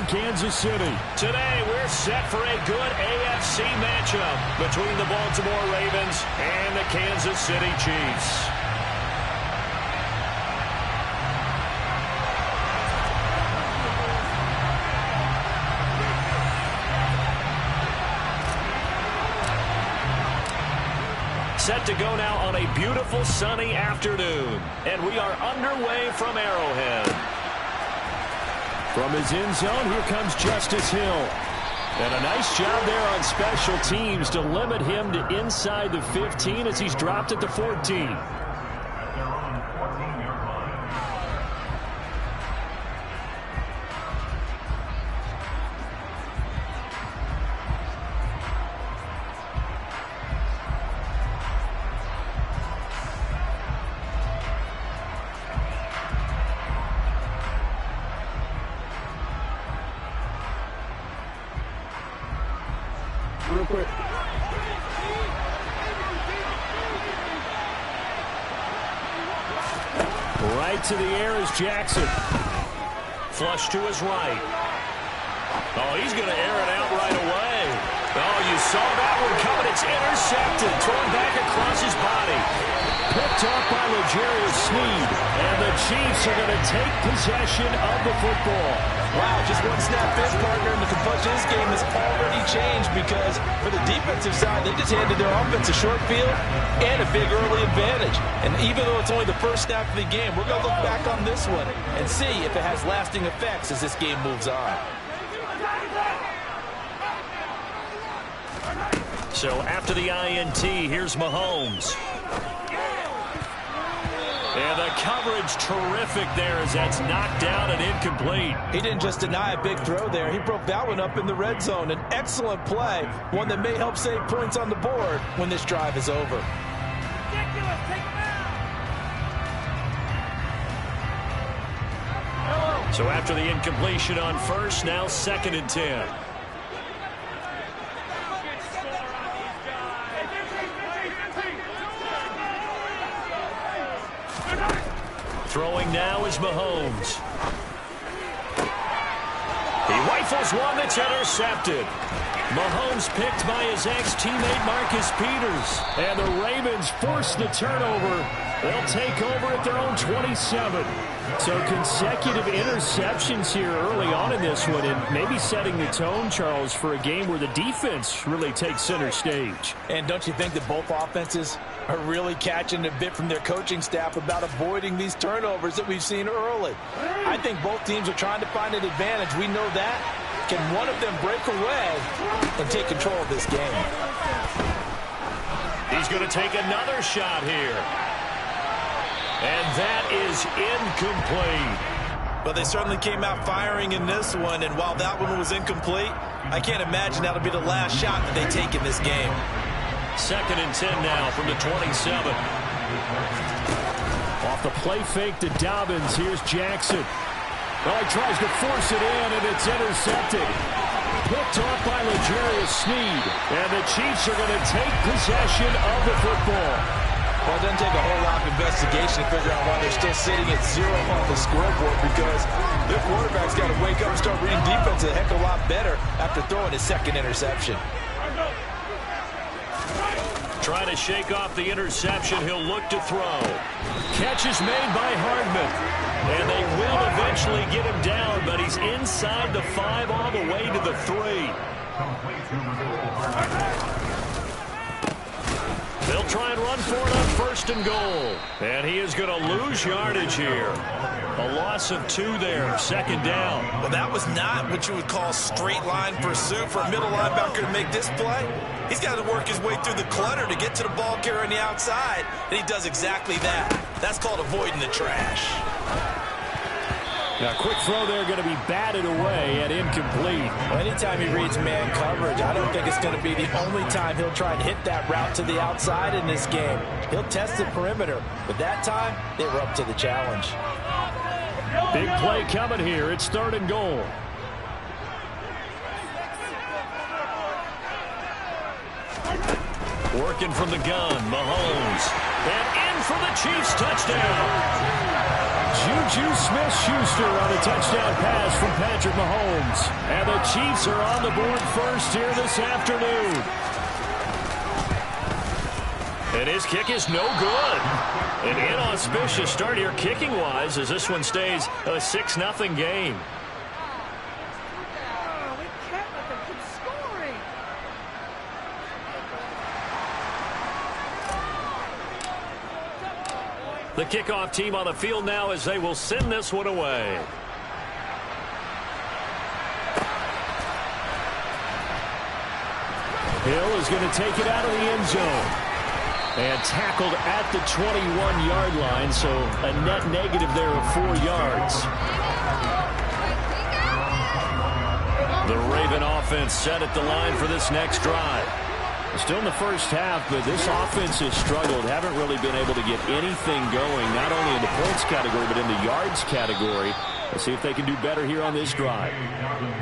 Kansas City. Today, we're set for a good AFC matchup between the Baltimore Ravens and the Kansas City Chiefs. Set to go now on a beautiful sunny afternoon. And we are underway from Arrowhead. From his end zone, here comes Justice Hill. And a nice job there on special teams to limit him to inside the 15 as he's dropped at the 14. Real quick. Right to the air is Jackson. Flush to his right. Oh, he's going to air it out right away. Oh, you saw that one coming. It's intercepted. Thrown back across his body. Picked up by L'Jarius Sneed. And the Chiefs are going to take possession of the football. Wow, just one snap in, partner, and the complexion of this game has already changed because for the defensive side, they just handed their offense a short field and a big early advantage. And even though it's only the first snap of the game, we're going to look back on this one and see if it has lasting effects as this game moves on. So after the INT, here's Mahomes. And the coverage terrific there as that's knocked down and incomplete. He didn't just deny a big throw there. He broke that one up in the red zone. An excellent play, one that may help save points on the board when this drive is over. So after the incompletion on first, now 2nd and 10. Throwing now is Mahomes. He rifles one that's intercepted. Mahomes picked by his ex-teammate Marcus Peters. And the Ravens force the turnover. They'll take over at their own 27. So consecutive interceptions here early on in this one, and maybe setting the tone, Charles, for a game where the defense really takes center stage. And don't you think that both offenses are really catching a bit from their coaching staff about avoiding these turnovers that we've seen early? I think both teams are trying to find an advantage. We know that. Can one of them break away and take control of this game? He's going to take another shot here. And that is incomplete. But they certainly came out firing in this one, and while that one was incomplete, I can't imagine that'll be the last shot that they take in this game. 2nd and 10 now from the 27. Off the play fake to Dobbins, here's Jackson. Well, he tries to force it in, and it's intercepted. Picked off by L'Jarius Sneed. And the Chiefs are going to take possession of the football. Well, it doesn't take a whole lot of investigation to figure out why they're still sitting at 0 on the scoreboard, because their quarterback's got to wake up and start reading defense a heck of a lot better after throwing his 2nd interception. Trying to shake off the interception. He'll look to throw. Catch is made by Hardman. And they will eventually get him down, but he's inside the 5 all the way to the 3. They'll try and run for it on 1st and goal. And he is going to lose yardage here. A loss of 2 there, 2nd down. Well, that was not what you would call straight line pursuit for a middle linebacker to make this play. He's got to work his way through the clutter to get to the ball carrier on the outside, and he does exactly that. That's called avoiding the trash. Now, quick throw there going to be batted away and incomplete. Well, anytime he reads man coverage, I don't think it's going to be the only time he'll try and hit that route to the outside in this game. He'll test the perimeter, but that time, they were up to the challenge. Big play coming here. It's 3rd and goal. Working from the gun, Mahomes. And in for the Chiefs touchdown. Juju Smith-Schuster on a touchdown pass from Patrick Mahomes. And the Chiefs are on the board first here this afternoon. And his kick is no good. An inauspicious start here kicking-wise as this one stays a 6-0 game. The kickoff team on the field now as they will send this one away. Hill is going to take it out of the end zone. And tackled at the 21-yard line, so a net negative there of 4 yards. The Raven offense set at the line for this next drive. Still in the first half, but this offense has struggled. Haven't really been able to get anything going, not only in the points category, but in the yards category. Let's see if they can do better here on this drive.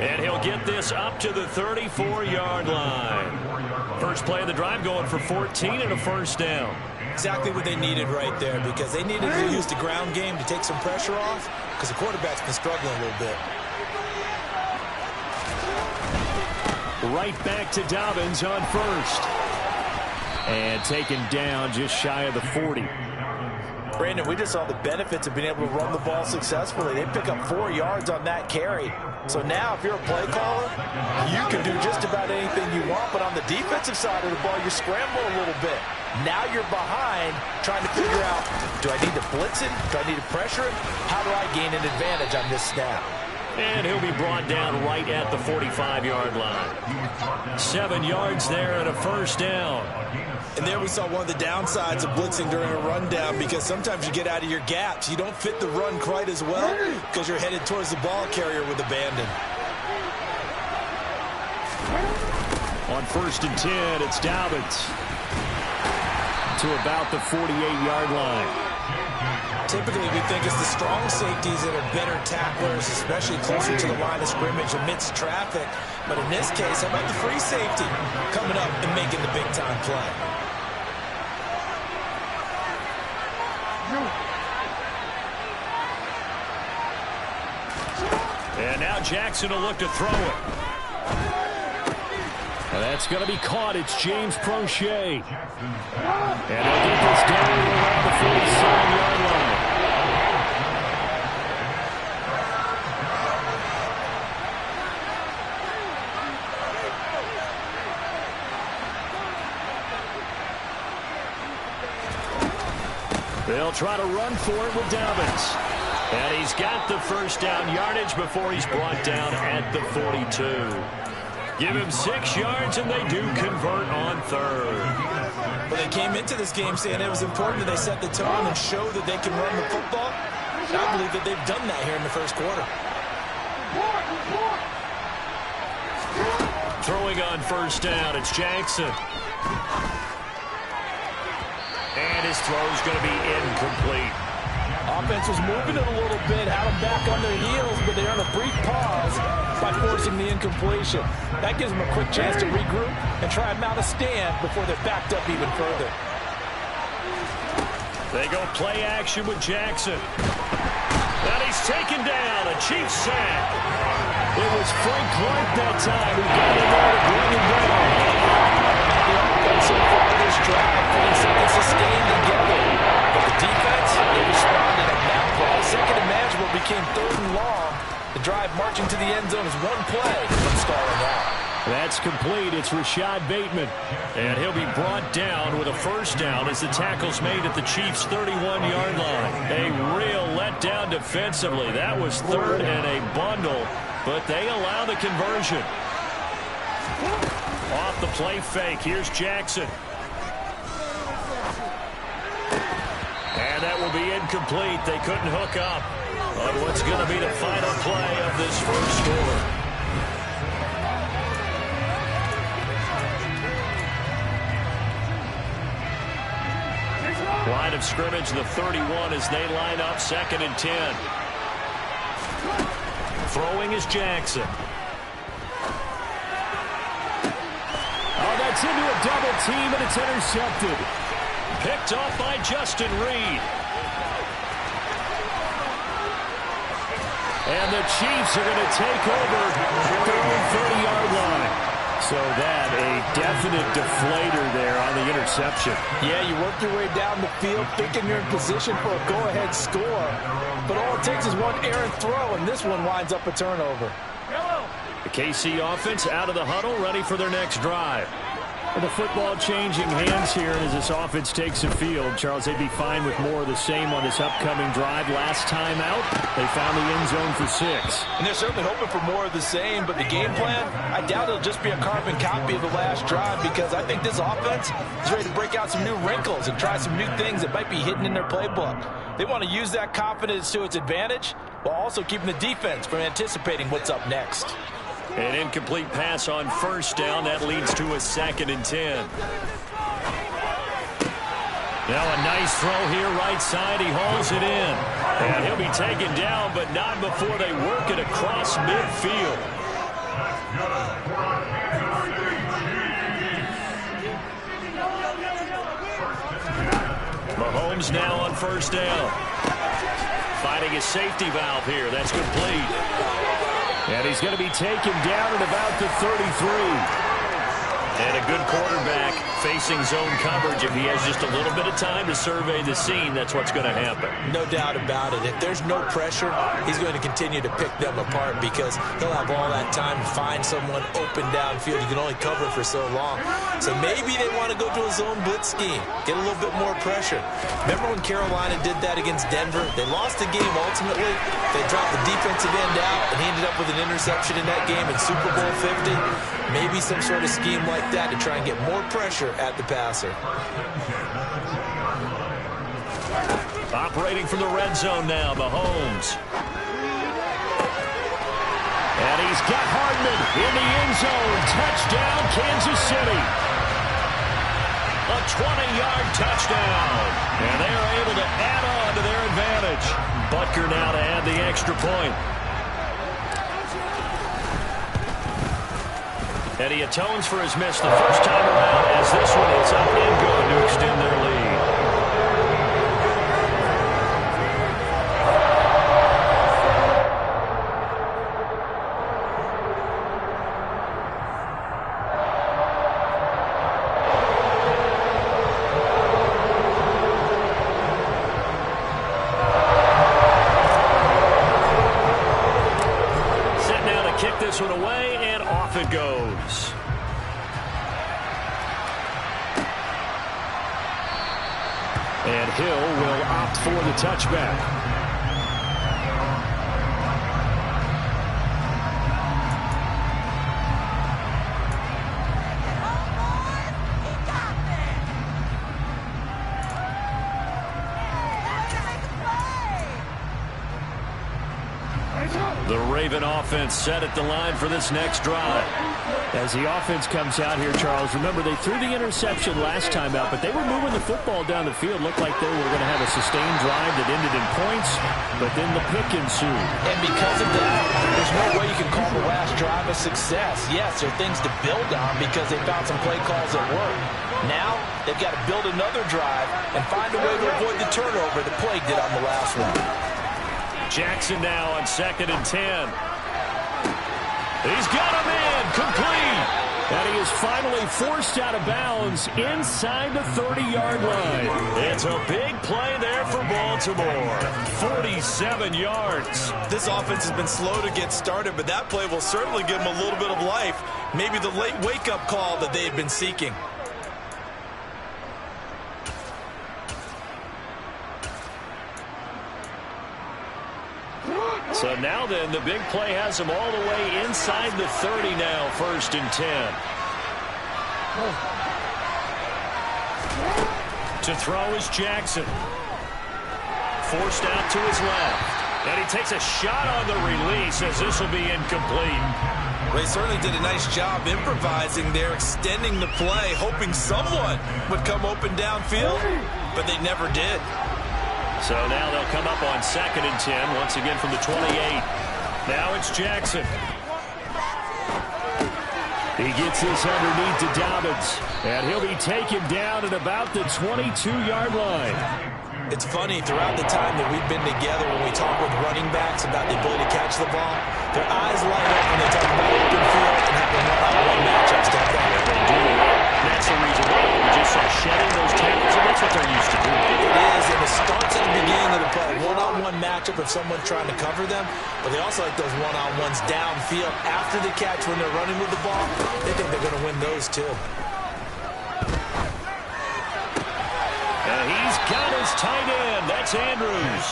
And he'll get this up to the 34-yard line. First play of the drive going for 14 and a first down. Exactly what they needed right there, because they needed to use the ground game to take some pressure off, because the quarterback's been struggling a little bit. Right back to Dobbins on first. And taken down just shy of the 40. Brandon, we just saw the benefits of being able to run the ball successfully. They pick up 4 yards on that carry. So now if you're a play caller, you can do just about anything you want. But on the defensive side of the ball, you scramble a little bit. Now you're behind trying to figure out, do I need to blitz it? Do I need to pressure it? How do I gain an advantage on this snap? And he'll be brought down right at the 45-yard line. 7 yards there and a first down. And there we saw one of the downsides of blitzing during a rundown, because sometimes you get out of your gaps. You don't fit the run quite as well because you're headed towards the ball carrier with abandon. On first and 10, it's Dobbins to about the 48-yard line. Typically, we think it's the strong safeties that are better tacklers, especially closer to the line of scrimmage amidst traffic. But in this case, how about the free safety coming up and making the big-time play? And now Jackson will look to throw it. And that's going to be caught. It's James Prochet. And they'll get this down around the 47-yard line. They'll try to run for it with Dobbins. And he's got the first down yardage before he's brought down at the 42. Give him 6 yards, and they do convert on third. Well, they came into this game saying it was important that they set the tone and show that they can run the football. And I believe that they've done that here in the first quarter. Throwing on first down, it's Jackson. And his throw's going to be incomplete. Offense was moving it a little bit, had them back on their heels, but they earned a brief pause by forcing the incompletion. That gives them a quick chance to regroup and try and mount a stand before they're backed up even further. They go play action with Jackson. And he's taken down, a Chiefs sack. It was Frank Clark that time who got in there to bring him down. The offense so far this drive putting something sustained together. But the defense, they responded on that play. Second and manageable became third and long. The drive marching to the end zone is one play from stalling out. That's complete. It's Rashad Bateman. And he'll be brought down with a first down as the tackle's made at the Chiefs' 31-yard line. A real letdown defensively. That was third and a bundle, but they allow the conversion. Off the play fake, here's Jackson. And that will be incomplete. They couldn't hook up on what's going to be the final play of this first quarter. Line of scrimmage, the 31 as they line up, 2nd and 10. Throwing is Jackson. Oh, that's into a double team, and it's intercepted. Picked off by Justin Reed. And the Chiefs are going to take over at their own 30-yard line. So that, a definite deflator there on the interception. Yeah, you work your way down the field thinking you're in position for a go-ahead score. But all it takes is one errant throw, and this one winds up a turnover. The KC offense out of the huddle, ready for their next drive. With the football changing hands here, and as this offense takes the field, Charles, they'd be fine with more of the same on this upcoming drive. Last time out, they found the end zone for 6. And they're certainly hoping for more of the same, but the game plan, I doubt it'll just be a carbon copy of the last drive, because I think this offense is ready to break out some new wrinkles and try some new things that might be hidden in their playbook. They want to use that confidence to its advantage while also keeping the defense from anticipating what's up next. An incomplete pass on first down. That leads to a 2nd and 10. Now a nice throw here right side. He hauls it in. And he'll be taken down, but not before they work it across midfield. Mahomes now on first down. Finding his safety valve here. That's complete. And he's going to be taken down at about the 33. And a good quarterback facing zone coverage. If he has just a little bit of time to survey the scene, that's what's going to happen. No doubt about it. If there's no pressure, he's going to continue to pick them apart because he'll have all that time to find someone open downfield. You can only cover for so long. So maybe they want to go to a zone blitz scheme, get a little bit more pressure. Remember when Carolina did that against Denver? They lost the game ultimately. They dropped the defensive end out, and he ended up with an interception in that game in Super Bowl 50. Maybe some sort of scheme like that to try and get more pressure at the passer. Operating from the red zone now, Mahomes. And he's got Hardman in the end zone. Touchdown, Kansas City. A 20-yard touchdown. And they are able to add on to their advantage. Butker now to add the extra point. And he atones for his miss the first time around as this one is up and good to extend their lead. Set now to kick this one away, and off it goes. And Hill will opt for the touchback. The Raven offense set at the line for this next drive. As the offense comes out here, Charles, remember they threw the interception last time out, but they were moving the football down the field. Looked like they were going to have a sustained drive that ended in points, but then the pick ensued. And because of that, there's no way you can call the last drive a success. Yes, there are things to build on because they found some play calls that work. Now, they've got to build another drive and find a way to avoid the turnover that plagued it on the last one. Jackson now on 2nd and 10. He's got him in, complete. And he is finally forced out of bounds inside the 30-yard line. It's a big play there for Baltimore. 47 yards. This offense has been slow to get started, but that play will certainly give them a little bit of life. Maybe the late wake-up call that they had been seeking. So now then, the big play has him all the way inside the 30 now, 1st and 10. To throw is Jackson. Forced out to his left. And he takes a shot on the release as this will be incomplete. They certainly did a nice job improvising there, extending the play, hoping someone would come open downfield, but they never did. So now they'll come up on 2nd and 10, once again from the 28. Now it's Jackson. He gets this underneath to Dobbins, and he'll be taken down at about the 22-yard line. It's funny, throughout the time that we've been together, when we talk with running backs about the ability to catch the ball, their eyes light up when they talk about open field and having one-on-one matchups, don't they? They do. That's the reason why we just saw shedding those tackles, and that's what they're used to doing. It is, and it starts at the beginning of the play. One-on-one matchup if someone's trying to cover them, but they also like those one-on-ones downfield after the catch when they're running with the ball. They think they're going to win those too. And he's got his tight end. That's Andrews.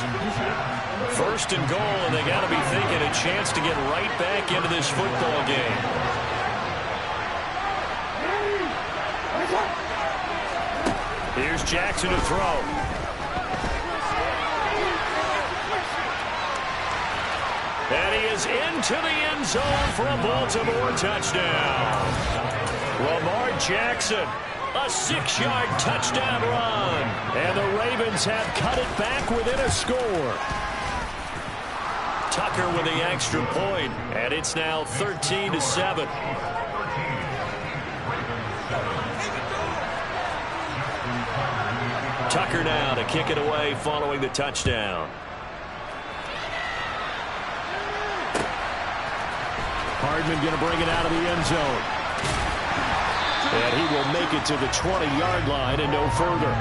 First and goal, and they got to be thinking a chance to get right back into this football game. Here's Jackson to throw. And he is into the end zone for a Baltimore touchdown. Lamar Jackson. A 6-yard touchdown run. And the Ravens have cut it back within a score. Tucker with the extra point, and it's now 13-7. Tucker now to kick it away following the touchdown. Hardman going to bring it out of the end zone. And he will make it to the 20-yard line and no further.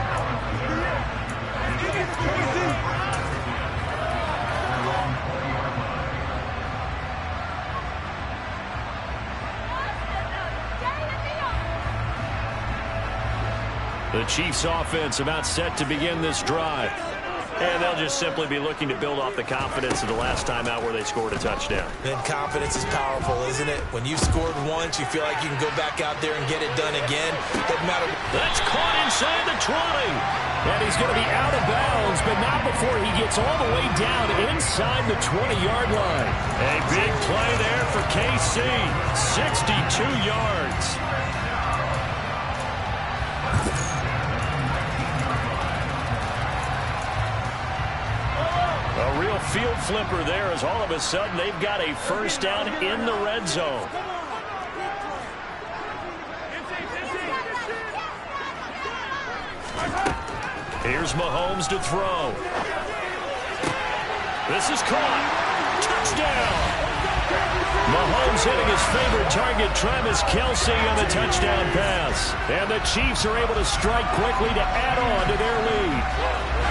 The Chiefs offense about set to begin this drive. And they'll just simply be looking to build off the confidence of the last time out where they scored a touchdown. And confidence is powerful, isn't it? When you've scored once, you feel like you can go back out there and get it done again. Doesn't matter. That's caught inside the 20. And he's going to be out of bounds, but not before he gets all the way down inside the 20-yard line. A big play there for KC. 62 yards. A real field flipper there as all of a sudden they've got a first down in the red zone. Here's Mahomes to throw. This is caught. Touchdown. Mahomes hitting his favorite target, Travis Kelce, on the touchdown pass. And the Chiefs are able to strike quickly to add on to their lead.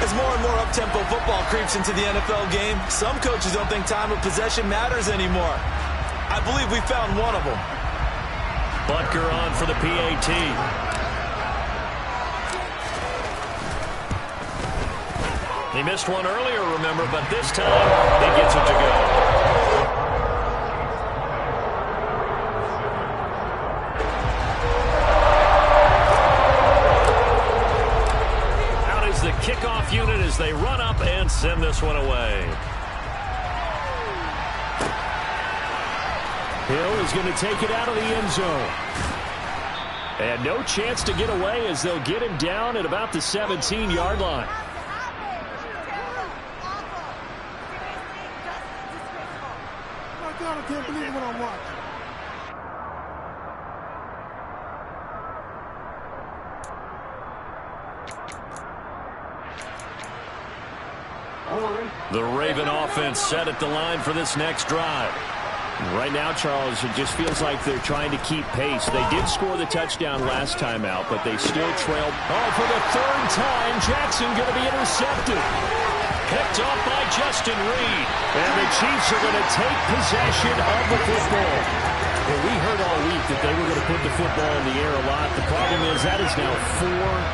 As more and more up-tempo football creeps into the NFL game, some coaches don't think time of possession matters anymore. I believe we found one of them. Butker on for the PAT. He missed one earlier, remember, but this time he gets it to go. The kickoff unit as they run up and send this one away. Hill is going to take it out of the end zone. And no chance to get away as they'll get him down at about the 17-yard line. I can't believe what I'm watching. The Raven offense set at the line for this next drive. Right now, Charles, it just feels like they're trying to keep pace. They did score the touchdown last time out, but they still trailed. Oh, for the third time, Jackson going to be intercepted. Picked off by Justin Reed. And the Chiefs are going to take possession of the football. Well, we heard all week that they were going to put the football in the air a lot. The problem is that is now 4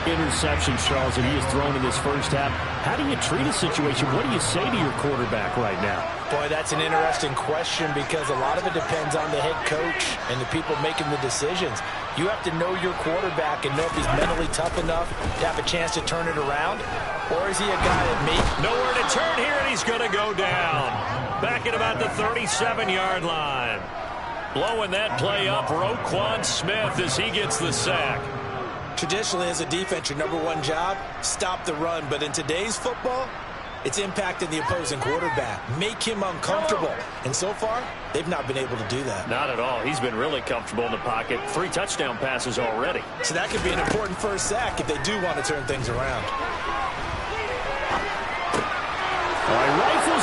interceptions, Charles, that he has thrown in this first half. How do you treat a situation? What do you say to your quarterback right now? Boy, that's an interesting question because a lot of it depends on the head coach and the people making the decisions. You have to know your quarterback and know if he's mentally tough enough to have a chance to turn it around, or is he a guy that may... Nowhere to turn here, and he's going to go down. Back at about the 37-yard line. Blowing that play up, Roquan Smith as he gets the sack. Traditionally, as a defense, your number one job, stop the run. But in today's football, it's impacting the opposing quarterback. Make him uncomfortable. And so far, they've not been able to do that. Not at all. He's been really comfortable in the pocket. 3 touchdown passes already. So that could be an important first sack if they do want to turn things around.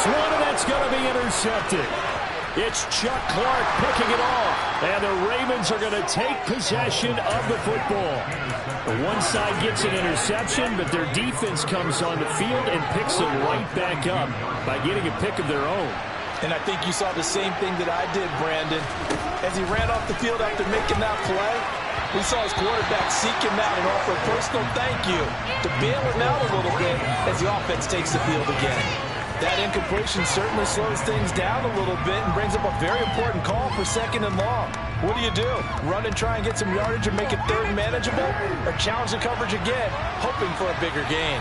one, and that's going to be intercepted. It's Chuck Clark picking it off, and the Ravens are going to take possession of the football. One side gets an interception, but their defense comes on the field and picks it right back up by getting a pick of their own. And I think you saw the same thing that I did, Brandon. As he ran off the field after making that play, we saw his quarterback seek him out and offer a personal thank you to bail him out a little bit as the offense takes the field again. That incompletion certainly slows things down a little bit and brings up a very important call for 2nd and long. What do? Run and try and get some yardage and make it 3rd and manageable? Or challenge the coverage again, hoping for a bigger gain?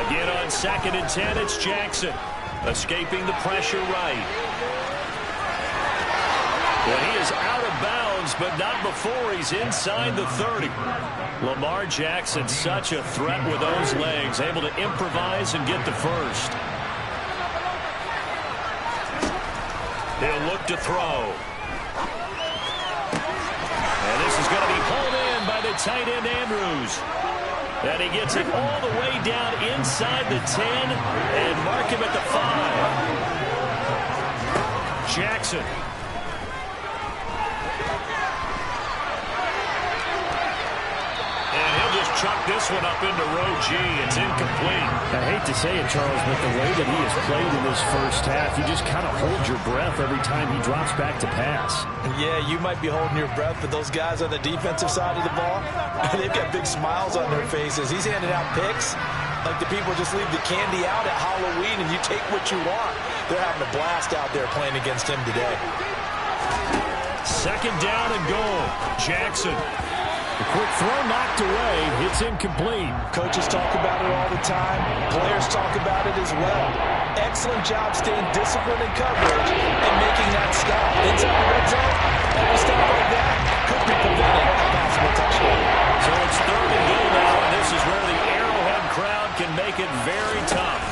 Again on 2nd and 10, it's Jackson. Escaping the pressure right. Well, he is out of bounds, but not before he's inside the 30. Lamar Jackson, such a threat with those legs, able to improvise and get the first. He'll look to throw. And this is going to be pulled in by the tight end, Andrews. And he gets it all the way down inside the 10 and mark him at the 5. Jackson. Chuck this one up into row G. It's incomplete. I hate to say it, Charles, but the way that he has played in this first half, you just kind of hold your breath every time he drops back to pass. Yeah, you might be holding your breath, but those guys on the defensive side of the ball, they've got big smiles on their faces. He's handing out picks like the people just leave the candy out at Halloween and you take what you want. They're having a blast out there playing against him today. 2nd down and goal. Jackson. The quick throw knocked away. It's incomplete. Coaches talk about it all the time. Players talk about it as well. Excellent job staying disciplined in coverage and making that stop. Inside the red zone, every stop like that could be preventing a possible touchdown. So it's 3rd and goal now, and this is where the Arrowhead crowd can make it very tough.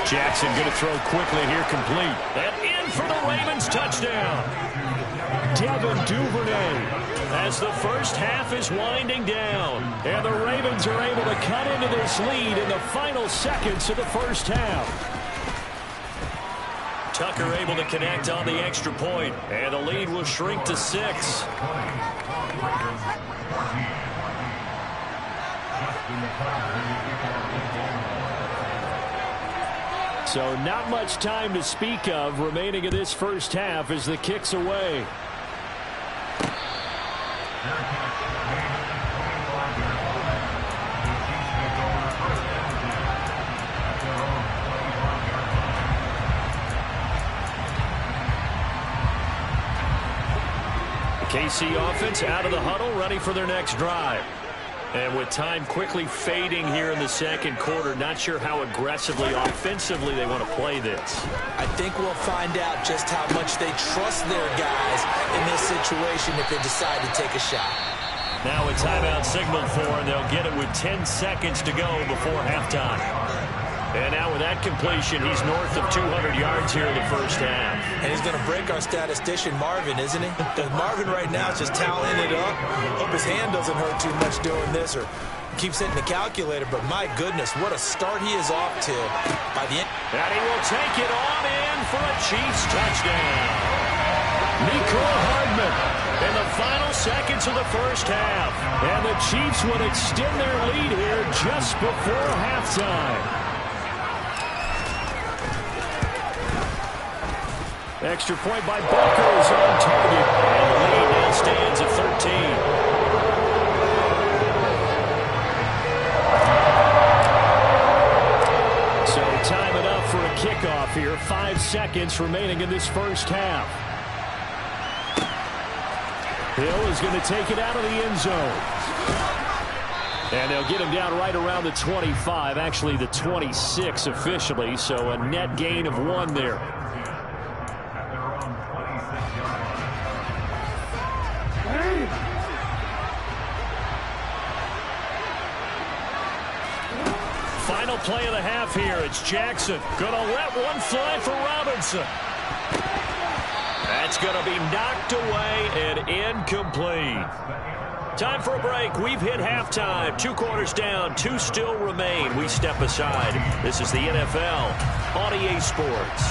Jackson going to throw quickly here, complete. And in for the Ravens touchdown. Devin Duvernay. As the first half is winding down. And the Ravens are able to cut into this lead in the final seconds of the first half. Tucker able to connect on the extra point, and the lead will shrink to 6. So not much time to speak of remaining in this first half as the kick's away. KC offense out of the huddle, ready for their next drive. And with time quickly fading here in the 2nd quarter, not sure how aggressively, offensively they want to play this. I think we'll find out just how much they trust their guys in this situation if they decide to take a shot. Now a timeout signal for, and they'll get it with 10 seconds to go before halftime. And now with that completion, he's north of 200 yards here in the first half. And he's going to break our statistician, Marvin, isn't he? Because Marvin right now is just tallying it up. Hope his hand doesn't hurt too much doing this or keeps hitting the calculator. But my goodness, what a start he is off to by the end. And he will take it on in for a Chiefs touchdown. Nico Hardman in the final seconds of the first half. And the Chiefs would extend their lead here just before halftime. Extra point by Booker is on target. And the lead now stands at 13. So time enough for a kickoff here. 5 seconds remaining in this first half. Hill is going to take it out of the end zone. And they'll get him down right around the 25, actually the 26 officially, so a net gain of 1 there. Final play of the half here. It's Jackson. Going to let one fly for Robinson. That It's going to be knocked away and incomplete. Time for a break. We've hit halftime. 2 quarters down. 2 still remain. We step aside. This is the NFL on EA Sports.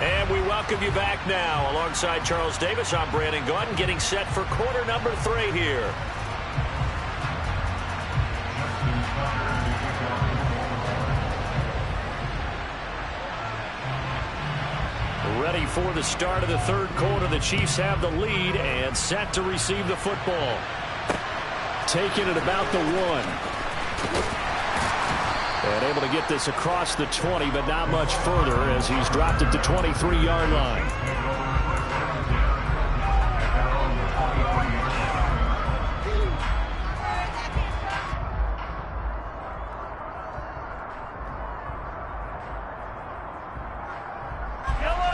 And we welcome you back now. Alongside Charles Davis, I'm Brandon Gaudin, getting set for quarter number 3 here. Ready for the start of the 3rd quarter. The Chiefs have the lead and set to receive the football. Taking it about the 1. And able to get this across the 20, but not much further as he's dropped it to 23-yard line.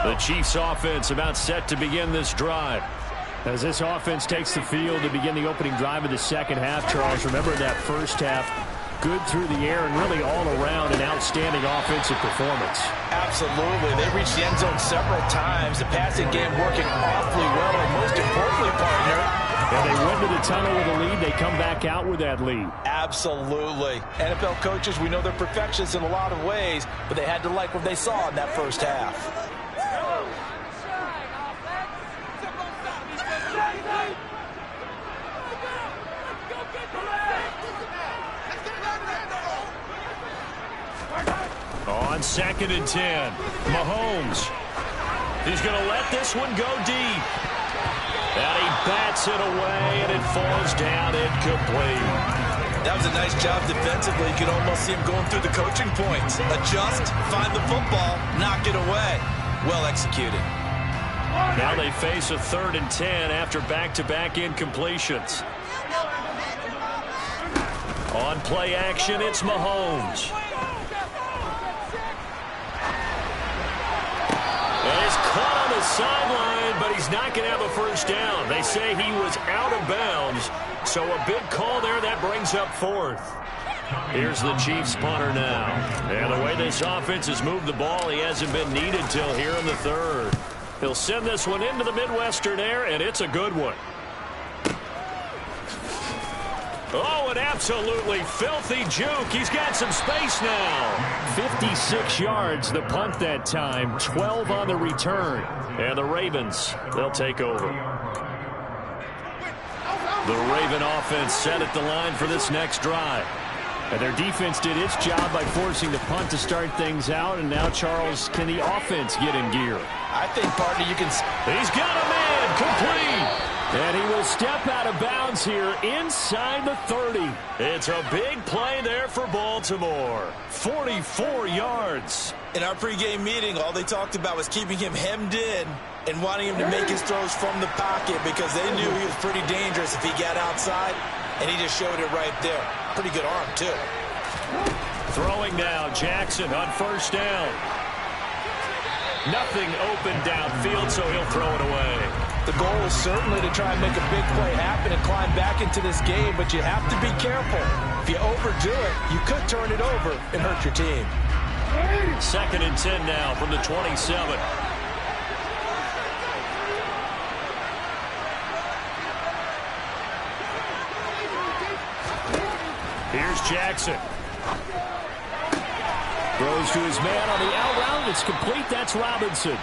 The Chiefs offense about set to begin this drive. As this offense takes the field to begin the opening drive of the second half, Charles, remember that first half, good through the air and really all around an outstanding offensive performance. Absolutely. They reached the end zone several times. The passing game working awfully well, and most importantly, partner, and they went to the tunnel with a lead. They come back out with that lead. Absolutely. NFL coaches, we know they're perfectionists in a lot of ways, but they had to like what they saw in that first half. On 2nd and 10, Mahomes. He's going to let this one go deep. And he bats it away, and it falls down incomplete. That was a nice job defensively. You could almost see him going through the coaching points. Adjust, find the football, knock it away. Well executed. Now they face a 3rd and 10 after back-to-back incompletions. On play action, it's Mahomes. And he's caught on the sideline, but he's not going to have a first down. They say he was out of bounds, so a big call there that brings up 4th. Here's the Chiefs punter now. And the way this offense has moved the ball, he hasn't been needed till here in the 3rd. He'll send this one into the Midwestern air, and it's a good one. Oh, an absolutely filthy juke. He's got some space now. 56 yards, the punt that time. 12 on the return. And the Ravens, they'll take over. The Raven offense set at the line for this next drive. And their defense did its job by forcing the punt to start things out. And now, Charles, can the offense get in gear? I think, partner, you can... He's got a man complete. And he will step out of bounds here inside the 30. It's a big play there for Baltimore. 44 yards. In our pregame meeting, all they talked about was keeping him hemmed in and wanting him to make his throws from the pocket because they knew he was pretty dangerous if he got outside, and he just showed it right there. Pretty good arm, too. Throwing now, Jackson on 1st down. Nothing open downfield, so he'll throw it away. The goal is certainly to try and make a big play happen and climb back into this game, but you have to be careful. If you overdo it, you could turn it over and hurt your team. 2nd and 10 now from the 27. Here's Jackson. Throws to his man on the out route. It's complete. That's Robinson.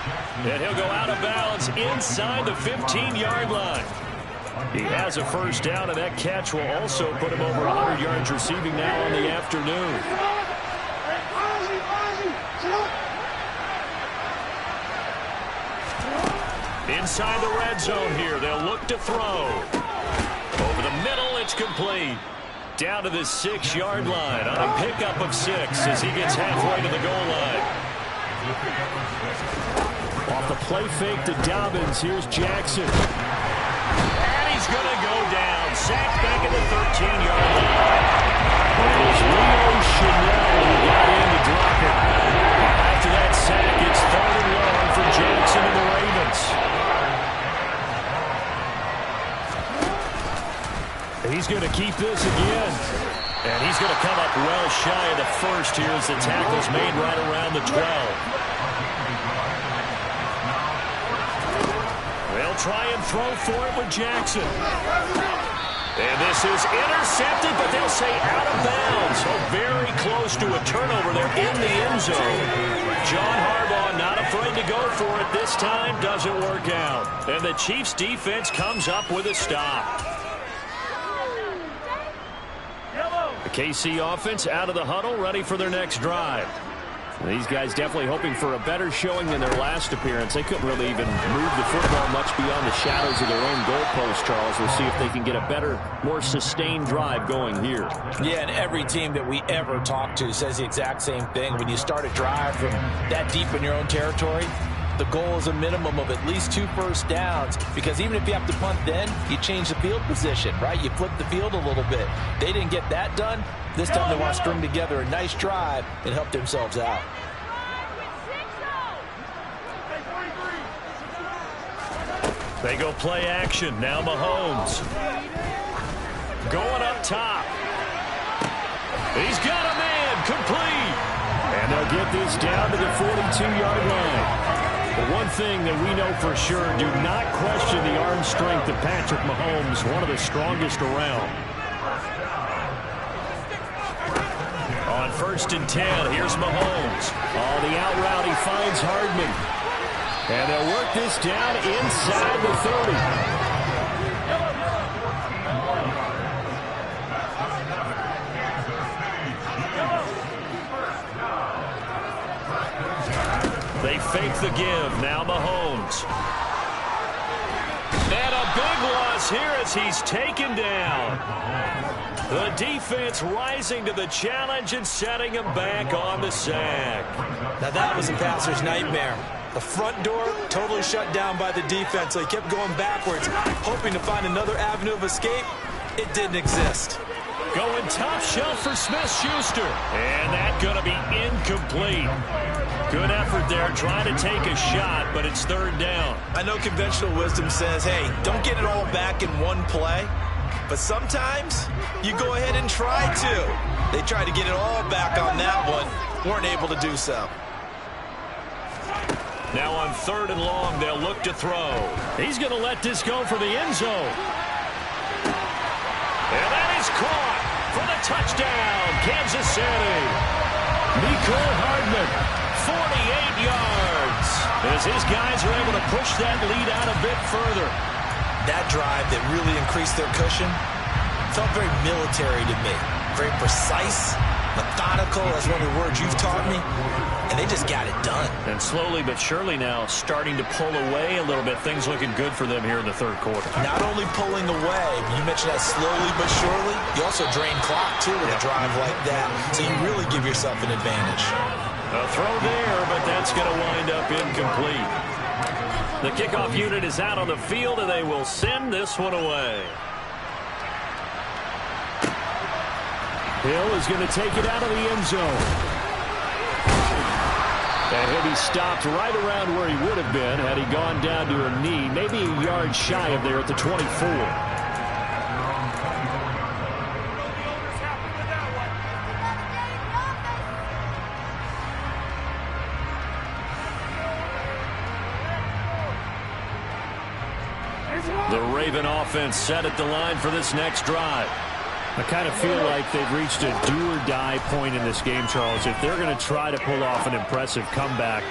And he'll go out of bounds inside the 15-yard line. He has a first down, and that catch will also put him over 100 yards receiving now on the afternoon. Inside the red zone here. They'll look to throw. Over the middle, it's complete. Down to the 6-yard line on a pickup of 6 as he gets halfway to the goal line. Off the play fake to Dobbins, here's Jackson. And he's going to go down. Sacked back at the 13-yard line. It was Leo Chanel who got in to drop it. After that sack, it's 3rd and long for Jackson and the Ravens. He's going to keep this again. And he's going to come up well shy of the first here as the tackle's made right around the 12. They'll try and throw for it with Jackson. And this is intercepted, but they'll say out of bounds. So very close to a turnover there in the end zone. John Harbaugh not afraid to go for it this time. Doesn't work out. And the Chiefs defense comes up with a stop. The KC offense out of the huddle, ready for their next drive. These guys definitely hoping for a better showing than their last appearance. They couldn't really even move the football much beyond the shadows of their own goalpost, Charles. We'll see if they can get a better, more sustained drive going here. Yeah, and every team that we ever talk to says the exact same thing. When you start a drive from that deep in your own territory, the goal is a minimum of at least 2 first downs, because even if you have to punt then, you change the field position, right? You flip the field a little bit. They didn't get that done. This time they want to string together a nice drive and help themselves out. They go play action. Now Mahomes. Going up top. He's got a man. Complete. And they'll get this down to the 42-yard line. But one thing that we know for sure, do not question the arm strength of Patrick Mahomes, one of the strongest around. On 1st and 10, here's Mahomes. Oh, the out route, he finds Hardman. And they'll work this down inside the 30. They fake the give. Now Mahomes. And a big loss here as he's taken down. The defense rising to the challenge and setting him back on the sack. Now that was a passer's nightmare. The front door totally shut down by the defense, so he kept going backwards, hoping to find another avenue of escape. It didn't exist. Going top shelf for Smith-Schuster. And that's going to be incomplete. Good effort there, trying to take a shot, but it's 3rd down. I know conventional wisdom says, hey, don't get it all back in one play. But sometimes you go ahead and try to. They tried to get it all back on that one. Weren't able to do so. Now on 3rd and long, they'll look to throw. He's going to let this go for the end zone. And that is caught for the touchdown, Kansas City. Mecole Hardman, 48 yards. As his guys are able to push that lead out a bit further. That drive that really increased their cushion felt very military to me. Very precise, methodical. That's one of the words you've taught me. And they just got it done. And slowly but surely now starting to pull away a little bit. Things looking good for them here in the 3rd quarter. Not only pulling away, you mentioned that slowly but surely, you also drain clock too with a drive like that. So you really give yourself an advantage. A throw there, but that's going to wind up incomplete. The kickoff unit is out on the field, and they will send this one away. Hill is going to take it out of the end zone. And he'll be stopped right around where he would have been had he gone down to a knee, maybe a yard shy of there at the 24. The Raven offense set at the line for this next drive. I kind of feel like they've reached a do-or-die point in this game, Charles. If they're going to try to pull off an impressive comeback,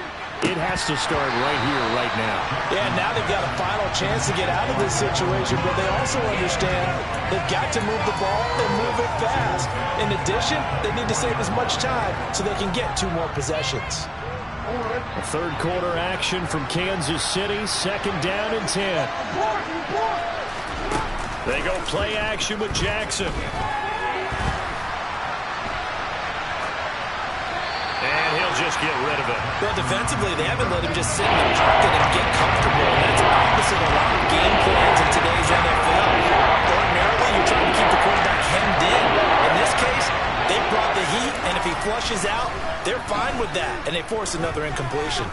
it has to start right here, right now. Yeah, now they've got a final chance to get out of this situation, but they also understand they've got to move the ball and move it fast. In addition, they need to save as much time so they can get 2 more possessions. A 3rd quarter action from Kansas City, 2nd down and 10. They go play action with Jackson. And he'll just get rid of it. Well, defensively, they haven't let him just sit in the pocket and get comfortable. And that's opposite a lot of game plans in today's NFL. Ordinarily, you're trying to keep the quarterback hemmed in. In this case, they brought the heat, and if he flushes out, they're fine with that. And they force another incompletion.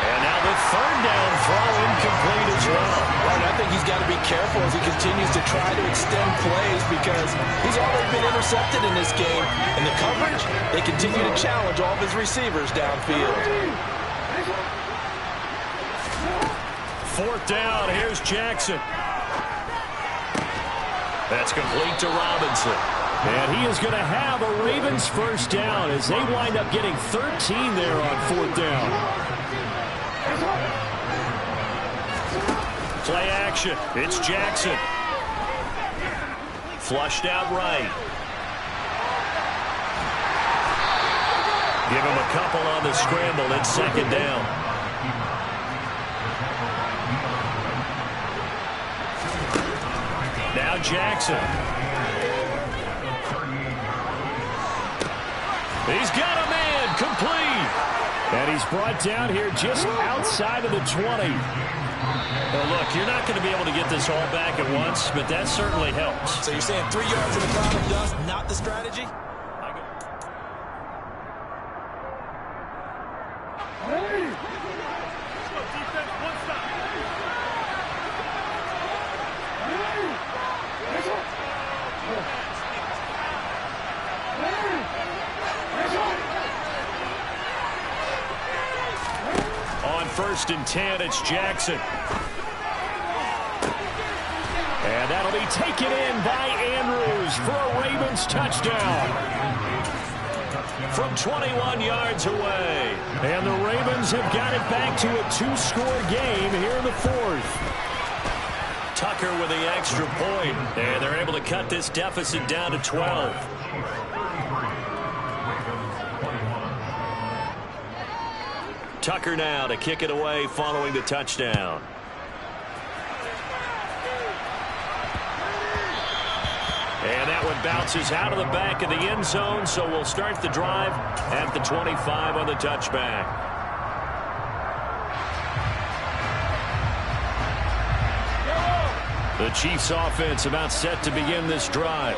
And now the 3rd down throw incomplete as well. Right, I think he's he's got to be careful as he continues to try to extend plays because he's already been intercepted in this game. And the coverage, they continue to challenge all of his receivers downfield. Fourth down, here's Jackson. That's complete to Robinson. And he is going to have a Ravens first down as they wind up getting 13 there on fourth down. Play action. It's Jackson. Flushed out right. Give him a couple on the scramble. It's second down. Now Jackson. He's got a man complete. And he's brought down here just outside of the 20. Well, look, you're not going to be able to get this all back at once, but that certainly helps. So you're saying 3 yards in a cloud of dust, not the strategy? On 1st and 10, it's Jackson. And that'll be taken in by Andrews for a Ravens touchdown. From 21 yards away. And the Ravens have got it back to a 2-score game here in the fourth. Tucker with the extra point. And they're able to cut this deficit down to 12. Tucker now to kick it away following the touchdown. And that one bounces out of the back of the end zone, so we'll start the drive at the 25 on the touchback. The Chiefs offense about set to begin this drive.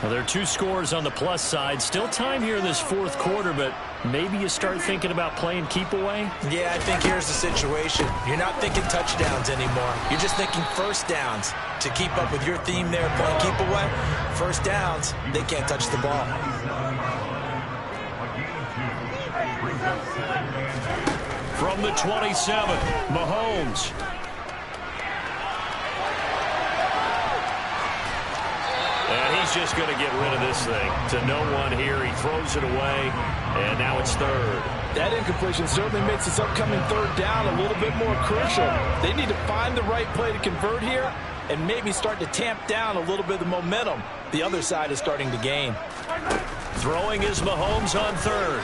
Well, there are 2 scores on the plus side. Still time here in this fourth quarter, but maybe you start thinking about playing keep away? Yeah, I think here's the situation. You're not thinking touchdowns anymore. You're just thinking first downs. To keep up with your theme there, playing keep away, first downs, they can't touch the ball. From the 27, Mahomes. And he's just going to get rid of this thing. To no one here. He throws it away, and now it's third. That incompletion certainly makes this upcoming third down a little bit more crucial. They need to find the right play to convert here and maybe start to tamp down a little bit of the momentum the other side is starting to gain. Throwing is Mahomes on third.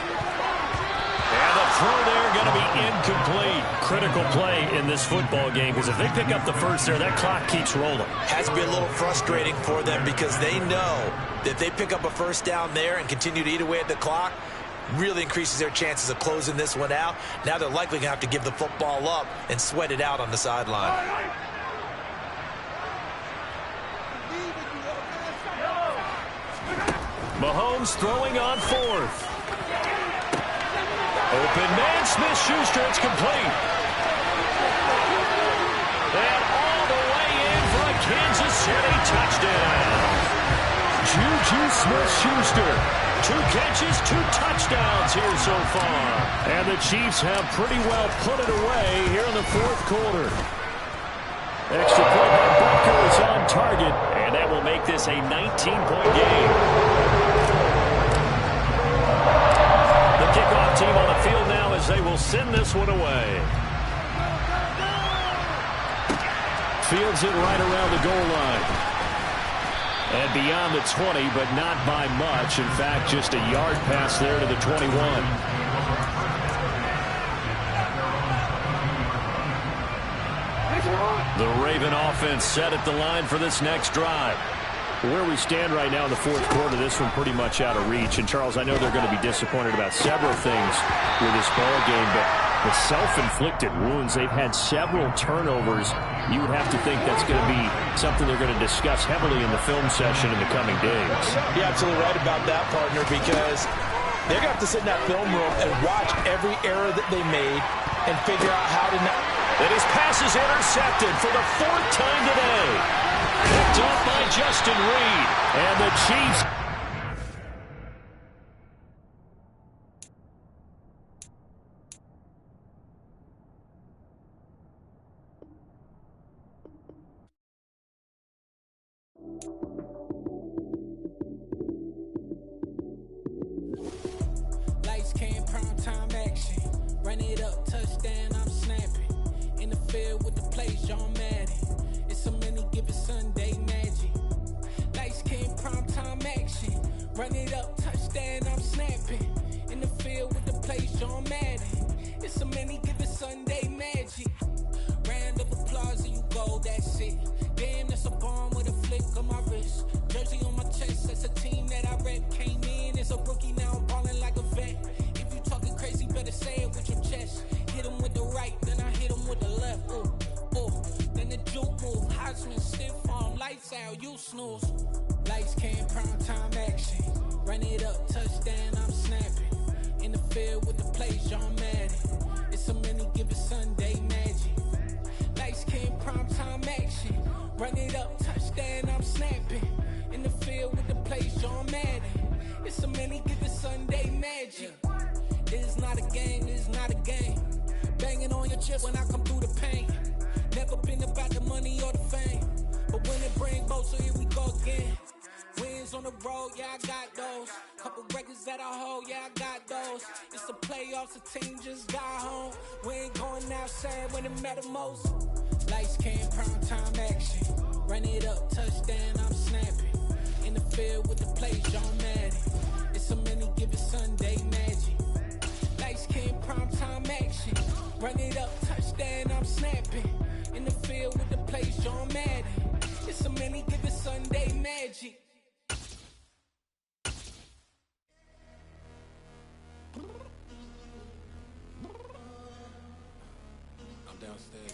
And the throw there going to be incomplete. Critical play in this football game because if they pick up the first there, that clock keeps rolling. Has to be a little frustrating for them because they know that if they pick up a first down there and continue to eat away at the clock, really increases their chances of closing this one out. Now they're likely going to have to give the football up and sweat it out on the sideline. Mahomes throwing on fourth. Open man, Smith-Schuster, it's complete. And all the way in for a Kansas City touchdown. Juju Smith-Schuster. 2 catches, 2 touchdowns here so far. And the Chiefs have pretty well put it away here in the fourth quarter. Extra point by Butker is on target. And that will make this a 19-point game. The kickoff team on the field now as they will send this one away. Fields it right around the goal line. And beyond the 20, but not by much. In fact, just a yard pass there to the 21. The Raven offense set at the line for this next drive. Where we stand right now in the fourth quarter, this one pretty much out of reach. And, Charles, I know they're going to be disappointed about several things with this ball game, but the self-inflicted wounds, they've had several turnovers. You would have to think that's going to be something they're going to discuss heavily in the film session in the coming days. You're absolutely right about that, partner, because they're going to have to sit in that film room and watch every error that they made and figure out how to And his pass is intercepted for the 4th time today. Picked off by Justin Reed. And the Chiefs. Lights, cam, prime time action. Run it up, touchdown, I'm snapping. In the field with the plays, John Madden. It's a many given Sunday magic. Lights, cam, prime time action. Run it up, touchdown, I'm snapping. In the field with the plays, John Madden. It's a many given Sunday magic. Round of applause and you go, that's it. Damn, that's a bomb with a flick on my wrist. Jersey on my chest, that's a team that I rep. Came in as a rookie, now I'm ballin' like a vet. If you talking crazy, better say it with your chest. Hit him with the right, then I hit him with the left. Ooh, ooh. Then the juke move, Heisman stiff arm, lights out, you snooze. Lights, cam, prime time action. Run it up, touchdown, I'm snapping. In the field with the plays, John Madden. It's a many given Sunday magic. Lights, cam, prime time action. Run it up, touchdown, I'm snapping. In the field with the plays, John Madden. It's a many given Sunday magic. This is not a game, this is not a game. Banging on your chest when I come through the pain. Never been about the money or the fame. But when it bring both, so here we go again. Wins on the road, yeah, I got those. Couple records that I hold, yeah, I got those. It's the playoffs, the team just got home. We ain't going outside when it matter most. Lights, cam, prime time action. Run it up, touchdown, I'm snapping. In the field with the plays, John Madden. It's a many given Sunday magic. Lights, cam, prime time action. Run it up, touchdown, I'm snapping. In the field with the plays, John Madden. It's a many given Sunday magic. I'm downstairs.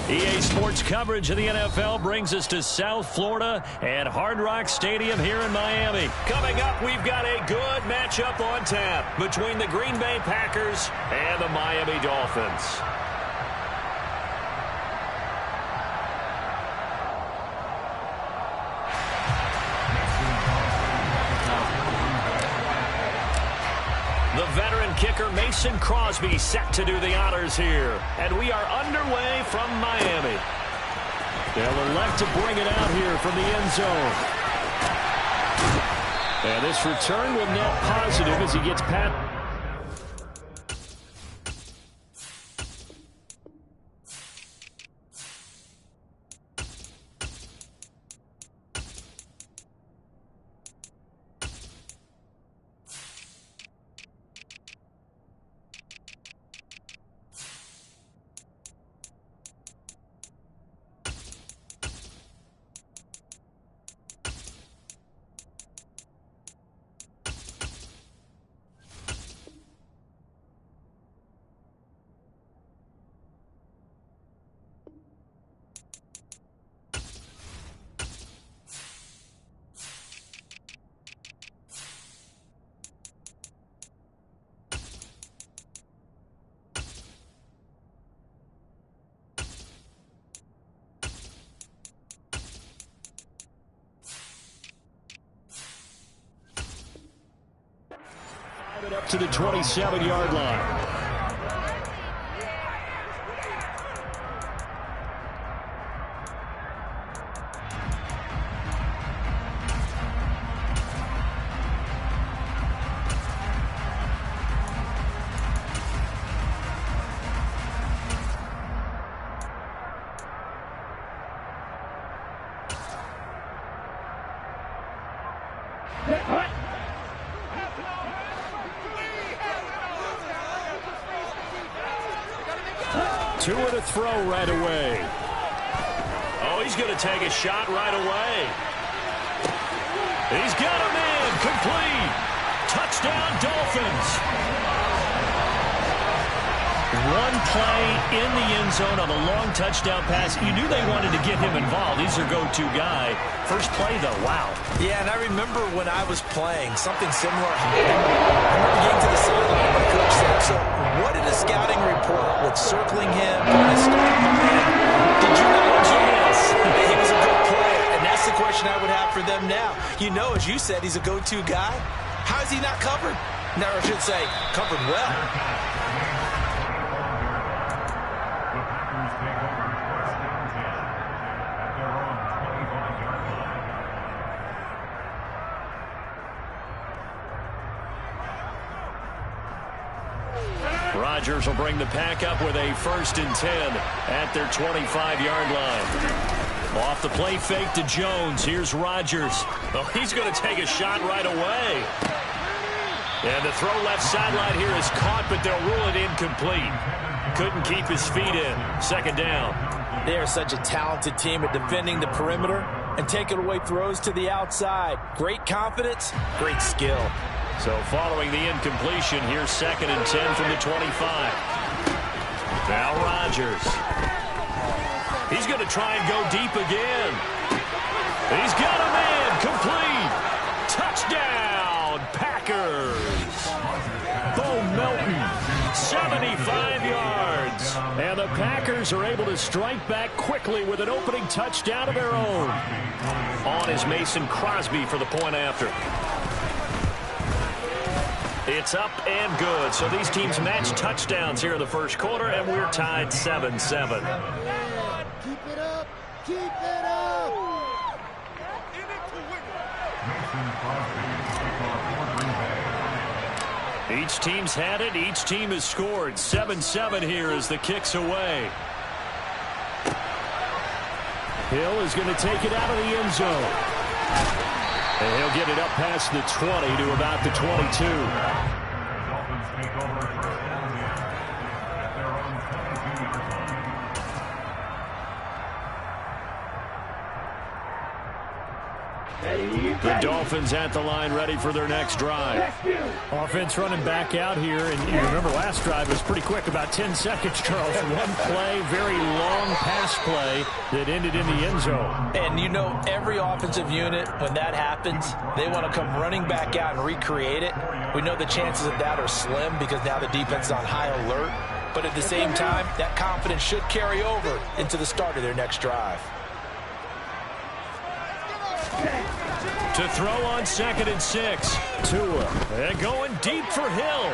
EA Sports coverage of the NFL brings us to South Florida and Hard Rock Stadium here in Miami. Coming up, we've got a good matchup on tap between the Green Bay Packers and the Miami Dolphins. The veteran kicker Mason Crosby set to do the honors here. And we are underway from Miami. They'll elect to bring it out here from the end zone. And this return will net positive as he gets past. Up to the 27-yard line. Two to throw right away. Oh, he's going to take a shot right away. He's got a man. Complete. Touchdown, Dolphins. One play in the end zone on a long touchdown pass. You knew they wanted to get him involved. He's their go-to guy. First play, though, wow. Yeah, and I remember when I was playing, something similar happened. I remember getting to the sideline. My coach said, so What did a scouting report with circling him, putting a star behind him? Did you not guess that he was a good player? And that's the question I would have for them now. You know, as you said, he's a go-to guy. How is he not covered? No, I should say, covered well. Rodgers will bring the pack up with a 1st and 10 at their 25-yard line. Off the play fake to Jones. Here's Rodgers. Oh, he's going to take a shot right away. And the throw left sideline here is caught, but they'll rule it incomplete. Couldn't keep his feet in. 2nd down. They are such a talented team at defending the perimeter and taking away throws to the outside. Great confidence, great skill. So following the incompletion, here's 2nd and 10 from the 25. Now Rodgers. He's going to try and go deep again. He's got a man. Complete. Touchdown, Packers. Bo Melton, 75 yards. And the Packers are able to strike back quickly with an opening touchdown of their own. On is Mason Crosby for the point after. It's up and good. So these teams match touchdowns here in the first quarter, and we're tied 7-7. Keep it up. Keep it up. Each team's had it. Each team has scored. 7-7 here as the kick's away. Hill is going to take it out of the end zone. And he'll get it up past the 20 to about the 22. The Dolphins at the line ready for their next drive. Offense running back out here, and you remember last drive was pretty quick, about 10 seconds, Charles. One play, very long pass play that ended in the end zone. And you know, every offensive unit, when that happens, they want to come running back out and recreate it. We know the chances of that are slim because now the defense is on high alert. But at the same time, that confidence should carry over into the start of their next drive. To throw on 2nd and 6. Tua. And going deep for Hill.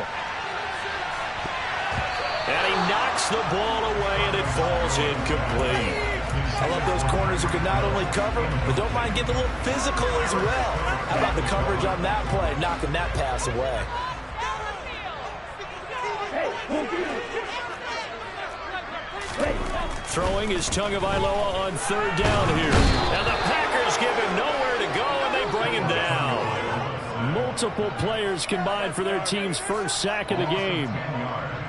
And he knocks the ball away, and it falls incomplete. I love those corners who can not only cover, but don't mind getting a little physical as well. How about the coverage on that play, knocking that pass away? Throwing is Tagovailoa on 3rd down here. And the Packers give him nowhere to go, and they bring him down. Multiple players combined for their team's first sack of the game.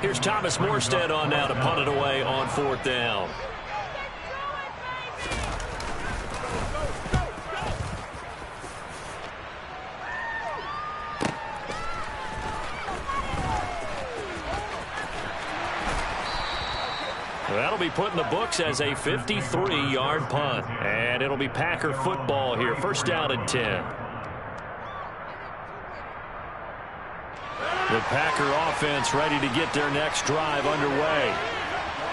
Here's Thomas Morstead on now to punt it away on 4th down. That'll be put in the books as a 53-yard punt. And it'll be Packer football here. 1st down and 10. The Packer offense ready to get their next drive underway.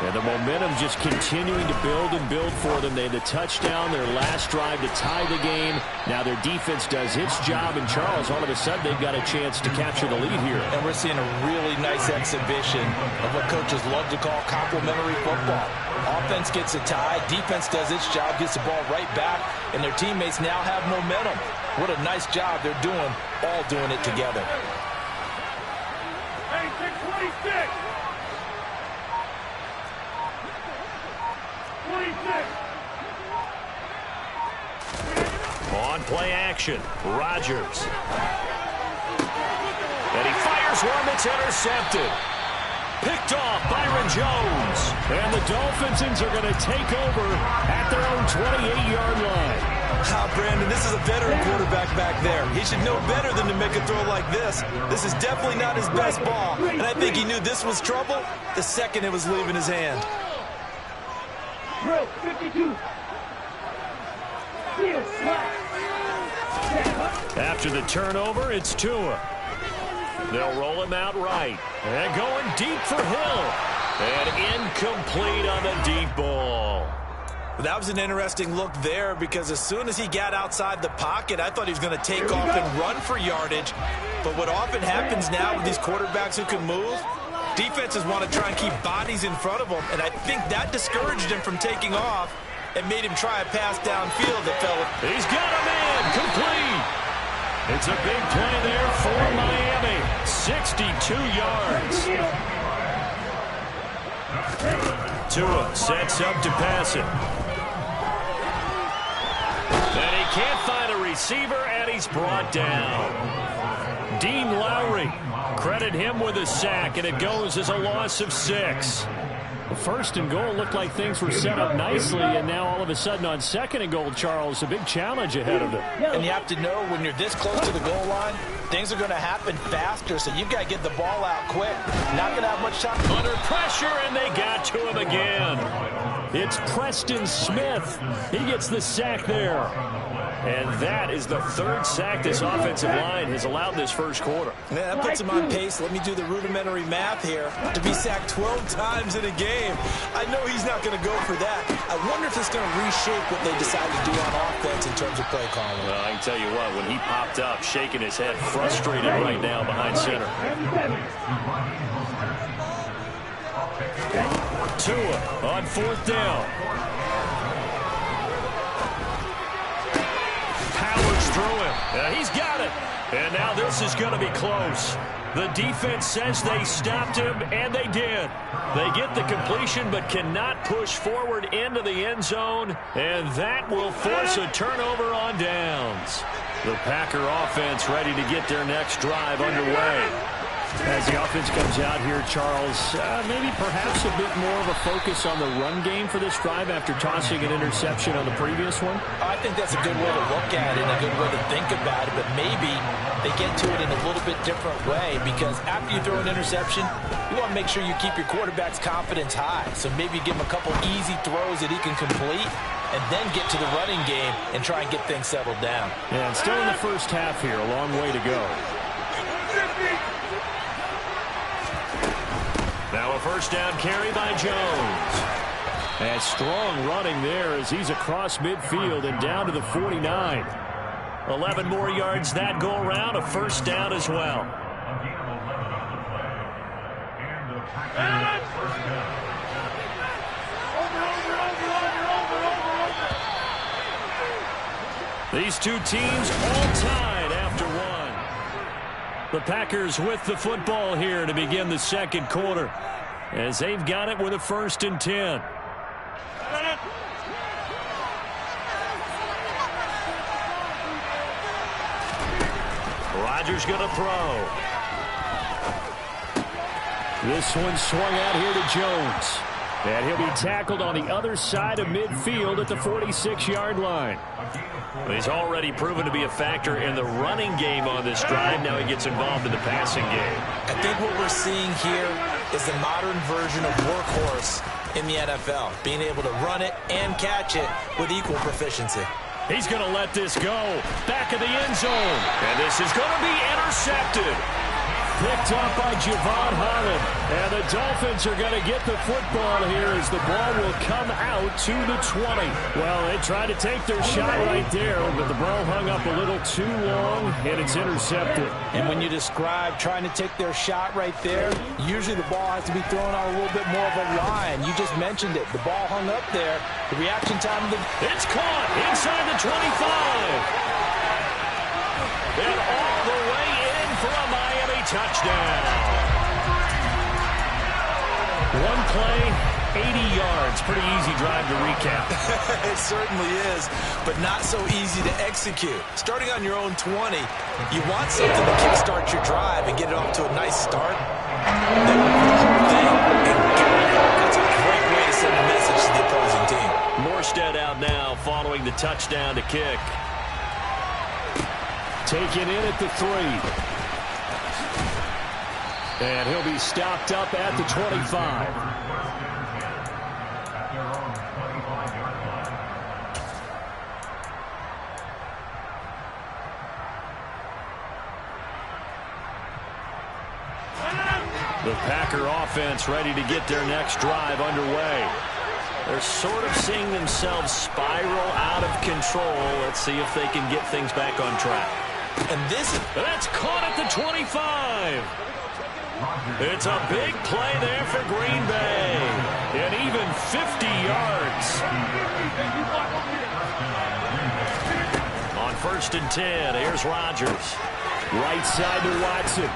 And the momentum just continuing to build and build for them. They had the touchdown, their last drive to tie the game. Now their defense does its job, and Charles, all of a sudden, they've got a chance to capture the lead here. And we're seeing a really nice exhibition of what coaches love to call complementary football. Offense gets a tie, defense does its job, gets the ball right back, and their teammates now have momentum. What a nice job they're doing, all doing it together. Hey, 626! 26! On play action, Rodgers. And he fires one that's intercepted. Picked off Byron Jones. And the Dolphins are going to take over at their own 28-yard line. Brandon, this is a veteran quarterback back there. He should know better than to make a throw like this. This is definitely not his best ball. And I think he knew this was trouble the second it was leaving his hand. 52. After the turnover, it's Tua. They'll roll him out right. And going deep for Hill. And incomplete on the deep ball. That was an interesting look there because as soon as he got outside the pocket, I thought he was going to take off and run for yardage. But what often happens now with these quarterbacks who can move, defenses want to try and keep bodies in front of them, and I think that discouraged him from taking off and made him try a pass downfield that fell. He's got a man complete. It's a big play there for Miami. 62 yards. Tua sets up to pass it. And he can't find a receiver, and he's brought down. Dean Lowry, credit him with a sack, and it goes as a loss of 6. The first and goal looked like things were set up nicely, and now all of a sudden on second and goal, Charles, a big challenge ahead of them. And you have to know when you're this close to the goal line, things are going to happen faster, so you've got to get the ball out quick. Not going to have much time. Under pressure, and they got to him again. It's Preston Smith. He gets the sack there. And that is the third sack this offensive line has allowed this first quarter. Yeah, that puts him on pace. Let me do the rudimentary math here. To be sacked 12 times in a game, I know he's not going to go for that. I wonder if it's going to reshape what they decide to do on offense in terms of play calling. Well, I can tell you what, when he popped up, shaking his head, frustrated right now behind center. Tua on fourth down. Through him. He's got it. And now this is going to be close. The defense says they stopped him, and they did. They get the completion but cannot push forward into the end zone, and that will force a turnover on downs. The Packer offense ready to get their next drive underway. As the offense comes out here, Charles, maybe perhaps a bit more of a focus on the run game for this drive after tossing an interception on the previous one? I think that's a good way to look at it and a good way to think about it, but maybe they get to it in a little bit different way because after you throw an interception, you want to make sure you keep your quarterback's confidence high. So maybe give him a couple easy throws that he can complete and then get to the running game and try and get things settled down. Yeah, and still in the first half here, a long way to go. Now a first down carry by Jones. And strong running there as he's across midfield and down to the 49. 11 more yards that go around, a first down as well. These two teams all tied after one. The Packers with the football here to begin the second quarter as they've got it with a 1st and 10. Rodgers going to throw. This one swung out here to Jones. And he'll be tackled on the other side of midfield at the 46-yard line. He's already proven to be a factor in the running game on this drive. Now he gets involved in the passing game. I think what we're seeing here is the modern version of workhorse in the NFL, being able to run it and catch it with equal proficiency. He's going to let this go. Back of the end zone. And this is going to be intercepted. Picked up by Javon Holland. And the Dolphins are going to get the football here as the ball will come out to the 20. Well, they tried to take their shot right there, but the ball hung up a little too long, and it's intercepted. And when you describe trying to take their shot right there, usually the ball has to be thrown on a little bit more of a line. You just mentioned it. The ball hung up there. The reaction time of the... It's caught inside the 25. And all the way in for a Miami touchdown. One play, 80 yards. Pretty easy drive to recap. It certainly is, but not so easy to execute. Starting on your own 20, you want something to kickstart your drive and get it off to a nice start. They went for the whole thing and got it. That's a great way to send a message to the opposing team. Morstead out now following the touchdown to kick. Taken in at the 3. And he'll be stopped up at the 25. The Packer offense ready to get their next drive underway. They're sort of seeing themselves spiral out of control. Let's see if they can get things back on track. And that's caught at the 25. It's a big play there for Green Bay. And even 50 yards. On 1st and 10, here's Rodgers. Right side to Watson.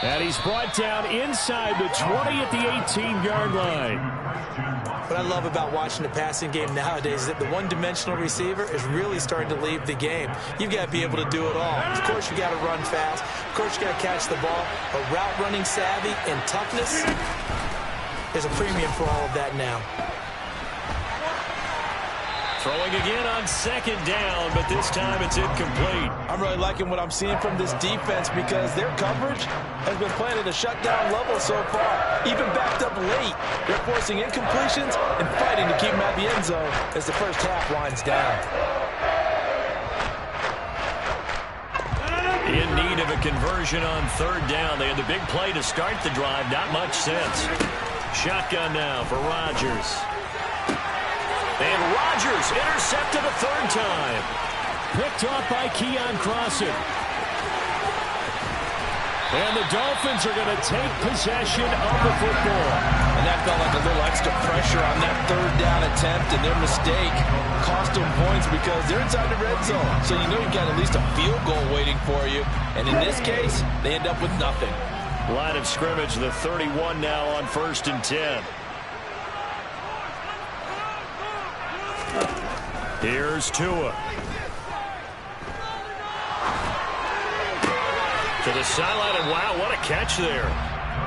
And he's brought down inside the 20 at the 18-yard line. What I love about watching the passing game nowadays is that the one-dimensional receiver is really starting to leave the game. You've got to be able to do it all. Of course, you got to run fast. Of course, you got to catch the ball. But route running savvy and toughness is a premium for all of that now. Throwing again on 2nd down, but this time it's incomplete. I'm really liking what I'm seeing from this defense because their coverage has been playing at a shutdown level so far. Even backed up late, they're forcing incompletions and fighting to keep them out of the end zone as the first half winds down. In need of a conversion on 3rd down. They had the big play to start the drive. Not much sense. Shotgun now for Rodgers. And Rodgers intercepted a 3rd time. Picked off by Keon Crossen. And the Dolphins are going to take possession of the football. And that felt like a little extra pressure on that 3rd down attempt, and their mistake cost them points because they're inside the red zone. So you know you've got at least a field goal waiting for you. And in this case, they end up with nothing. Line of scrimmage, the 31 now on 1st and 10. Here's Tua. To the sideline, and wow, what a catch there.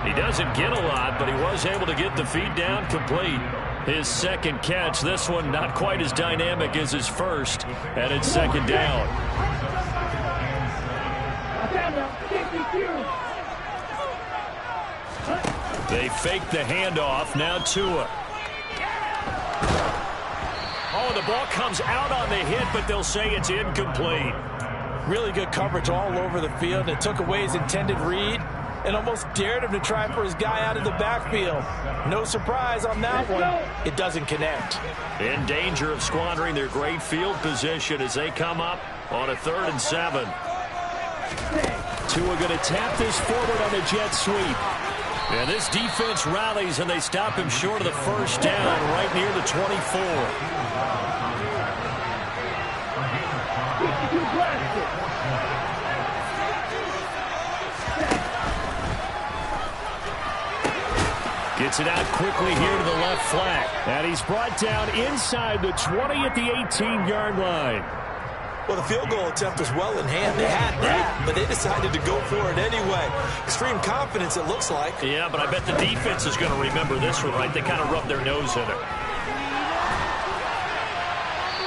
He doesn't get a lot, but he was able to get the feet down complete. His 2nd catch, this one not quite as dynamic as his first, and it's 2nd down. They fake the handoff, now Tua. Oh, the ball comes out on the hit, but they'll say it's incomplete. Really good coverage all over the field. It took away his intended read and almost dared him to try for his guy out of the backfield. No surprise on that one. It doesn't connect. In danger of squandering their great field position as they come up on a 3rd and 7. Tua going to tap this forward on the jet sweep. And this defense rallies, and they stop him short of the 1st down right near the 24. Gets it out quickly here to the left flat. And he's brought down inside the 20 at the 18-yard line. Well, the field goal attempt was well in hand. They had that, but they decided to go for it anyway. Extreme confidence, it looks like. Yeah, but I bet the defense is going to remember this one, right? They kind of rubbed their nose in it.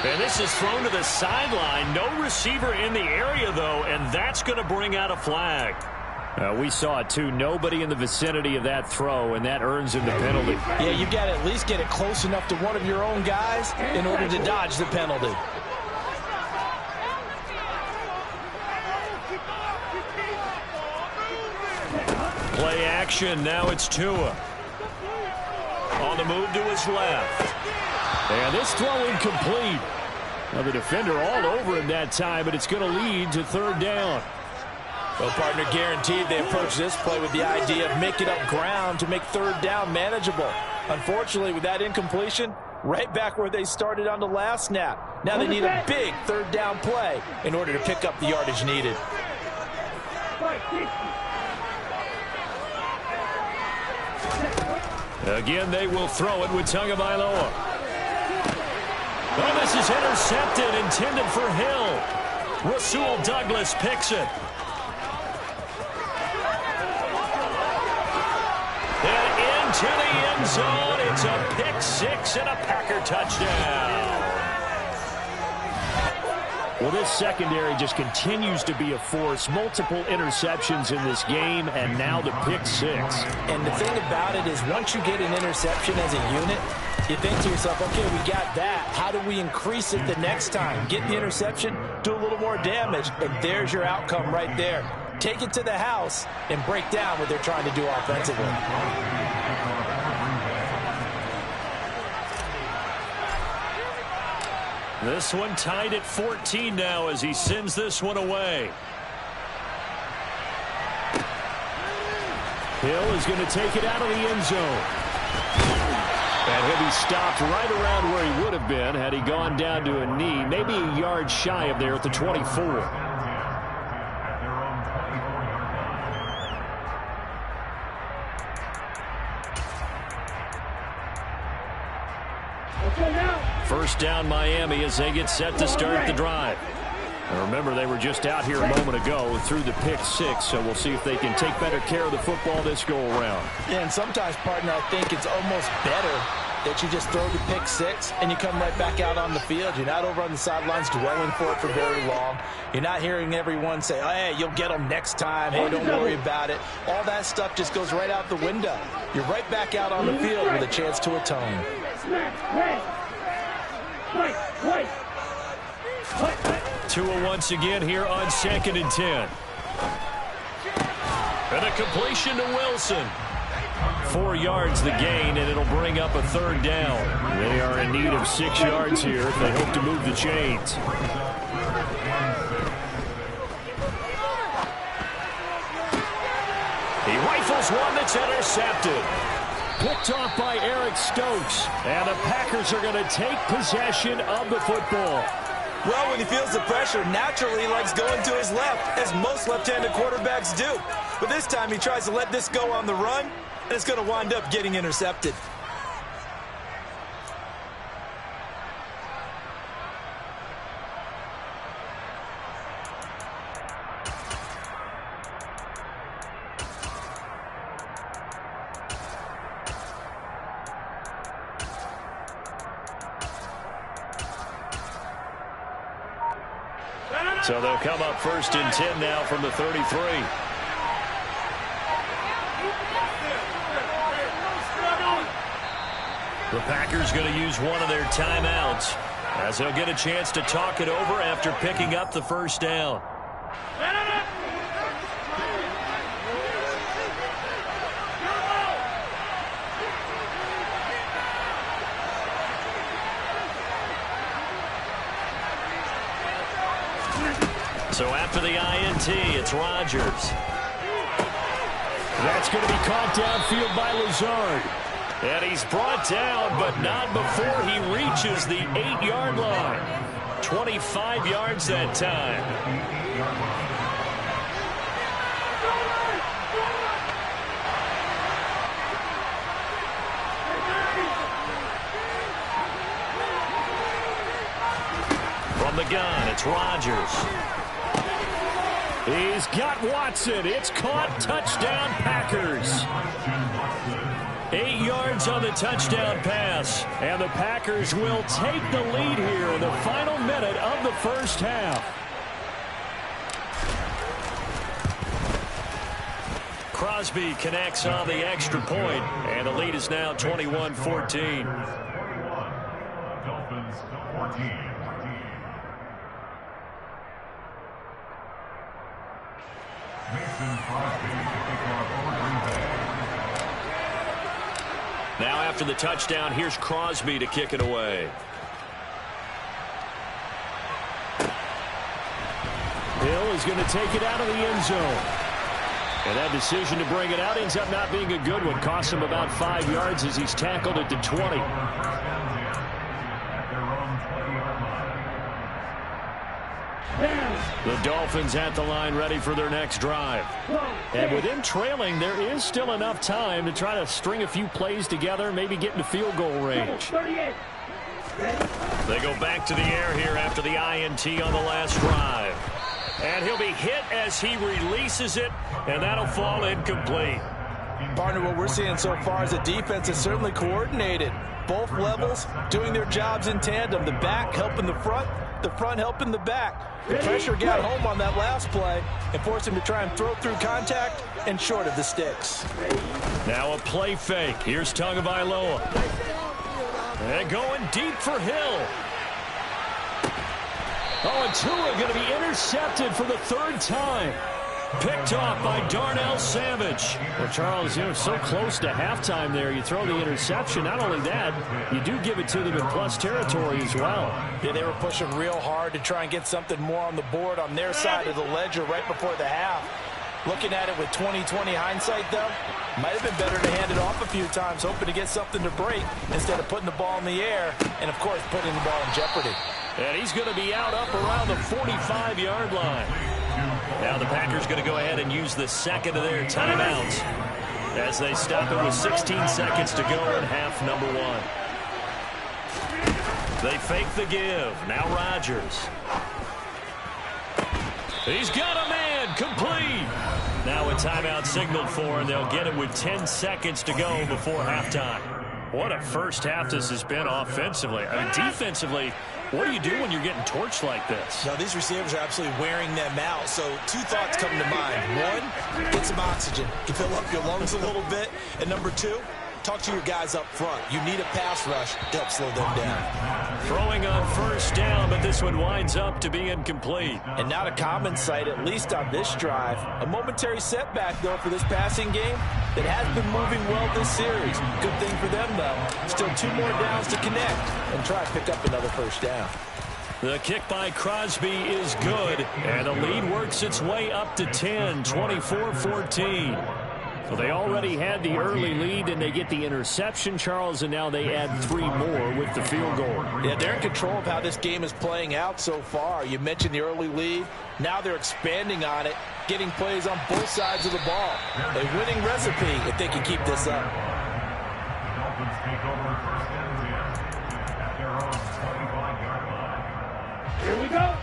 And this is thrown to the sideline. No receiver in the area, though, and that's going to bring out a flag. We saw it, too. Nobody in the vicinity of that throw, and that earns him the penalty. Yeah, you've got to at least get it close enough to one of your own guys in order to dodge the penalty. Play action. Now it's Tua. On the move to his left. And this throw incomplete. Now the defender all over him that time, but it's going to lead to 3rd down. Well, partner, guaranteed they approach this play with the idea of making up ground to make 3rd down manageable. Unfortunately, with that incompletion, right back where they started on the last snap. Now they need a big 3rd down play in order to pick up the yardage needed. Again, they will throw it with Tagovailoa. Oh, this is intercepted, intended for Hill. Rasul Douglas picks it. And into the end zone, it's a pick 6 and a Packer touchdown. Well, this secondary just continues to be a force. Multiple interceptions in this game, and now the pick 6. And the thing about it is once you get an interception as a unit, you think to yourself, okay, we got that. How do we increase it the next time? Get the interception, do a little more damage, and there's your outcome right there. take it to the house and break down what they're trying to do offensively. This one tied at 14 now as he sends this one away. Hill is going to take it out of the end zone. And he'll be stopped right around where he would have been had he gone down to a knee, maybe a yard shy of there at the 24. First down Miami as they get set to start the drive. And remember, they were just out here a moment ago through the pick six, so we'll see if they can take better care of the football this go-around. Yeah, and sometimes, partner, I think it's almost better that you just throw the pick six and you come right back out on the field. You're not over on the sidelines dwelling for it for very long. You're not hearing everyone say, oh, hey, you'll get them next time. Hey, don't worry about it. All that stuff just goes right out the window. You're right back out on the field with a chance to atone. 2 once again here on 2nd and 10. And a completion to Wilson. 4 yards the gain, and it'll bring up a 3rd down. They are in need of 6 yards here if they hope to move the chains. He rifles one that's intercepted. Picked off by Eric Stokes. And the Packers are going to take possession of the football. Well, when he feels the pressure, naturally he likes going to his left, as most left-handed quarterbacks do. But this time he tries to let this go on the run, and it's going to wind up getting intercepted. So they'll come up 1st and 10 now from the 33. The Packers going to use one of their timeouts as they'll get a chance to talk it over after picking up the 1st down. So after the INT, it's Rodgers. That's going to be caught downfield by Lazard. And he's brought down, but not before he reaches the 8-yard line. 25 yards that time. From the gun, it's Rodgers. He's got Watson. It's caught. Touchdown, Packers. 8 yards on the touchdown pass. And the Packers will take the lead here in the final minute of the 1st half. Crosby connects on the extra point, and the lead is now 21-14. Dolphins 14. Now after the touchdown, here's Crosby to kick it away. Hill is going to take it out of the end zone. And that decision to bring it out ends up not being a good one. Costs him about 5 yards as he's tackled at the 20. The Dolphins at the line ready for their next drive. And with them trailing, there is still enough time to try to string a few plays together, maybe get into field goal range. They go back to the air here after the INT on the last drive. And he'll be hit as he releases it, and that'll fall incomplete. Partner, what we're seeing so far is the defense is certainly coordinated. Both levels doing their jobs in tandem. The back helping the front helping the back. The pressure got home on that last play and forced him to try and throw through contact and short of the sticks. Now a play fake. Here's Tagovailoa. And going deep for Hill. Oh, and Tua going to be intercepted for the 3rd time. Picked off by Darnell Savage. Well, Charles, so close to halftime there. You throw the interception. Not only that, you do give it to them in plus territory as well. Yeah, they were pushing real hard to try and get something more on the board on their side of the ledger right before the half. Looking at it with 20/20 hindsight, though, might have been better to hand it off a few times, hoping to get something to break instead of putting the ball in the air and, of course, putting the ball in jeopardy. And he's going to be out up around the 45-yard line. Now the Packers going to go ahead and use the second of their timeouts as they stop it with 16 seconds to go in half number one. They fake the give. Now Rodgers. He's got a man complete. Now a timeout signaled for, and they'll get it with 10 seconds to go before halftime. What a first half this has been offensively. I mean, defensively, what do you do when you're getting torched like this? Now, these receivers are absolutely wearing them out. So two thoughts come to mind. One, get some oxygen. You fill up your lungs a little bit. And number two, talk to your guys up front. You need a pass rush to help slow them down. Throwing on first down, but this one winds up to be incomplete. And not a common sight, at least on this drive. A momentary setback, though, for this passing game that has been moving well this series. Good thing for them, though. Still 2 more downs to connect and try to pick up another first down. The kick by Crosby is good, and the lead works its way up to 10, 24-14. So they already had the early lead, and they get the interception, Charles, and now they add 3 more with the field goal. Yeah, they're in control of how this game is playing out so far. You mentioned the early lead. Now they're expanding on it, getting plays on both sides of the ball. A winning recipe if they can keep this up. Here we go.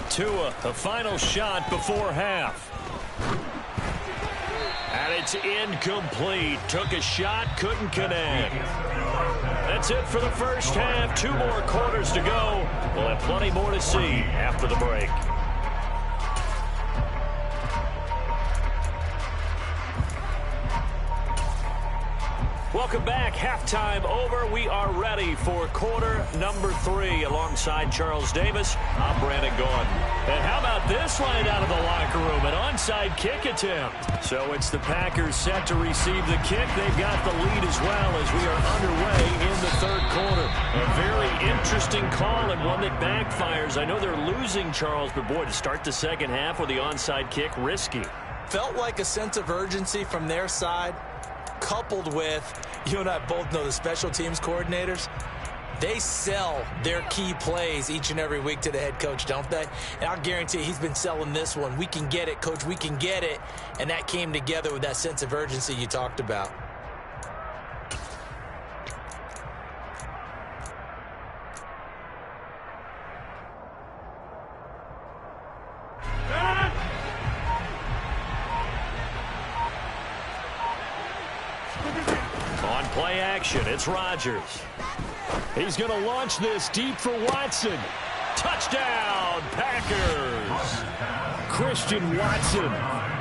Tua, the final shot before half. And it's incomplete. Took a shot, couldn't connect. That's it for the first half. 2 more quarters to go. We'll have plenty more to see after the break. Welcome back. Halftime over. We are ready for quarter number 3. Alongside Charles Davis, I'm Brandon Gordon. And how about this right out of the locker room? An onside kick attempt. So it's the Packers set to receive the kick. They've got the lead as well as we are underway in the third quarter. A very interesting call and one that backfires. I know they're losing, Charles, but boy, to start the second half with the onside kick, risky. Felt like a sense of urgency from their side, coupled with, you and I both know the special teams coordinators, they sell their key plays each and every week to the head coach, don't they? And I'll guarantee he's been selling this one. We can get it, coach, we can get it. And that came together with that sense of urgency you talked about. Play action. It's Rodgers. He's going to launch this deep for Watson. Touchdown, Packers. Christian Watson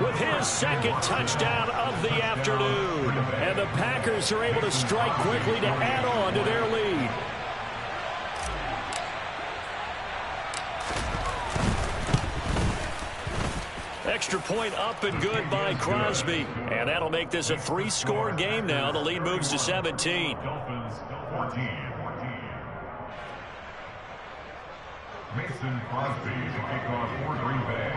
with his second touchdown of the afternoon. And the Packers are able to strike quickly to add on to their lead. Extra point up and good by Crosby. And that'll make this a 3-score game now. The lead moves to 17. Mason Crosby to kick off for Green Bay.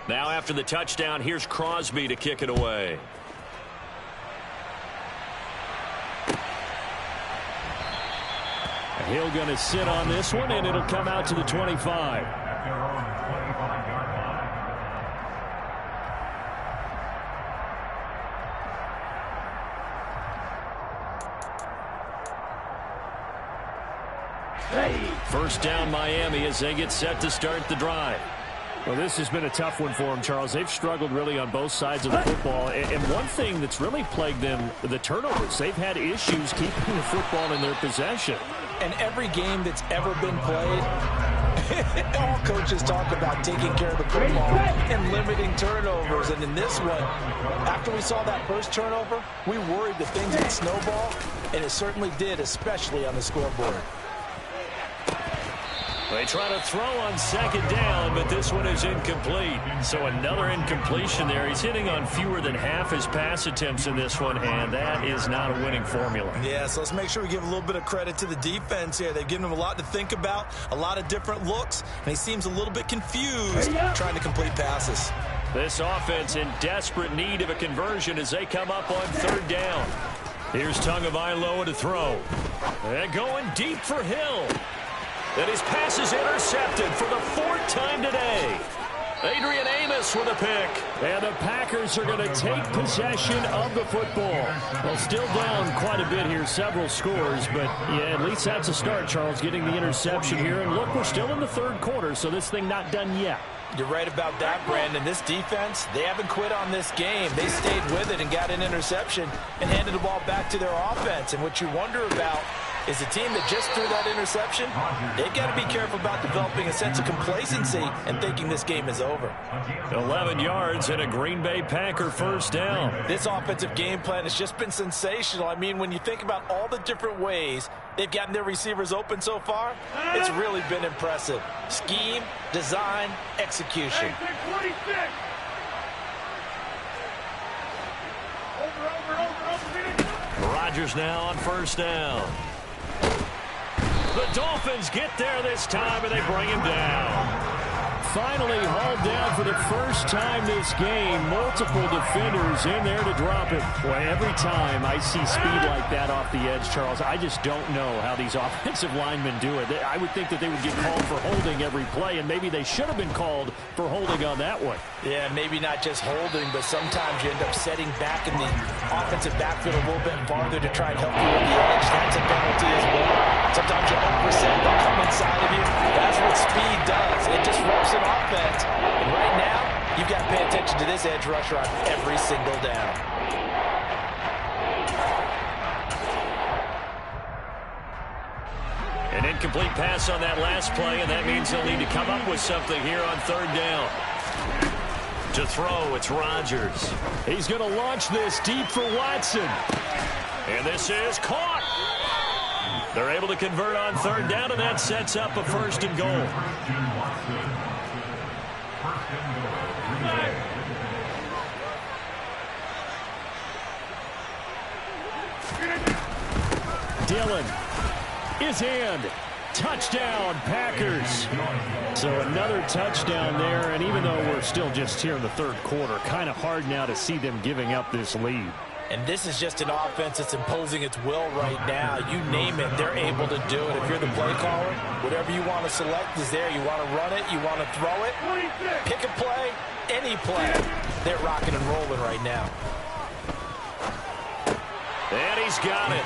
Now after the touchdown, here's Crosby to kick it away. Hill going to sit on this one, and it'll come out to the 25. First down Miami as they get set to start the drive. Well, this has been a tough one for them, Charles. They've struggled really on both sides of the football. And one thing that's really plagued them, the turnovers. They've had issues keeping the football in their possession. And every game that's ever been played, All coaches talk about taking care of the football and limiting turnovers. And in this one, after we saw that first turnover, we worried that things would snowball, and it certainly did, especially on the scoreboard. They try to throw on second down, but this one is incomplete. So another incompletion there. He's hitting on fewer than half his pass attempts in this one, and that is not a winning formula. Yeah, so let's make sure we give a little bit of credit to the defense here. They've given him a lot to think about, a lot of different looks, and he seems a little bit confused trying to complete passes. This offense in desperate need of a conversion as they come up on third down. Here's Tagovailoa to throw. And going deep for Hill. And his pass is intercepted for the fourth time today. Adrian Amos with a pick. And the Packers are going to take possession of the football. Well, still down quite a bit here, several scores, but yeah, at least that's a start, Charles, getting the interception here. And look, we're still in the third quarter, so this thing not done yet. You're right about that, Brandon. This defense, they haven't quit on this game. They stayed with it and got an interception and handed the ball back to their offense. And what you wonder about is a team that just threw that interception, they've got to be careful about developing a sense of complacency and thinking this game is over. 11 yards and a Green Bay Packer first down. This offensive game plan has just been sensational. I mean, when you think about all the different ways they've gotten their receivers open so far, it's really been impressive. Scheme, design, execution. Rodgers now on first down. The Dolphins get there this time, and they bring him down. Finally hauled down for the first time this game. Multiple defenders in there to drop it. Boy, every time I see speed like that off the edge, Charles, I just don't know how these offensive linemen do it. I would think that they would get called for holding every play, and maybe they should have been called for holding on that one. Yeah, maybe not just holding, but sometimes you end up setting back in the offensive backfield a little bit farther to try and help you with the edge. That's a penalty as well. Sometimes you overset, they come inside of you. That's what speed does. It disrupts an offense. And right now, you've got to pay attention to this edge rusher on every single down. An incomplete pass on that last play, and that means they'll need to come up with something here on third down. To throw, it's Rodgers. He's going to launch this deep for Watson. And this is caught. They're able to convert on third down, and that sets up a first and goal. Dillon is in. Touchdown, Packers. So another touchdown there, and even though we're still just here in the third quarter, kind of hard now to see them giving up this lead. And this is just an offense that's imposing its will right now. You name it, they're able to do it. If you're the play caller, whatever you want to select is there. You want to run it, you want to throw it, pick a play, any play. They're rocking and rolling right now. And he's got it.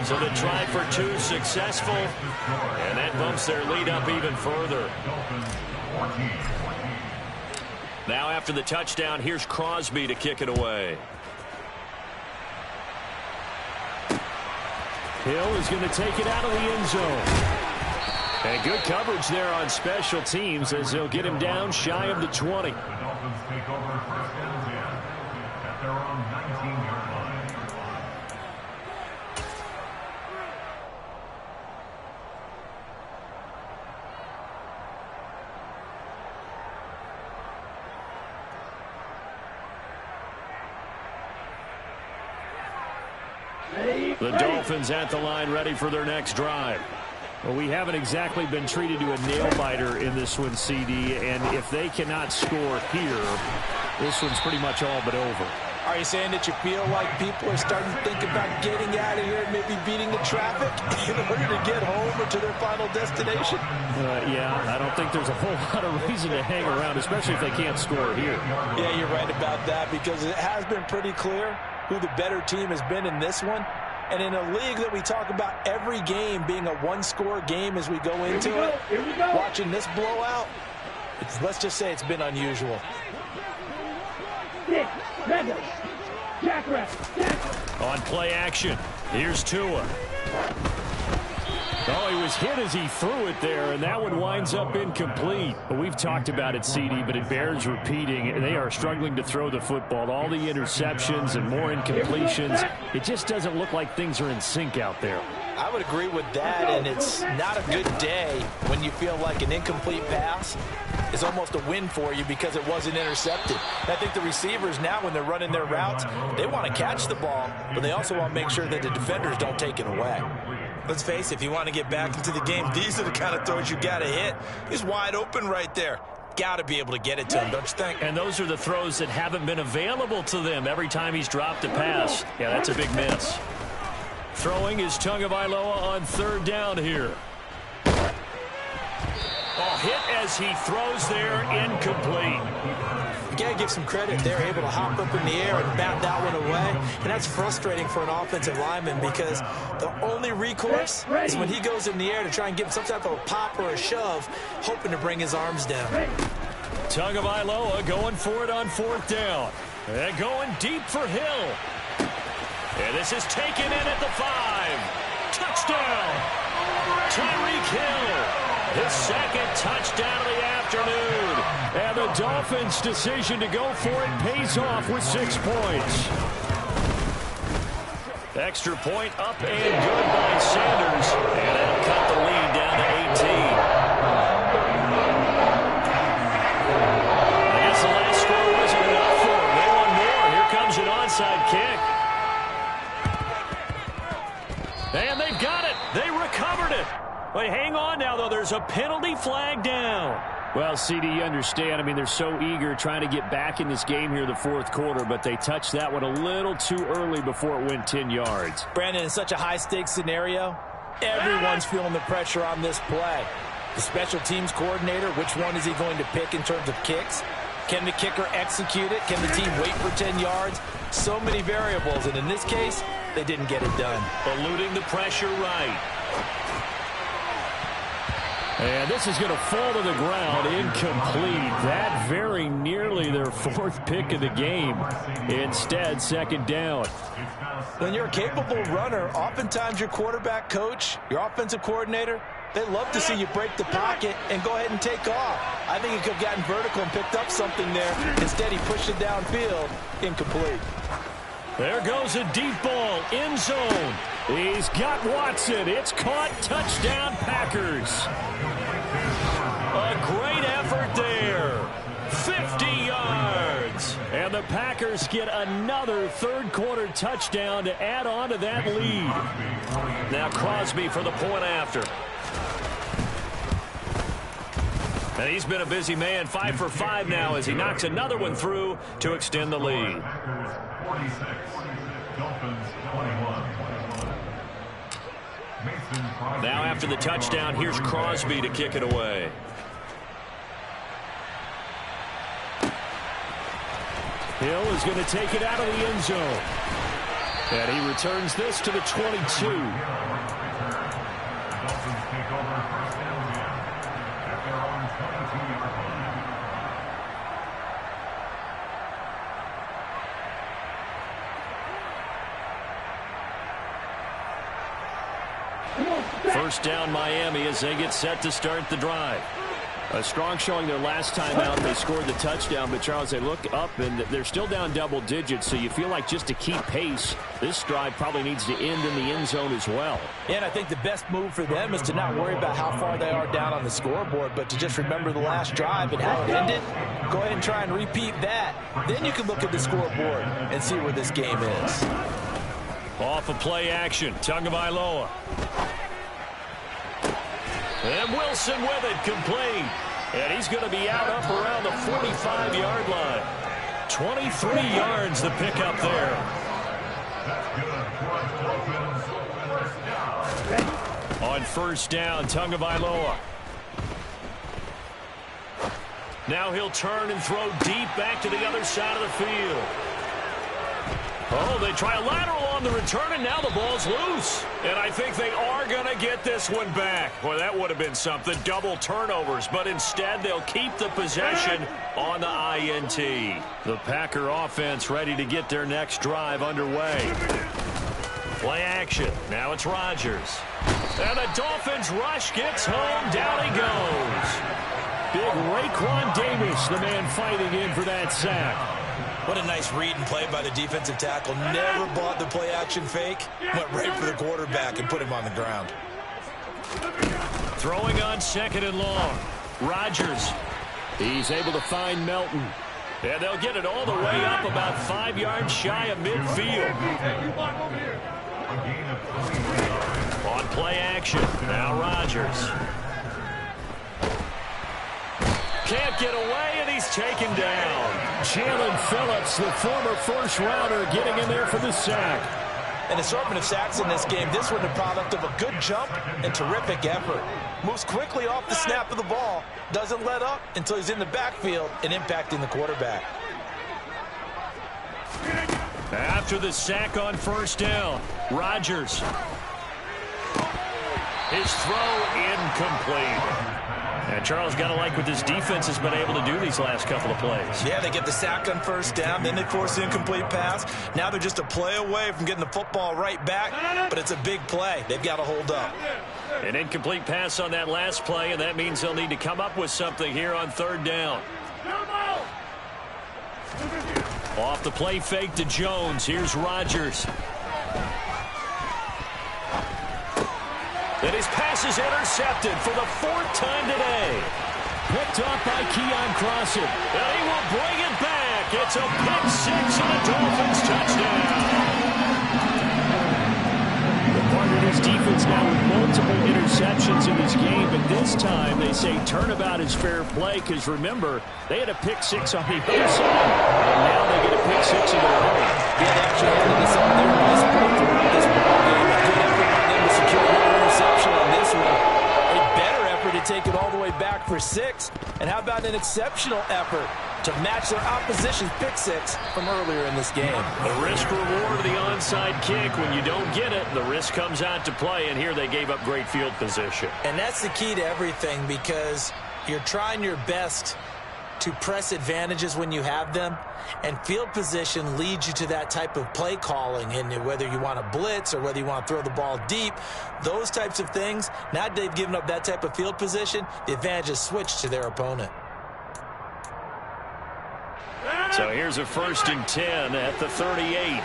So the try for two successful, and that bumps their lead up even further. Now after the touchdown, here's Crosby to kick it away. Hill is going to take it out of the end zone. And good coverage there on special teams as they'll get him down shy of the 20. The Dolphins take over first and 10 at their own 19-yard line. The Dolphins at the line ready for their next drive. Well, we haven't exactly been treated to a nail-biter in this one, CD, and if they cannot score here, this one's pretty much all but over. Are you saying that you feel like people are starting to think about getting out of here, maybe beating the traffic in order to get home or to their final destination? Yeah, I don't think there's a whole lot of reason to hang around, especially if they can't score here. Yeah, you're right about that because it has been pretty clear who the better team has been in this one. And in a league that we talk about every game being a one-score game as we go into it, watching this blowout, let's just say it's been unusual. On play action, here's Tua. Oh, he was hit as he threw it there, and that one winds up incomplete. But we've talked about it, CD, but it bears repeating. They are struggling to throw the football. All the interceptions and more incompletions. It just doesn't look like things are in sync out there. I would agree with that, and it's not a good day when you feel like an incomplete pass is almost a win for you because it wasn't intercepted. And I think the receivers now, when they're running their routes, they want to catch the ball, but they also want to make sure that the defenders don't take it away. Let's face it, if you want to get back into the game, these are the kind of throws you got to hit. He's wide open right there. Got to be able to get it to him, don't you think? And those are the throws that haven't been available to them every time he's dropped a pass. Yeah, that's a big miss. Throwing is Tagovailoa on third down here. Oh, hit as he throws there, incomplete. You got to give some credit. They're able to hop up in the air and bat that one away. And that's frustrating for an offensive lineman because the only recourse is when he goes in the air to try and give some type of a pop or a shove, hoping to bring his arms down. Tagovailoa going for it on fourth down. And going deep for Hill. And this is taken in at the 5. Touchdown. Tyreek Hill. His second touchdown of the afternoon. And the Dolphins' decision to go for it pays off with 6 points. Extra point up and good by Sanders. And that'll cut the lead down to 18. I guess the last score wasn't enough for them. They want more. Here comes an onside kick. And they've got it. They recovered it. Wait, hang on now, though. There's a penalty flag down. Well, CD, you understand. I mean, they're so eager trying to get back in this game here the fourth quarter, but they touched that one a little too early before it went 10 yards. Brandon, in such a high-stakes scenario, everyone's feeling the pressure on this play. The special teams coordinator, which one is he going to pick in terms of kicks? Can the kicker execute it? Can the team wait for 10 yards? So many variables, and in this case, they didn't get it done. Eluding the pressure right. And this is going to fall to the ground, incomplete. That very nearly their fourth pick of the game. Instead, second down. When you're a capable runner, oftentimes your quarterback coach, your offensive coordinator, they love to see you break the pocket and go ahead and take off. I think he could have gotten vertical and picked up something there. Instead, he pushed it downfield, incomplete. There goes a deep ball, end zone. He's got Watson. It's caught. Touchdown, Packers. A great effort there. 50 yards. And the Packers get another third-quarter touchdown to add on to that lead. Now Crosby for the point after. And he's been a busy man, 5 for 5 now as he knocks another one through to extend the lead. Packers 46, Dolphins 21. Now after the touchdown, here's Crosby to kick it away. Hill is going to take it out of the end zone. And he returns this to the 22. Dolphins take over first down again at their own 22-yard line. First down Miami as they get set to start the drive. A strong showing their last time out. They scored the touchdown, but Charles, they look up and they're still down double digits, so you feel like just to keep pace, this drive probably needs to end in the end zone as well. And I think the best move for them is to not worry about how far they are down on the scoreboard, but to just remember the last drive and how it ended. Go ahead and try and repeat that. Then you can look at the scoreboard and see where this game is. Off of play action, Tagovailoa. And Wilson with it, complete. And he's going to be out up around the 45-yard line. 23 yards the pickup there. On first down, Tagovailoa. Now he'll turn and throw deep back to the other side of the field. Oh, they try a lateral on the return, and now the ball's loose. And I think they are going to get this one back. Boy, that would have been something. Double turnovers, but instead they'll keep the possession on the INT. The Packer offense ready to get their next drive underway. Play action. Now it's Rodgers. And the Dolphins rush gets home. Down he goes. Big Raekwon Davis, the man fighting in for that sack. What a nice read and play by the defensive tackle. Never bought the play-action fake. Went right for the quarterback and put him on the ground. Throwing on 2nd and long. Rodgers. He's able to find Melton. And they'll get it all the way up about 5 yards shy of midfield. On play action. Now Rodgers. Can't get away, and he's taken down. Jalen Phillips, the former first-rounder, getting in there for the sack. An assortment of sacks in this game. This one the product of a good jump and terrific effort. Moves quickly off the snap of the ball. Doesn't let up until he's in the backfield and impacting the quarterback. After the sack on 1st down, Rodgers. His throw incomplete. And Charles, got to like what this defense has been able to do these last couple of plays. Yeah, they get the sack on 1st down, then they force the incomplete pass. Now they're just a play away from getting the football right back, but it's a big play. They've got to hold up. An incomplete pass on that last play, and that means they'll need to come up with something here on 3rd down. Off the play fake to Jones. Here's Rodgers. And his pass is intercepted for the 4th time today. Picked off by Keon Crossen. And he will bring it back. It's a pick 6 and a Dolphins touchdown. Part of this defense now with multiple interceptions in this game, but this time they say turnabout is fair play because, remember, they had a pick 6 on the other side, and now they get a pick 6 in their own. Yeah, they actually handed this on their best play throughout this ball game. A good effort by them to secure another interception on this one. A better effort to take it all the way back for 6. And how about an exceptional effort to match their opposition's pick 6 from earlier in this game? The risk reward of the onside kick. When you don't get it, the risk comes out to play, and here they gave up great field position. And that's the key to everything, because you're trying your best to press advantages when you have them, and field position leads you to that type of play calling. And whether you want to blitz or whether you want to throw the ball deep, those types of things, now they've given up that type of field position, the advantage is switched to their opponent. So here's a 1st and 10 at the 38.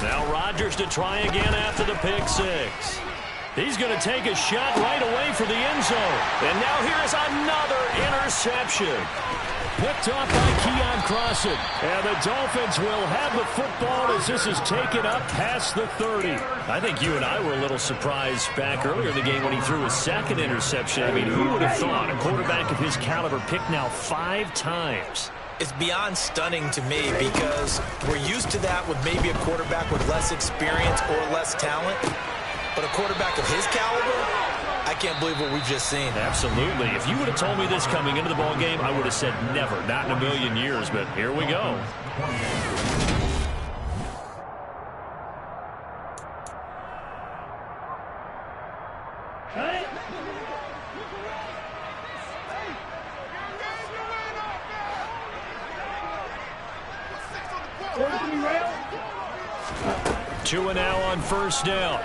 Now Rodgers to try again after the pick 6. He's going to take a shot right away for the end zone. And now here's another interception. Picked off by Keon Crossen. And the Dolphins will have the football as this is taken up past the 30. I think you and I were a little surprised back earlier in the game when he threw his 2nd interception. I mean, who would have thought a quarterback of his caliber picked now 5 times? It's beyond stunning to me, because we're used to that with maybe a quarterback with less experience or less talent. But a quarterback of his caliber, I can't believe what we've just seen. Absolutely. If you would have told me this coming into the ball game, I would have said never, not in a million years. But here we go. Two and now on 1st down.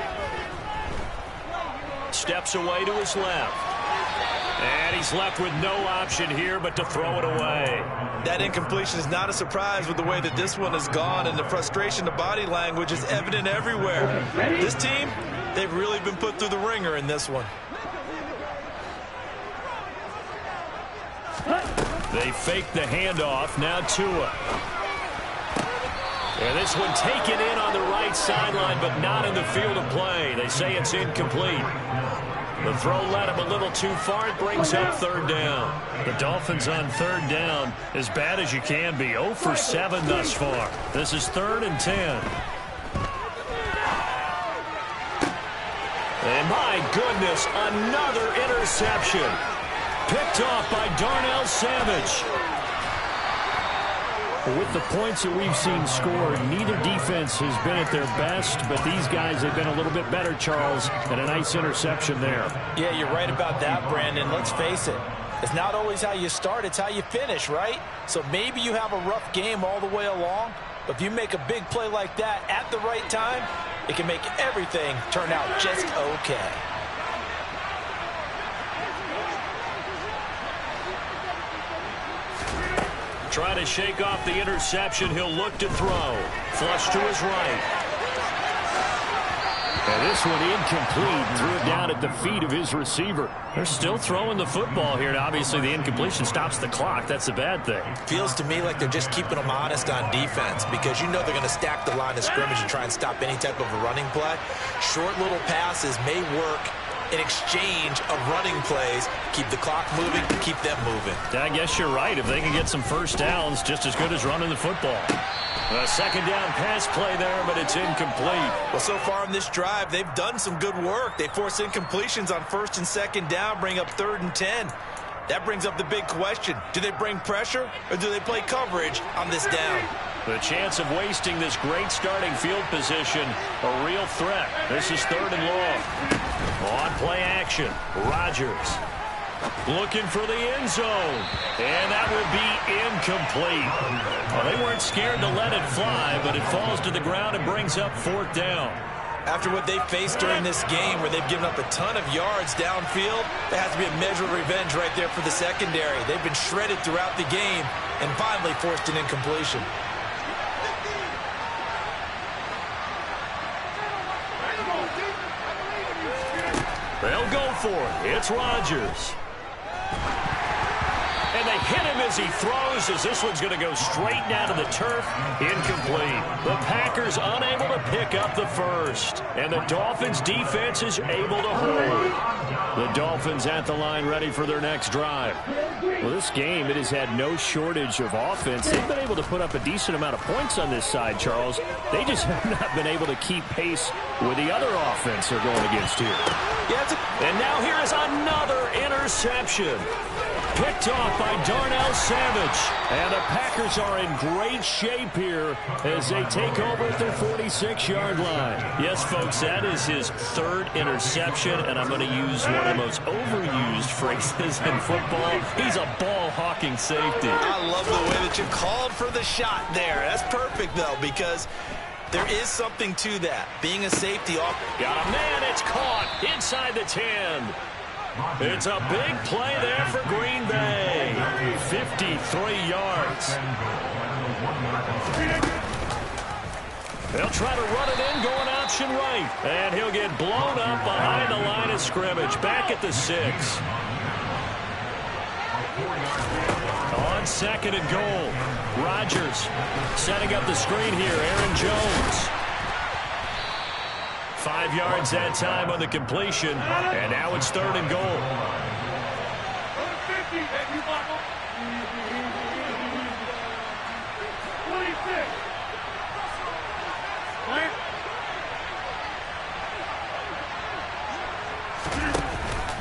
Steps away to his left. And he's left with no option here but to throw it away. That incompletion is not a surprise with the way that this one has gone, and the frustration, the body language is evident everywhere. This team, they've really been put through the ringer in this one. They fake the handoff. Now Tua. And this one taken in on the right sideline, but not in the field of play. They say it's incomplete. The throw led him a little too far. It brings up 3rd down. The Dolphins on 3rd down, as bad as you can be. 0 for 7 thus far. This is 3rd and 10. And my goodness, another interception. Picked off by Darnell Savage. With the points that we've seen scored, neither defense has been at their best, but these guys have been a little bit better, Charles, and a nice interception there. Yeah, you're right about that, Brandon. Let's face it. It's not always how you start, it's how you finish, right? So maybe you have a rough game all the way along, but if you make a big play like that at the right time, it can make everything turn out just okay. Trying to shake off the interception. He'll look to throw. Flush to his right. And this one incomplete. Threw it down at the feet of his receiver. They're still throwing the football here, and obviously the incompletion stops the clock. That's the bad thing. Feels to me like they're just keeping them honest on defense because you know they're going to stack the line of scrimmage and try and stop any type of a running play. Short little passes may work in exchange of running plays. Keep the clock moving, keep them moving. I guess you're right. If they can get some first downs, just as good as running the football. A second down pass play there, but it's incomplete. Well, so far in this drive, they've done some good work. They force incompletions on first and second down, bring up 3rd and 10. That brings up the big question. Do they bring pressure or do they play coverage on this down? The chance of wasting this great starting field position, a real threat. This is 3rd and long. On play action, Rodgers looking for the end zone, and that will be incomplete. Well, they weren't scared to let it fly, but it falls to the ground and brings up 4th down. After what they faced during this game where they've given up a ton of yards downfield, there has to be a measure of revenge right there for the secondary. They've been shredded throughout the game and finally forced an incompletion. They'll go for it. It's Rodgers. And they hit him as he throws, as this one's going to go straight down to the turf. Incomplete. The Packers unable to pick up the first. And the Dolphins defense is able to hold. The Dolphins at the line ready for their next drive. Well, this game, it has had no shortage of offense. They've been able to put up a decent amount of points on this side, Charles. They just have not been able to keep pace with the other offense they're going against here. And now here is another interception. Picked off by Darnell Savage. And the Packers are in great shape here as they take over at their 46-yard line. Yes, folks, that is his 3rd interception, and I'm going to use one of the most overused phrases in football. He's a ball-hawking safety. I love the way that you called for the shot there. That's perfect, though, because there is something to that. Being a safety off. Got a man, it's caught inside the 10. It's a big play there for Green Bay. 53 yards. They'll try to run it in, going option right. And he'll get blown up behind the line of scrimmage. Back at the 6. On 2nd and goal. Rodgers setting up the screen here. Aaron Jones. 5 yards that time on the completion, and now it's 3rd and goal.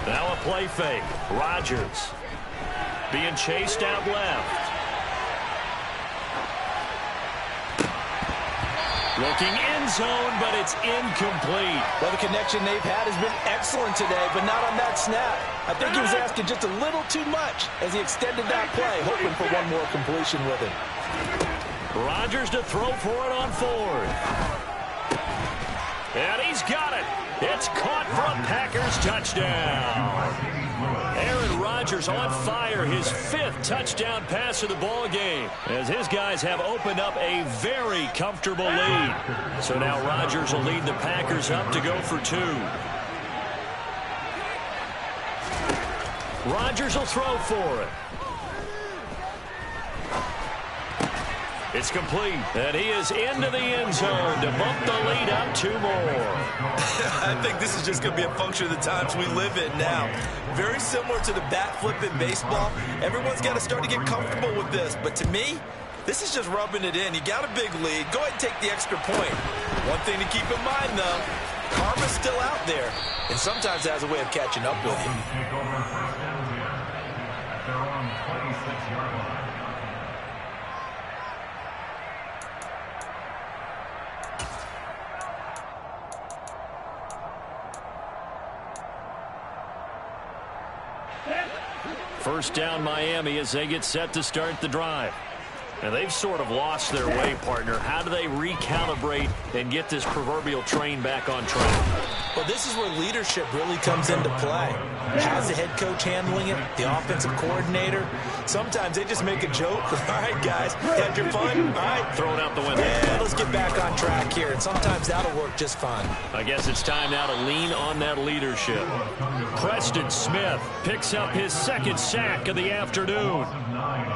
Now a play fake. Rodgers being chased out left. Looking end zone, but it's incomplete. Well, the connection they've had has been excellent today, but not on that snap. I think he was asking just a little too much as he extended that play, hoping for one more completion with him. Rodgers to throw for it on 4th. And he's got it. It's caught for a Packers touchdown. Aaron Rodgers on fire, his 5th touchdown pass of the ball game, as his guys have opened up a very comfortable lead. So now Rodgers will lead the Packers up to go for 2. Rodgers will throw for it. It's complete, and he is into the end zone to bump the lead up 2 more. I think this is just going to be a function of the times we live in now. Very similar to the bat flip in baseball. Everyone's got to start to get comfortable with this. But to me, this is just rubbing it in. You got a big lead. Go ahead and take the extra point. One thing to keep in mind, though, karma's still out there. And sometimes it has a way of catching up with you. Take over first and 10 at their own 26-yard line. First down Miami as they get set to start the drive. And they've sort of lost their way, partner. How do they recalibrate and get this proverbial train back on track? Well, this is where leadership really comes into play. Has the head coach handling it, the offensive coordinator? Sometimes they just make a joke. All right, guys, had your fun? All right. Throw it out the window. Yeah, let's get back on track here. And sometimes that'll work just fine. I guess it's time now to lean on that leadership. Preston Smith picks up his second sack of the afternoon.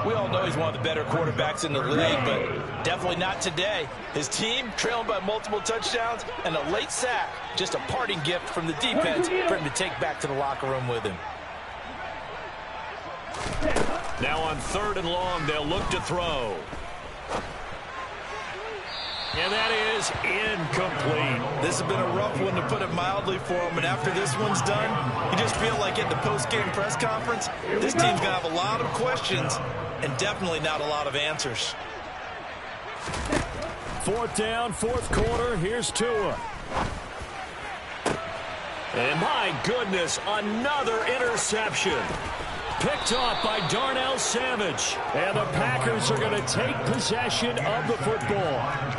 We all know he's one of the better quarterbacks in the league, but definitely not today. His team trailing by multiple touchdowns and a late sack. Just a parting gift from the defense for him to take back to the locker room with him. Now on 3rd and long, they'll look to throw. And that is incomplete. This has been a rough one, to put it mildly, for him. And after this one's done, you just feel like at the post-game press conference, this team's going to have a lot of questions and definitely not a lot of answers. 4th down, 4th quarter. Here's Tua. And my goodness, another interception. Picked off by Darnell Savage. And the Packers are going to take possession of the football.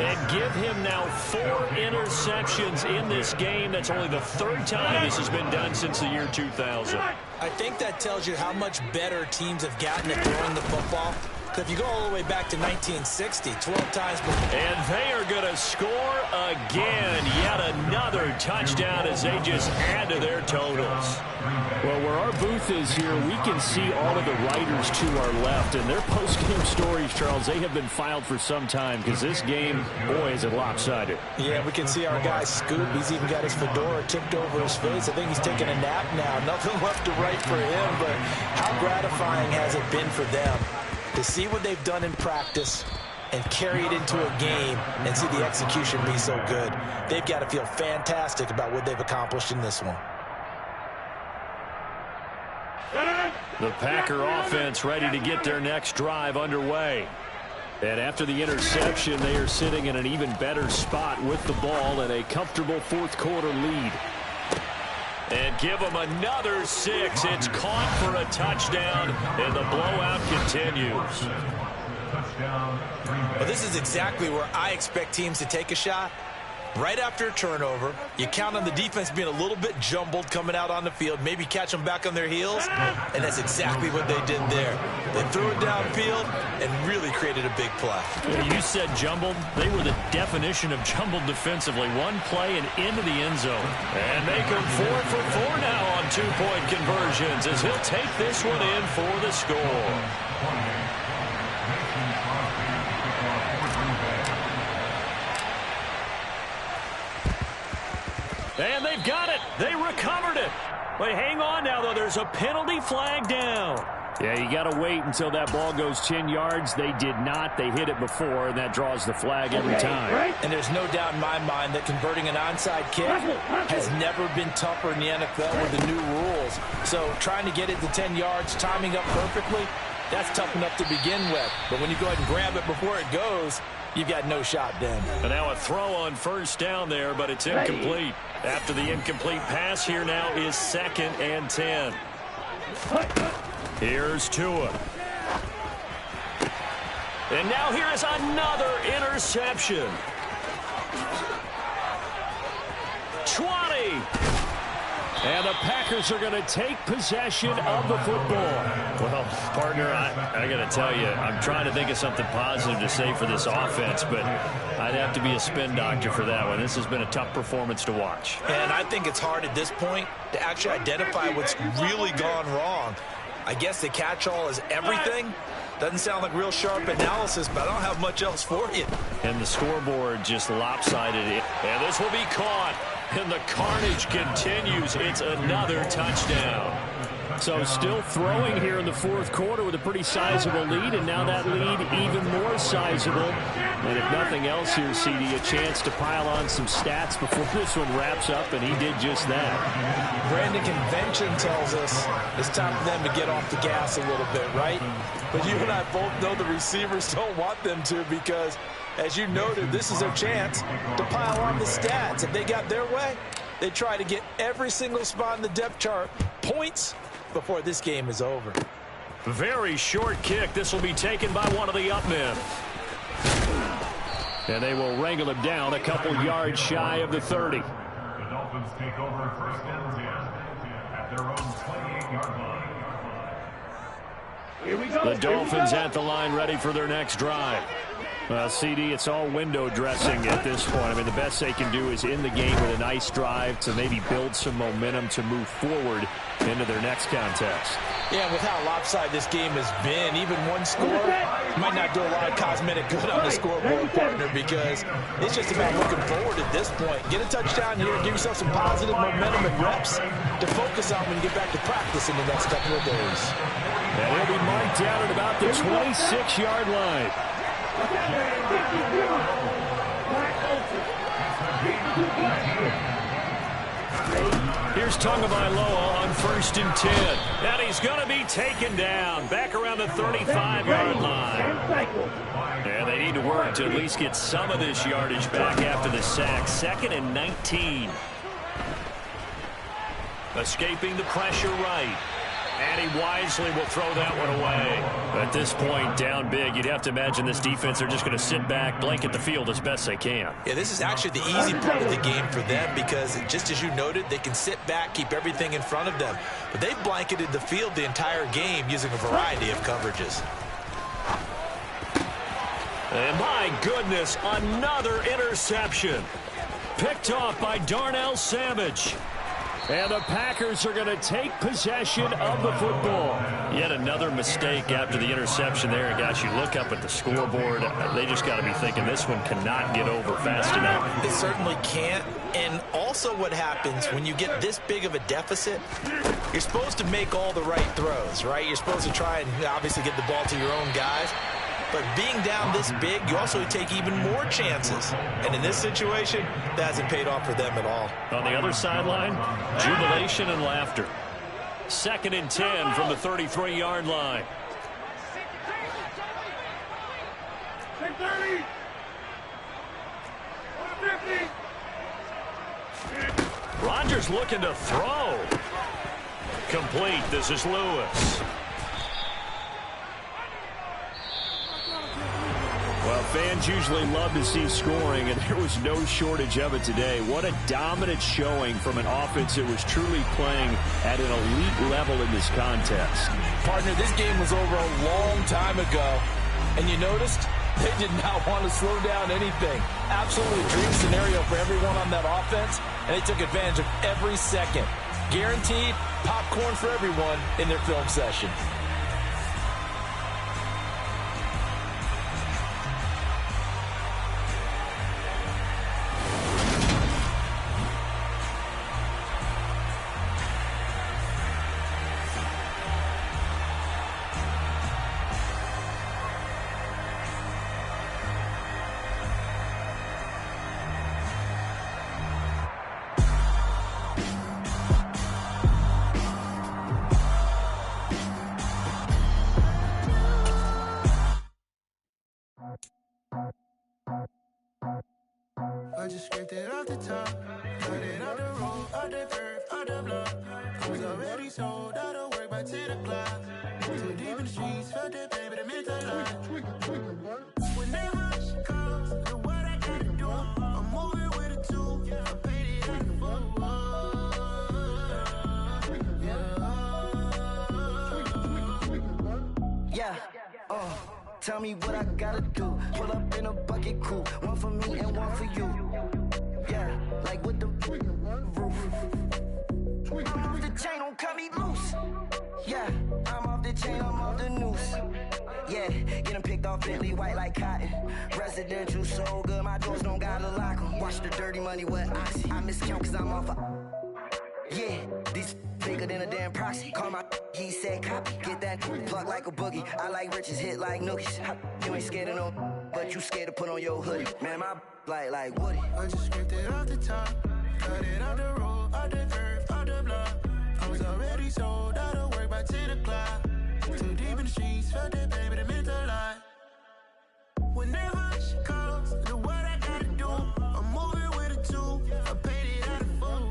And give him now 4 interceptions in this game. That's only the 3rd time this has been done since the year 2000. I think that tells you how much better teams have gotten at throwing the football. Because if you go all the way back to 1960, 12 times before. And they are going to score again. Yet another touchdown as they just add to their totals. Well, where our booth is here, we can see all of the writers to our left. And their post-game stories, Charles, they have been filed for some time because this game, boy, is it lopsided. Yeah, we can see our guy Scoop. He's even got his fedora tipped over his face. I think he's taking a nap now. Nothing left to write for him, but how gratifying has it been for them to see what they've done in practice and carry it into a game and see the execution be so good. They've got to feel fantastic about what they've accomplished in this one. The Packer offense ready to get their next drive underway. And after the interception, they are sitting in an even better spot with the ball and a comfortable 4th quarter lead. And give them another 6. It's caught for a touchdown, and the blowout continues. Well, this is exactly where I expect teams to take a shot. Right after a turnover, you count on the defense being a little bit jumbled coming out on the field, maybe catch them back on their heels, and that's exactly what they did there. They threw it downfield and really created a big play. You said jumbled. They were the definition of jumbled defensively. One play and into the end zone. And make him 4 for 4 now on 2-point conversions as he'll take this one in for the score. And they've got it. They recovered it. Wait, hang on now, though. There's a penalty flag down. Yeah, you got to wait until that ball goes 10 yards. They did not. They hit it before, and that draws the flag every time. And there's no doubt in my mind that converting an onside kick has never been tougher in the NFL with the new rules. So trying to get it to 10 yards, timing up perfectly, that's tough enough to begin with. But when you go ahead and grab it before it goes, you've got no shot then. And now a throw on 1st down there, but it's incomplete. After the incomplete pass, here now is 2nd and 10. Here's Tua. And now here is another interception. 20. And the Packers are going to take possession of the football. Well, partner, I got to tell you, I'm trying to think of something positive to say for this offense, but I'd have to be a spin doctor for that one. This has been a tough performance to watch. And I think it's hard at this point to actually identify what's really gone wrong. I guess the catch-all is everything. Doesn't sound like real sharp analysis, but I don't have much else for you. And the scoreboard just lopsided it. And this will be caught. And the carnage continues. It's another touchdown. So still throwing here in the 4th quarter with a pretty sizable lead, and now that lead even more sizable. And if nothing else here, CD, a chance to pile on some stats before this one wraps up, and he did just that. Brandon, convention tells us it's time for them to get off the gas a little bit, right? But you and I both know the receivers don't want them to because, as you noted, this is their chance to pile on the stats. If they got their way, they try to get every single spot in the depth chart points before this game is over. Very short kick. This will be taken by one of the up men. And they will wrangle him down a couple yards shy of the 30. The Dolphins take over first and 10 at their own 28-yard line. Here we go. The Dolphins at the line ready for their next drive. Well, CD, it's all window dressing at this point. I mean, the best they can do is in the game with a nice drive to maybe build some momentum to move forward into their next contest. Yeah, with how lopsided this game has been, even one score might not do a lot of cosmetic good on the scoreboard, partner, because it's just about looking forward at this point. Get a touchdown here, give yourself some positive momentum and reps to focus on when you get back to practice in the next couple of days. And he'll be marked down at about the 26-yard line. Here's Tagovailoa on 1st and 10. And he's going to be taken down back around the 35-yard line. And they need to work to at least get some of this yardage back after the sack. 2nd and 19. Escaping the pressure right. And he wisely will throw that one away. At this point, down big, you'd have to imagine this defense are just going to sit back, blanket the field as best they can. Yeah, this is actually the easy part of the game for them because, just as you noted, they can sit back, keep everything in front of them. But they've blanketed the field the entire game using a variety of coverages. And my goodness, another interception. Picked off by Darnell Savage. And the Packers are going to take possession of the football. Yet another mistake after the interception there. And guys, you look up at the scoreboard, they just got to be thinking this one cannot get over fast enough. It certainly can't. And also what happens when you get this big of a deficit, you're supposed to make all the right throws, right? You're supposed to try and obviously get the ball to your own guys. But being down this big, you also take even more chances. And in this situation, that hasn't paid off for them at all. On the other sideline, jubilation and laughter. 2nd and 10 from the 33-yard line. 630. 150. Rodgers looking to throw. Complete. This is Lewis. Well, fans usually love to see scoring, and there was no shortage of it today. What a dominant showing from an offense that was truly playing at an elite level in this contest. Partner, this game was over a long time ago, and you noticed they did not want to slow down anything. Absolutely a dream scenario for everyone on that offense, and they took advantage of every second. Guaranteed popcorn for everyone in their film session. I just scraped it off the top, cut it out the road, out the curve, out the block. I was already sold out of work by 10 o'clock. Too deep in the streets, felt that pain, but it meant a lot. When they rush calls, do what I gotta do. I'm moving with a two, I paid it out the full. Yeah, tell me what I gotta do. Pull up in a bucket coupe, one for me and one for you. Yeah, like with the roof. I'm off the chain, don't cut me loose. Yeah, I'm off the chain, I'm off the noose. Yeah, getting picked off Bentley white like cotton. Residential so good, my doors don't gotta lock 'em. Watch the dirty money with oxy. I miscount cause I'm off a... Yeah, these bigger than a damn proxy. Call my he said copy. Get that plug like a boogie. I like riches, hit like nookies. You ain't scared of no, but you scared to put on your hoodie. Man, my like Woody. I just scraped it off the top, cut it out the road, out the curve, out the block. I was already sold out of work by 10 o'clock. Too deep in the streets, felt that pain, but it meant a lot. When they rush calls, do what I gotta do. I'm moving with a two, I paid it out of full.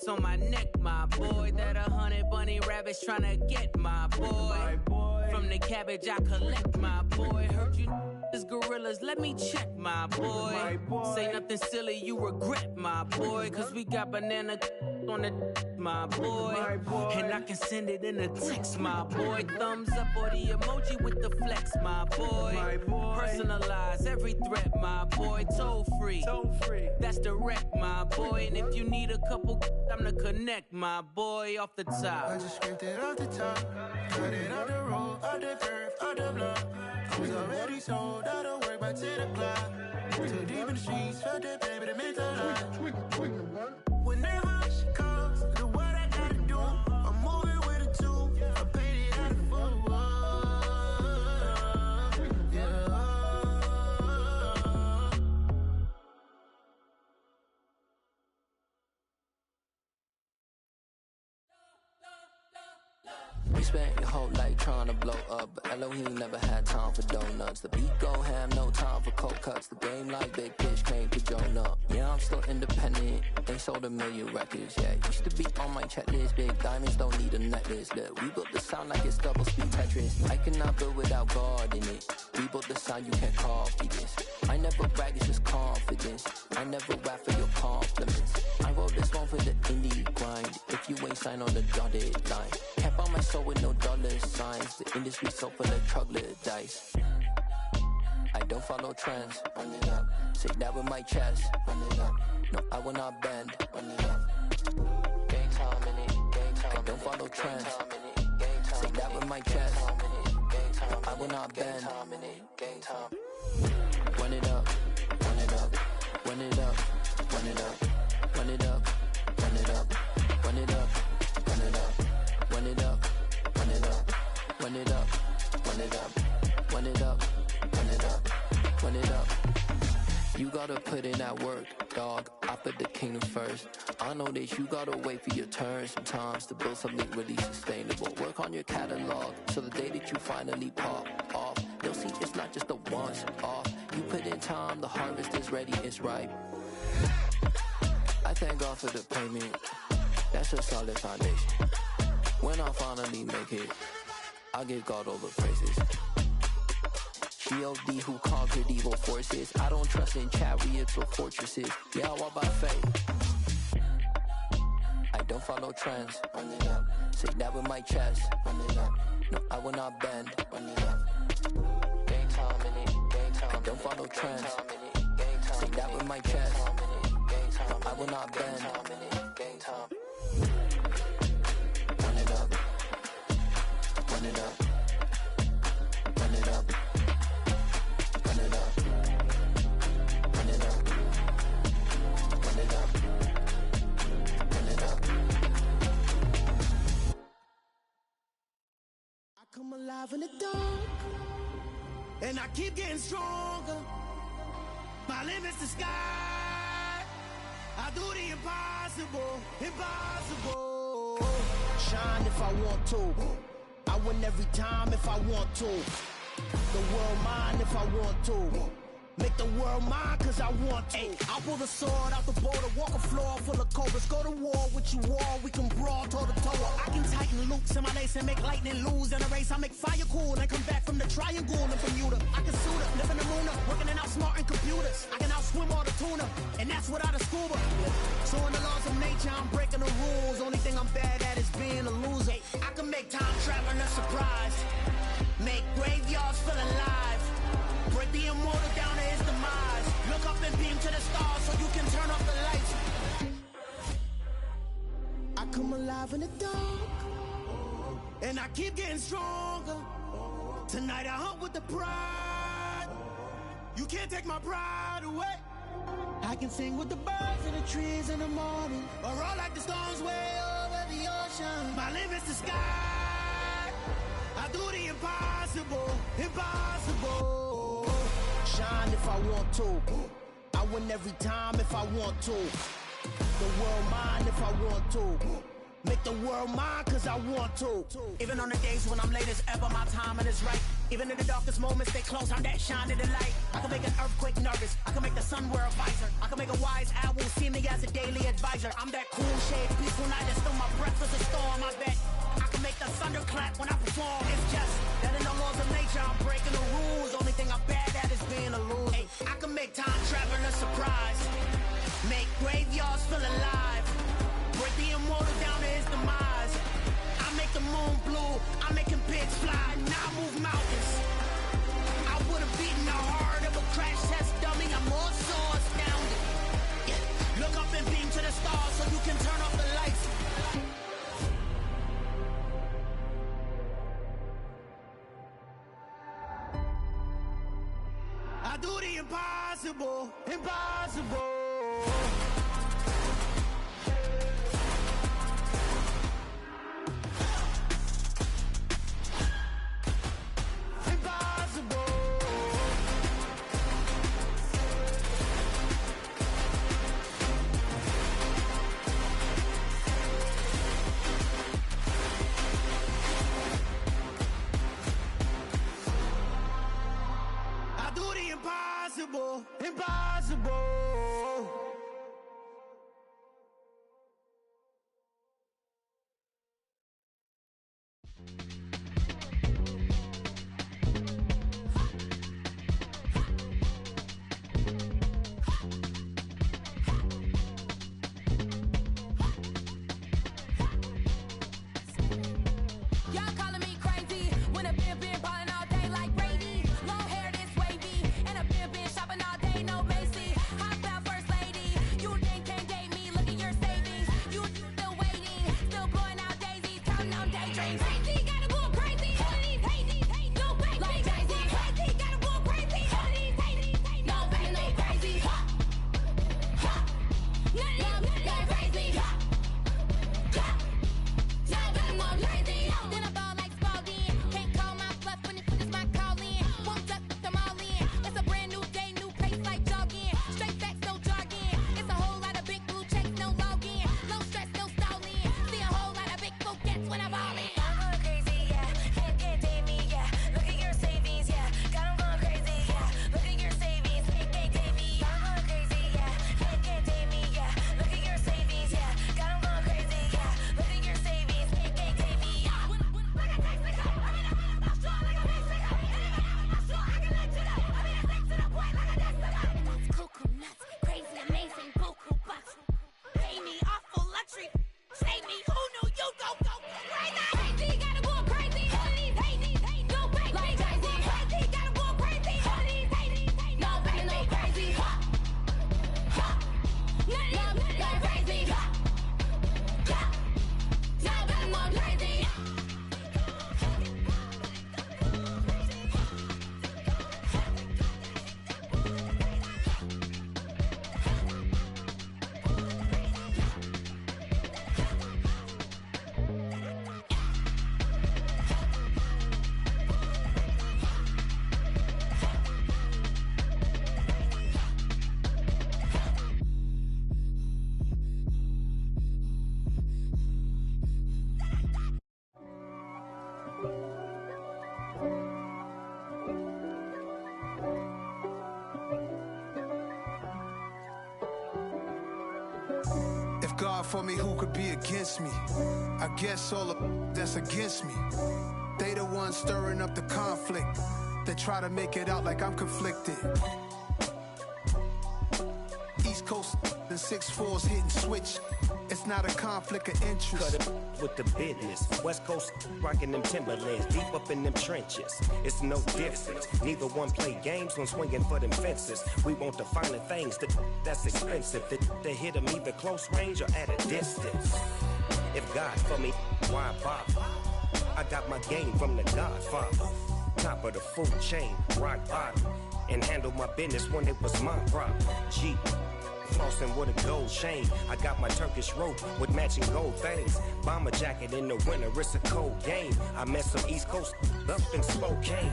on my neck, my boy. That 100 bunny rabbits tryna get my boy. From the cabbage I collect, my boy. Heard you is gorillas, let me check, my boy. Say nothing silly, you regret, my boy. Cause we got banana on the my boy. And I can send it in a text, my boy. Thumbs up or the emoji with the flex, my boy. Personalize every threat, my boy. Toll free, that's direct, my boy. And if you need a couple, I'm to connect, my boy, off the top. I just scraped it off the top, cut it on the road, on the curve, on the block. I was already sold, I don't work by 10 o'clock. Too deep in the streets, felt that baby, the mental lie. Whenever she calls, do what I gotta do. I'm moving with a two, I paid it out of full. We spent your whole life trying to blow up, but Elohim never had time for donuts. The beat go ham, no time for cold cuts. The game like big fish came to Jonah. Yeah, I'm still independent, ain't sold a million records yet. Used to be on my checklist, big diamonds don't need a necklace. Look, we built the sound like it's double speed Tetris. I cannot build without God in it. We built the sound, you can't copy this. I never brag, it's just confidence. I never rap for your compliments. I wrote this one for the indie grind. If you ain't signed on the dotted line, kept on my soul with no dollar signs. The industry so full of troglodytes. I don't follow trends. Run it up. Say that with my chest. Run it up. No, I will not bend. Run it up. Gang time in it. Gang time. I don't follow trends. Say that with my chest. No, I will not bend. Gang time. Run it up. Run it up. Run it up. Run it up. Run it up. Run it up. Run it up. Run it up. Run it up. Run it up. Run it up. Run it up. Run it up. Run it up. Run it up. You gotta put in that work, dog. I put the kingdom first. I know that you gotta wait for your turn sometimes to build something really sustainable. Work on your catalog so the day that you finally pop off, they'll see it's not just a once off. You put in time, the harvest is ready, it's ripe. I thank God for the payment. That's a solid foundation. When I finally make it, I'll give God all the praises. G.O.D. who conquered evil forces. I don't trust in chariots or fortresses. Yeah, I walk by faith. I don't follow trends. Run it up. Say that with my chest. Run it up. No, I will not bend. Run it up. Gang time in it. Gang time. I don't follow trends. Say that with my chest. No, I will not bend. Gang time. Run it up. Run it up. Run it up. Run it up. Run it up. Run it up. Run it up. I come alive in the dark, and I keep getting stronger. My limit's the sky. I do the impossible, impossible. Shine if I want to. I win every time if I want to. The world mine if I want to. Make the world mine cause I want to. Ay, I'll pull the sword out the border, walk a floor full of cobras. Go to war with you all, we can brawl toe to toe. I can tighten loops in my lace and make lightning lose in a race. I make fire cool and come back from the triangle in Bermuda. I can suit up, live in the moon up, working and outsmarting computers. I can outswim all the tuna, and that's without a scuba. So in the laws of nature, I'm breaking the rules. Only thing I'm bad at is being a loser. Ay, I can make time traveling a surprise. Make graveyards feel alive. Break the immortal down to his demise. Look up and beam to the stars so you can turn off the lights. I come alive in the dark, and I keep getting stronger. Tonight I hunt with the pride. You can't take my pride away. I can sing with the birds and the trees in the morning, or roll like the storms way over the ocean. My limit's the sky. I do the impossible, impossible. Shine if I want to. I win every time if I want to. The world mine if I want to. Make the world mine cause I want to. Even on the days when I'm late as ever, my timing is right. Even in the darkest moments, they close, I'm that shine in the light. I can make an earthquake nervous, I can make the sun wear a visor. I can make a wise owl see me as a daily advisor. I'm that cool shade, peaceful night that stole my breath as a storm, I bet. I can make the thunder clap when I perform. It's just that in the laws of nature, I'm breaking the rules. Only thing I'm bad at is being a loser. Hey, I can make time travel a surprise. Make graveyards feel alive. Break the immortal down to his demise. I make the moon blue, I'm making pigs fly. Now I move mountains. I would have beaten the heart of a crash test dummy. I'm more so astounded. Yeah. Look up and beam to the stars so you can turn off the lights. I do the impossible, impossible. Impossible, impossible. Y'all calling me crazy when I've been ballin' all day like Brady. Long hair this wavy, and I've been shopping all day, no Macy. Hot about first lady, you think can't date me? Look at your savings, you still waiting, still blowing out daisies, counting on daydreams. Crazy, gotta go crazy. All of these hate, no fake, like Jay-Z. Crazy, gotta go crazy. All of these hate, no fake, no crazy. None of these crazy. Then I ball like Spalding. Can't call my bluff when it's my call in. Won't duck them all in. It's a brand new day, new pace like jogging. Straight facts, no jargon. It's a whole lot of big blue checks, no login. Low stress, no stalling. See a whole lot of big forgets when I ball in. I'm going crazy, yeah. Can't date me, yeah. Look at your savings, yeah. Got 'em going crazy, yeah. Look at your savings, can't date me. I'm going crazy, yeah. Can't date me, yeah. Look at your savings, yeah. Got 'em going crazy, yeah. Look at your savings, can't date me. Crazy, amazing, buku bucks. Pay me awful luxury. Save me, who knew you go crazy? Crazy, gotta go crazy. All of these hate, no fake, like Jay-Z. Crazy, gotta go crazy. All of these hate, no fake, no crazy. None of these crazy. Y'all better go crazy. If God for me, who could be against me? I guess all of that's against me. They the ones stirring up the conflict. They try to make it out like I'm conflicted. East Coast and 6'4's hitting switch. It's not a conflict of interest. Cut it with the business. West Coast rocking them Timberlands, deep up in them trenches. It's no difference. Neither one play games when swinging for them fences. We want the finer things that's expensive. They hit them either close range or at a distance. If God for me, why bother? I got my game from the Godfather. Top of the food chain, rock bottom. And handle my business when it was my problem. G. Flossing with a gold chain. I got my Turkish rope with matching gold things. Bomber jacket in the winter, it's a cold game. I met some East Coast up in Spokane.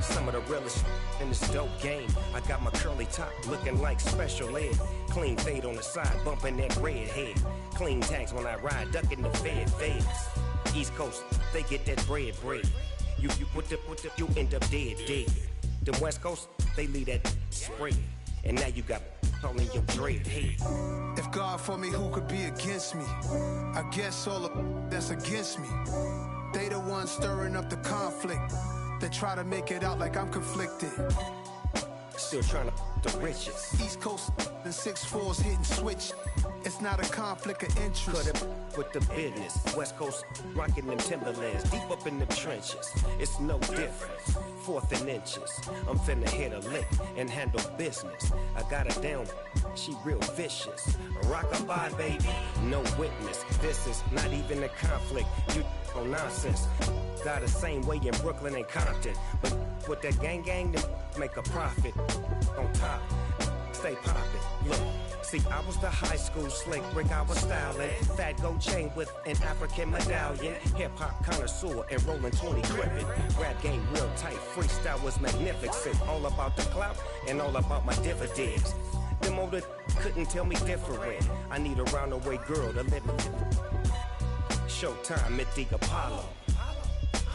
some of the realest in this dope game. I got my curly top looking like special ed. Clean fade on the side, bumping that red head. Clean tags when I ride, ducking the feds. East Coast, they get that bread. You end up dead. The West Coast, they leave that spread. And now you got all in your dread head. If God for me, who could be against me? I guess all of that's against me. They the ones stirring up the conflict. They try to make it out like I'm conflicted. Still trying to the riches. East Coast and 6'4s hitting switch. It's not a conflict of interest. Cut it with the business. West Coast rocking them Timberlands, deep up in the trenches. It's no difference. 4th and inches. I'm finna hit a lick and handle business. I got her down. She real vicious. Rockabye, baby. No witness. This is not even a conflict. You on nonsense. Got the same way in Brooklyn and Compton. But with that gang, then make a profit. On top, stay poppin'. Look, see, I was the high school slick Rick, I was styling. Fat gold chain with an African medallion. Hip-hop connoisseur and rolling 20 cribbin'. Rap game real tight, freestyle was magnificent. All about the clout and all about my dividends. Them older couldn't tell me different. I need a round-away girl to live with. Showtime at the Apollo.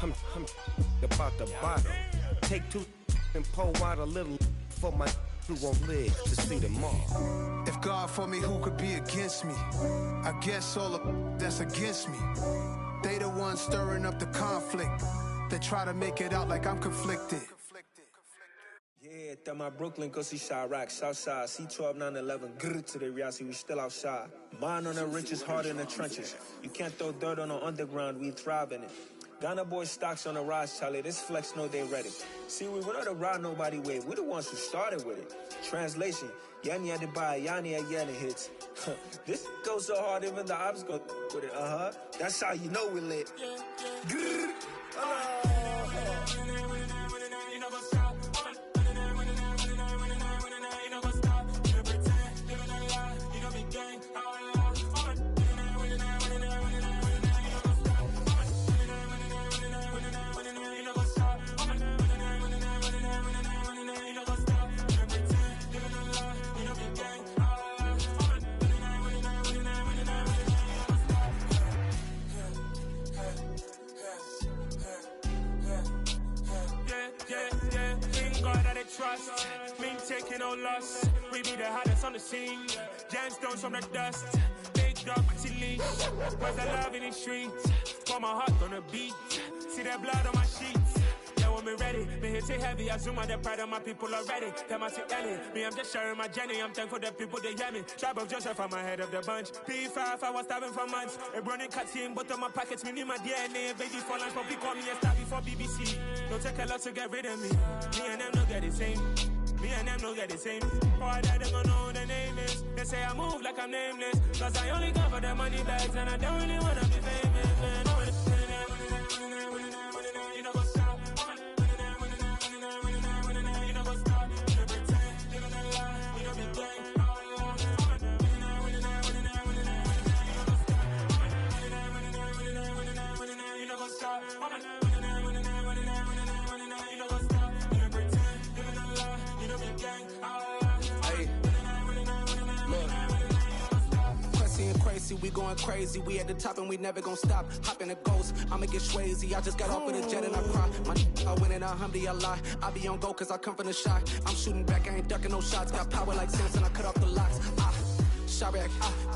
I'm about the bottom. Take 2 and pour out a little for my who won't live to see tomorrow. If God for me, who could be against me? I guess all of that's against me. They the ones stirring up the conflict. They try to make it out like I'm conflicted. Yeah, that my Brooklyn, go see Chirac, Southside, C12, 911, grrr to the reality, we still outside. Mine on the riches, hard in the trenches. You can't throw dirt on the underground, we thrive in it. Ghana boys stocks on the rise, Charlie, this flex know they ready. See, we not to ride nobody with, we the ones who started with it. Translation, Yani had to buy, Yani had Yanni hits. This goes so hard, even the ops go with it, That's how you know we lit. Grrr. Trust, me taking no loss. We be the hottest on the scene. Gemstones from the dust. Big dog, pretty leash. Where's the love in the streets? Pour my heart on the beat. See that blood on my sheets. Yeah, when me ready, me hit it heavy. I zoom out the pride of my people already. Tell my Ellie, me I'm just sharing my journey. I'm thankful the people they hear me. Tribe of Joseph, I'm ahead of the bunch. P5, I was starving for months. A running cuts in, but on my pockets, me need my DNA. Baby for lunch, but call me a star before BBC. Don't take a lot to get rid of me. Me and them no get the same. Me and them no get the same. Boy, that they gonna know the name is. They say I move like I'm nameless. Cause I only go for the money bags and I don't really wanna be famous, man. You know what's up? You know what's up? You pretend, living a lie. You know be gang. You know what's up? Crazy, we going crazy. We at the top and we never gonna stop. Hop in a ghost, I'ma get swayzy. I just got off with a jet and I cry. I win and I humdy a lot. I be on go cause I come from the shot. I'm shooting back, I ain't ducking no shots. Got power like Samson, I cut off the locks. Chirac,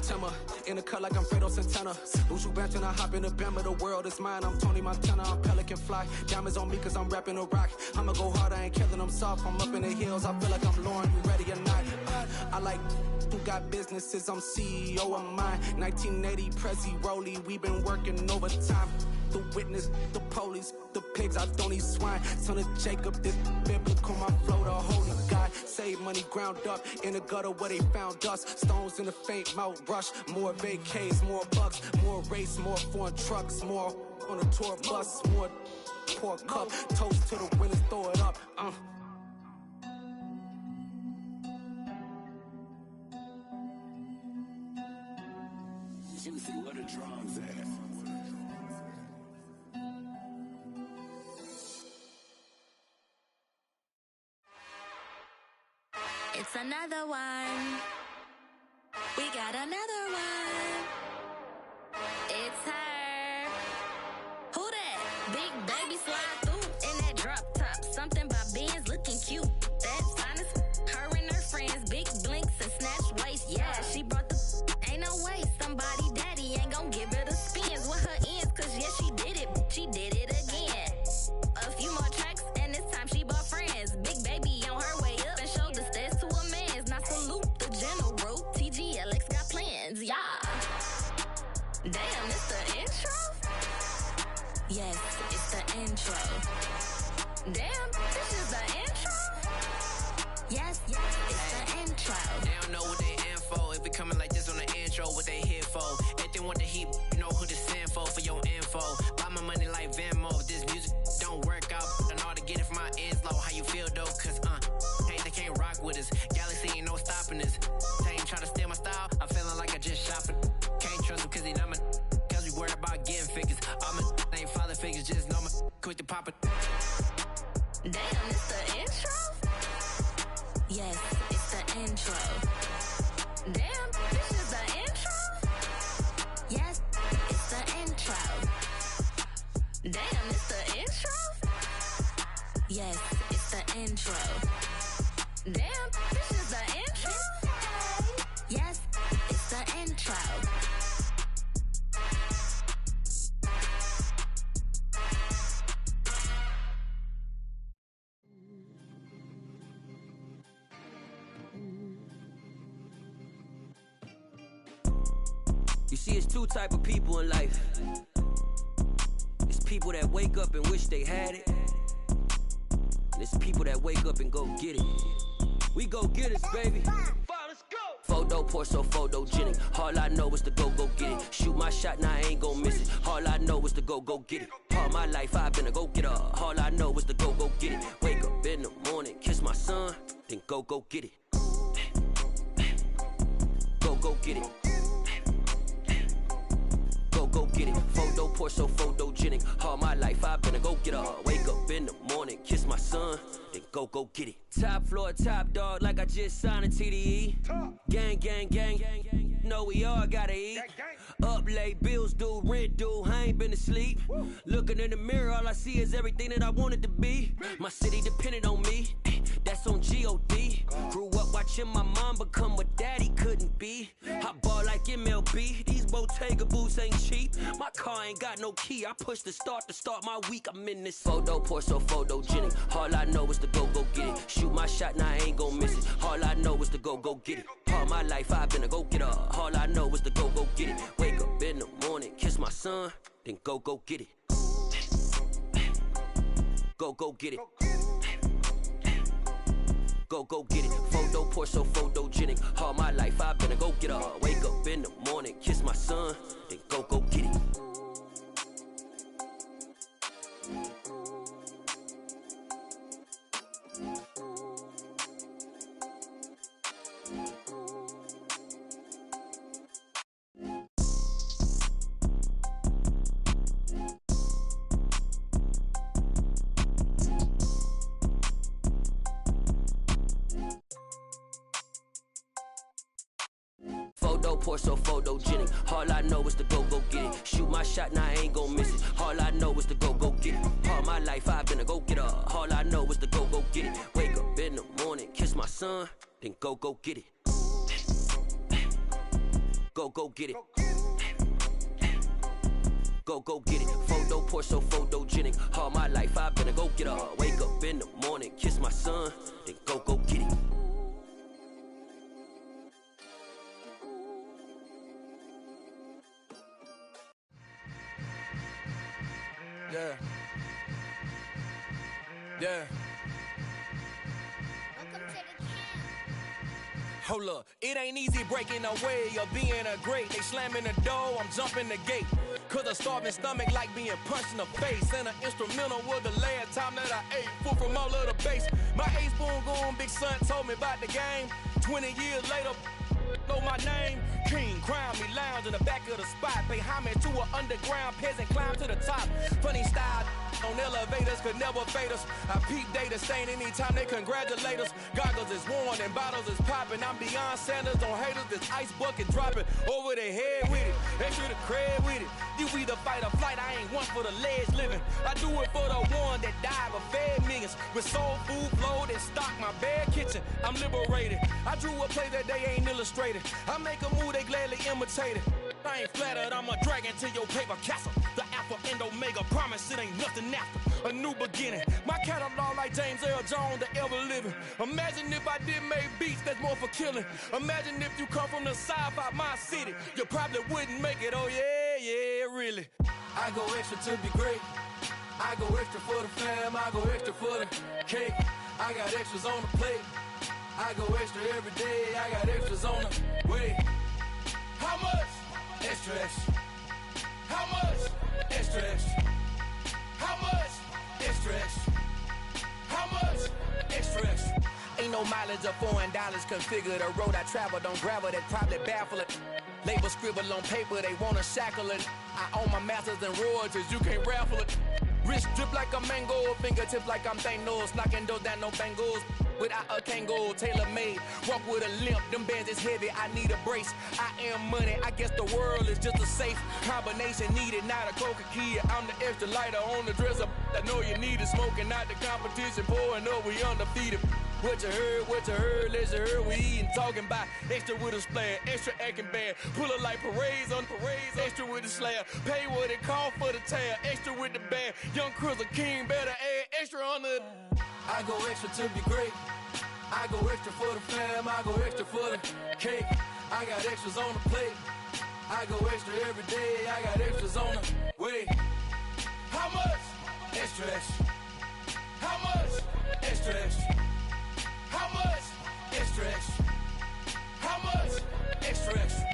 Timmer, in the cut like I'm Fredo Santana. Usual Banton, I hop in the Bama, the world is mine. I'm Tony Montana, I'm Pelican Fly. Diamonds on me cause I'm rapping a rock. I'ma go hard, I ain't killing them soft. I'm up in the hills, I feel like I'm Lauren, you ready or not? I like who got businesses, I'm CEO of mine. 1980 Prezi Rolly, we been working overtime. The witness, the police, the pigs, I don't eat swine. Son of Jacob, this biblical, my flow, the holy God. Save money ground up in the gutter where they found us. Stones in the faint mouth rush. More vacays, more bucks, more race, more foreign trucks, more on a tour bus, more pour cup. Toast to the winners, throw it up. Juicy, where the drums at? It's another one. We got another one. It's her. Who that? Big baby slide through in that drop top. Something about Benz looking cute. That's honest. Her and her friends, big blinks and snatched waist. Yeah, she brought the. Ain't no way somebody daddy ain't gon' give her the spins with her ends. Cause yeah, she did it. She did it again. A few more tracks and this time she bought friends. Big baby on her way up and showed the stairs to a man's. Now salute the general. TGLX got plans. Yeah. Damn, it's the intro? Yes, it's the intro. Damn, this is the intro? Yes, it's the intro. They don't know what they in for. If we coming like this on the intro, what they here for? If they want the heat, you know who to send for your info. Buy my money like Venmo. If this music don't work out, and all to get it from my ends low. How you feel though? Cause hey, they can't rock with us. Galaxy ain't no stopping us. They ain't try to steal my style. I'm feeling like I just shopping. Can't trust him cause he not my. Cause we worried about getting figures. All my ain't father figures, just know my quick to pop it. Damn, it's the intro? Yes, it's the intro. Damn, this is the intro? Yes, it's the intro. Damn, it's the intro? Yes, it's the intro. Damn, this is the intro? Yes, it's the intro. You see, it's two type of people in life. It's people that wake up and wish they had it. And it's people that wake up and go get it. We go get it, baby. Photo pour so photogenic. All I know is to go get it. Shoot my shot, now I ain't gon' miss it. All I know is to go get it. All my life I've been a go getter. All I know is to go get it. Wake up in the morning, kiss my son, then go get it. Go get it. Go get it. Photo pour so photogenic. All my life I've been a go getter. Wake up in the morning, kiss my son, then go get it. Top floor, top dog, like I just signed a TDE. Gang. Know we all gotta eat. Up late, bills due, rent due. I ain't been asleep. Looking in the mirror, all I see is everything that I wanted to be. My city depended on me. That's on G.O.D. Grew up watching my mom become what daddy couldn't be. I ball like MLB. These Bottega boots ain't cheap. My car ain't got no key. I push the start to start my week. I'm in this photo pour so photogenic. All I know is to go get it. Shoot my shot, now I ain't gon' miss it. All I know is to go get it. All my life I've been a go getter. All I know is to go get it. Wake up in the morning, kiss my son, then go get it. Go get it. Go get it. Photo pour so photogenic. All my life I've been a go getter. Wake up in the morning, kiss my son, then go get it. Photo pour so photogenic. All I know is to go get it. Shoot my shot, now I ain't gon' miss it. All I know is to go get it. All my life I've been a go getter. All I know is to go get it. Wake up in the morning, kiss my son, then go get it. Go get it. Go get it. Photo pour so photogenic. All my life I've been a go getter. Wake up in the morning, kiss my son, then go get it. Yeah. Hold up, it ain't easy breaking away or being a great. They slamming the door, I'm jumping the gate. Cause a starving stomach like being punched in the face. And an instrumental was the last time that I ate. Full from all of the bass. My ace boom goon, big son told me about the game. 20 years later, know my name. King, crown me, lounge in the back of the spot. Pay homage to an underground peasant, climb to the top. Funny style, on elevators could never fade us. I peep data stain anytime they congratulate us. Goggles is worn and bottles is popping. I'm Deion Sanders on haters, this ice bucket dropping over their head with it. Extra the cred with it. You either fight or flight, I ain't one for the ledge living. I do it for the one that died but fed millions. With soul food flowed and stock my bad kitchen. I'm liberated. I drew a play that they ain't illustrated. I make a move they gladly imitated. I ain't flattered, I'm a dragon to your paper castle. The Alpha and Omega, promise it ain't nothing after. A new beginning. My catalog like James Earl Jones, the ever living. Imagine if I did make beats that's more for killing. Imagine if you come from the side by my city. You probably wouldn't make it, oh yeah, really. I go extra to be great. I go extra for the fam, I go extra for the cake. I got extras on the plate. I go extra every day, I got extras on the way. How much? Extra, extra. How much? Extra, extra. How much? Extra, extra. How much? Extra, extra. Ain't no mileage of $4 configure the road I travel. Don't gravel that probably baffle it. Label scribble on paper, they wanna shackle it. I own my masters and royalties, you can't raffle it. Wrist drip like a mango, fingertip like I'm Thanos. Knocking those down, no bangles. Without a Kango, tailor-made. Walk with a limp, them bands is heavy, I need a brace. I am money, I guess the world is just a safe combination needed, not a coca key. I'm the extra lighter on the dresser. I know you need it, smoking out the competition, pouring up, we undefeated. What you heard, let's heard, we eatin', talking about extra with a splash, extra acting bad, pull it like parades on parades, extra with the slab, pay what it cost for the tab, extra with the band, young Chris a king, better add extra on the. I go extra to be great. I go extra for the fam, I go extra for the cake. I got extras on the plate. I go extra every day, I got extras on the way. How much? Extra, extra. How much? Extra, extra. How much? Extra, extra. How much? Extra, extra.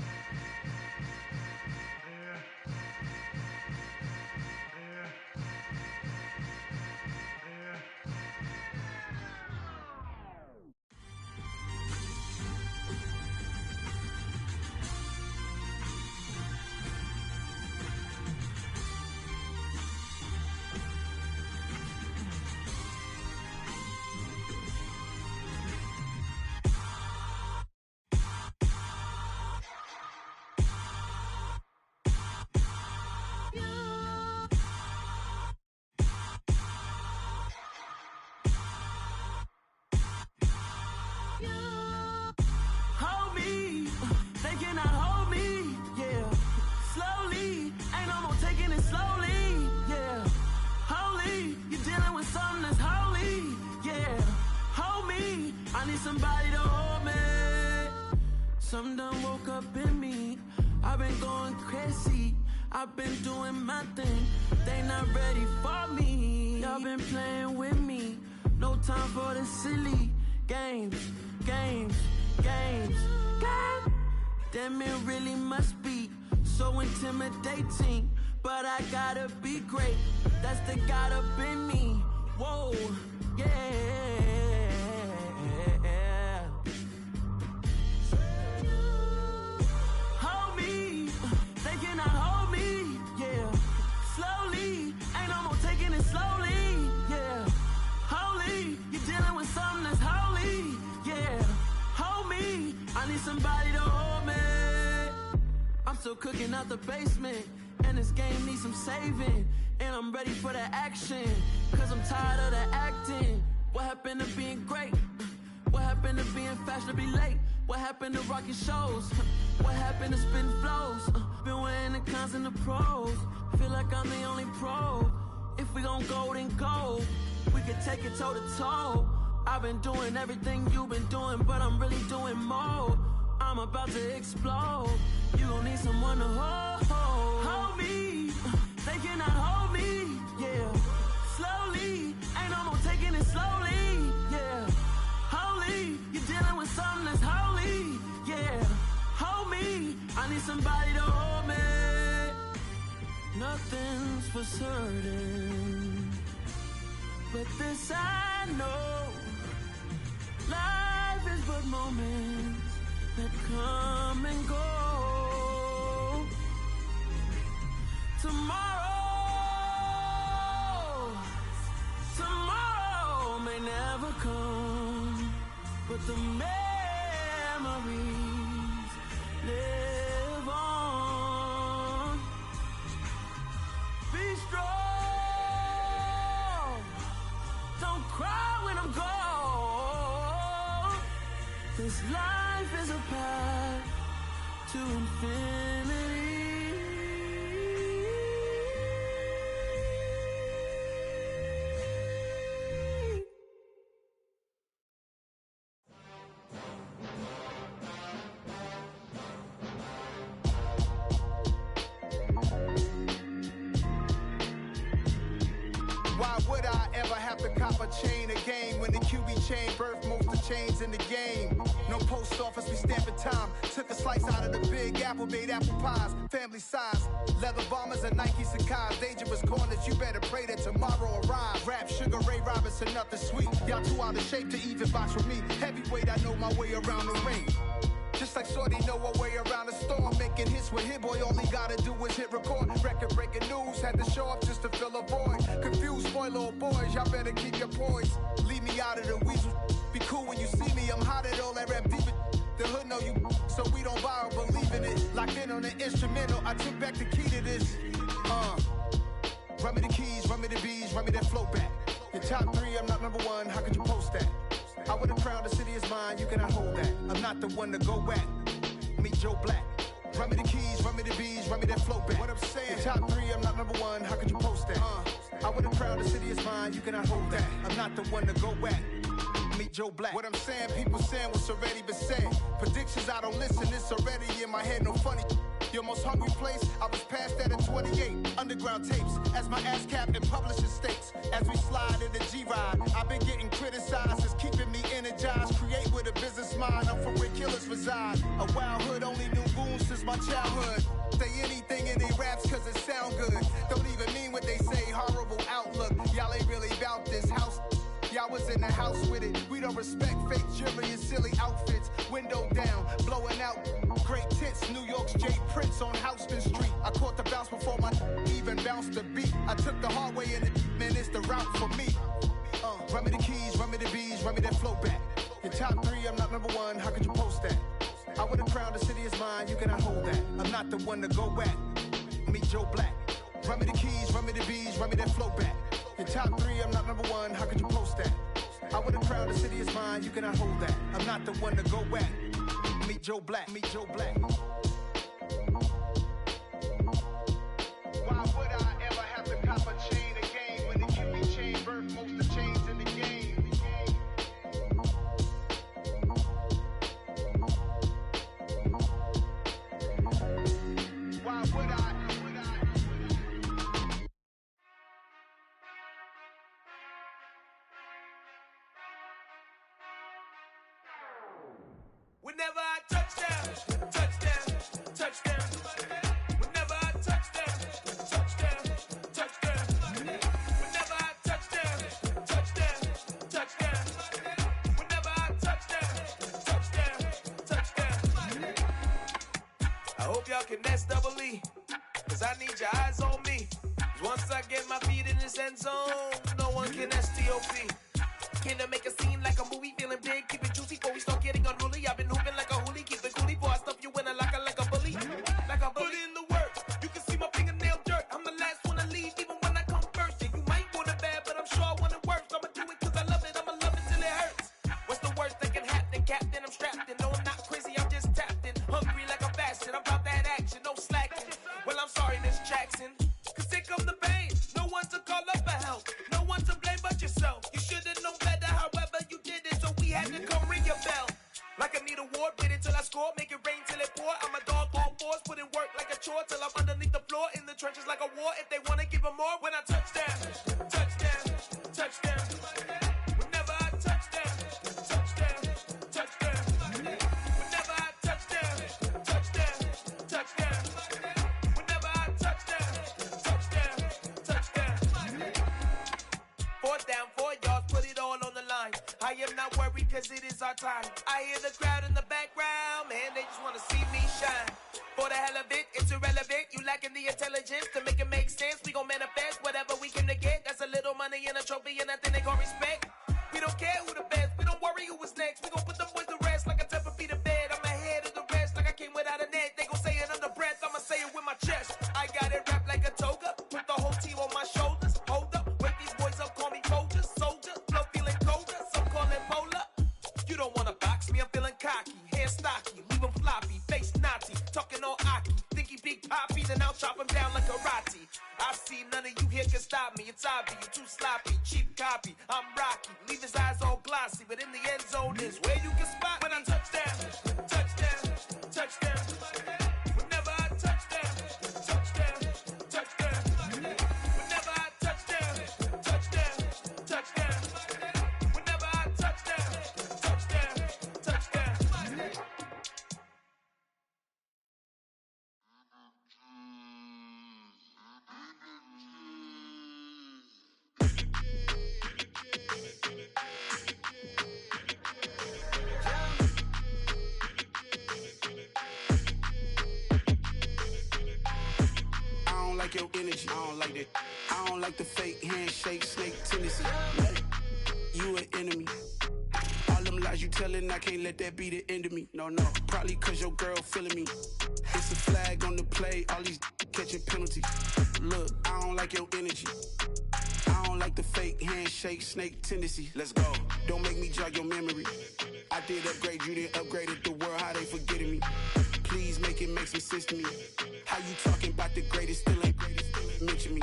Hold me, they cannot hold me, yeah. Slowly, ain't no more taking it slowly, yeah. Holy, you're dealing with something that's holy, yeah. Hold me, I need somebody to hold me. Something done woke up in me, I've been going crazy. I've been doing my thing, they not ready for me. Y'all been playing with me, no time for the silly games. Damn, it really must be so intimidating, but I gotta be great, that's the God up in me. Whoa, yeah. Hold me, they cannot hold me, yeah. Slowly, ain't no more taking it slowly, yeah. Holy, you're dealing with something that's holy, yeah. Hold me, I need somebody to hold me. I'm still cooking out the basement, and this game needs some saving. And I'm ready for the action, cause I'm tired of the acting. What happened to being great? What happened to being fashionably late? What happened to rocking shows? What happened to spin flows? Been wearing the cons and the pros. Feel like I'm the only pro. If we gon' go, then go. We could take it toe to toe. I've been doing everything you've been doing, but I'm really doing more. I'm about to explode. You gon' need someone to hold. Hold me, they cannot hold me, yeah. Slowly, ain't no more taking it slowly, yeah. Holy, you're dealing with something that's holy, yeah. Hold me, I need somebody to hold me. Nothing's for certain, but this I know. Life is but moments that come and go. Tomorrow come, but the memories live on. Be strong, don't cry when I'm gone, 'cause life is a path to infinity. Why would I ever have to cop a chain a game when the QB chain birthed most of the chains in the game? No post office, we stamping time. Took a slice out of the big apple, made apple pies, family size. Leather bombers and Nike Sacai's. Dangerous corners, you better pray that tomorrow arrives. Rap, Sugar Ray Robinson, nothing sweet. Y'all too out of shape to even box with me. Heavyweight, I know my way around the ring. Just like Shorty know her way around the storm. Making hits with Hit Boy, all he gotta do is hit record. Record breaking news, had to show up just to fill a void. Confused, boy, little boys, y'all better keep your poise. Leave me out of the weasel. Be cool when you see me, I'm hot at all that rap deep. The hood know you, so we don't borrow, believe in it. Locked in on the instrumental, I took back the key to this. Run me the keys, run me the bees, run me that flow back. Your top 3, I'm not number 1, how could you post that? I would have crowned the city is mine, you cannot hold that. I'm not the one to go back. Meet Joe Black. Run me the keys, run me the bees, run me that flow back. What I'm saying, your top 3, I'm not number 1, how could you post that? I would have crowned the city is mine, you cannot hold that. I'm not the one to go back. Meet Joe Black. What I'm saying, people saying what's already been said. Predictions, I don't listen, it's already in my head, no funny. Your most hungry place, I was past that at 28. Underground tapes, as my ass cap in publishing states. As we slide in the G-Ride, I've been getting criticized, it's keeping me energized. Create with a business mind, I'm from where killers reside. A wild hood, only knew goons since my childhood. Say anything in they raps cause it sound good. Don't even mean what they say, horrible outlook. Y'all ain't really about this house. Y'all was in the house with it. We don't respect fake jewelry and silly outfits. Window down, blowing out great tits. New York's J. Prince on Houston Street. I caught the bounce before my even bounced the beat. I took the hard way in it, man, it's the route for me. Run me the keys, run me the bees, run me that flow back. Your top 3, I'm not number 1, how could you post that? I would have crowned the city is mine, you cannot hold that. I'm not the one to go back. Meet Joe Black. Run me the keys, run me the bees, run me that flow back. Your top 3, I'm not number 1, how could you post that? I would have crowned the city is mine, you cannot hold that. I'm not the one to go back. Meet Joe Black, meet Joe Black. Why would I ever have to cop a chain a game when the QB chain birthed most of the chains in the game? Why would I? Whenever I touchdown, touchdown, touchdown. Whenever I touchdown, touchdown, touchdown. Whenever I touchdown, touchdown, touchdown. Whenever I touchdown, touchdown, touchdown. I hope y'all can S-double-E, 'cause I need your eyes on me. 'Cause once I get my feet in this end zone, no one can STOP. Can I make a scene like a movie, feeling big, keep it juicy before we start getting unruly. I've been hooping like a hoolie, keep it coolie before I stuff you in a locker like a bully. Like a bully. Put in the work, you can see my fingernail dirt. I'm the last one to leave, even when I come first. Yeah, you might want it bad, but I'm sure I want it worse. I'ma do it 'cause I love it, I'ma love it till it hurts. What's the worst that can happen, Captain? I'm strapped in, no I'm not crazy, I'm just tapped in. Hungry like a bastard, I'm about that action, no slacking. Well, I'm sorry, Miss Jackson, 'cause here come the pain. No one to call up for help, no one to blame but yourself. You should've known better, however you did it, so we had to come ring your bell. Like I need a ward, wait until I score, make it rain till it pour. I'm a dog on fours, put in work like a chore till I'm underneath the floor, in the trenches like a war. If they wanna give them more, when I touchdown, touchdown, touchdown. Whenever I touchdown, touchdown, touchdown. Whenever I touchdown, touchdown, touchdown. Whenever I touchdown, touchdown, touchdown. 4th down, 4 yards, put it all on the line. I am not worried 'cause it is our time. I hear the crowd in the background, man, they just wanna see me shine. For the hell of it, it's irrelevant. You lacking the intelligence to make it make sense. We gon' manifest whatever we came to get. That's a little money and a trophy and nothing they gon' respect. We don't care who the best. stop me. It's obvious, you're too sloppy, cheap copy. I'm Rocky, leave his eyes all glossy, but in the end zone is where you can spot when I touchdown, touchdown, touchdown. Whenever I touchdown, touchdown, touchdown. Whenever I touchdown, touchdown, touchdown. Whenever I touchdown, touchdown, touchdown. I don't like your energy. I don't like that. I don't like the fake handshake, snake tendency. You an enemy. All them lies you telling, I can't let that be the end of me. No, no. Probably cause your girl feeling me. It's a flag on the play, all these catching penalties. Look, I don't like your energy. I don't like the fake handshake, snake tendency. Let's go. Don't make me jog your memory. I did upgrade, you didn't upgrade it. The world, how they forgetting me. Please make it make some sense to me. How you talking about the greatest, still ain't greatest, still ain't mention me.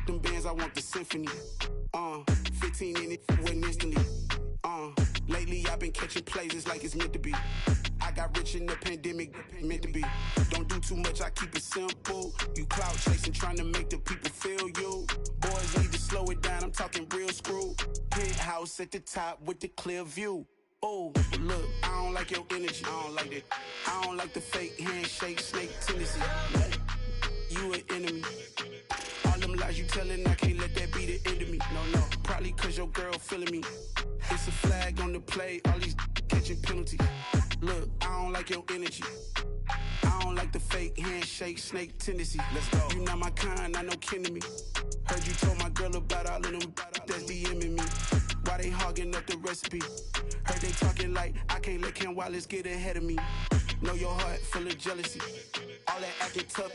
Them bands, I want the symphony. 15 in it, went instantly. Lately I've been catching plays, it's like it's meant to be. I got rich in the pandemic, meant to be. Don't do too much, I keep it simple. You clout chasing, trying to make the people feel you. Boys need to slow it down, I'm talking real screw. Penthouse at the top with the clear view. Oh, look, I don't like your energy, I don't like that. I don't like the fake handshake, snake tendency. You an enemy. All them lies you telling, I can't let that be the end of me. No, no, probably cause your girl feeling me. It's a flag on the play, all these catching penalties. Look, I don't like your energy. I don't like the fake handshake, snake tendency. Let's go. You not my kind, I know kin to me. Heard you told my girl about all of them that's DMing me. Why they hogging up the recipe? Heard they talking like I can't let Ken Wallace get ahead of me. Know your heart full of jealousy. All that acting tough,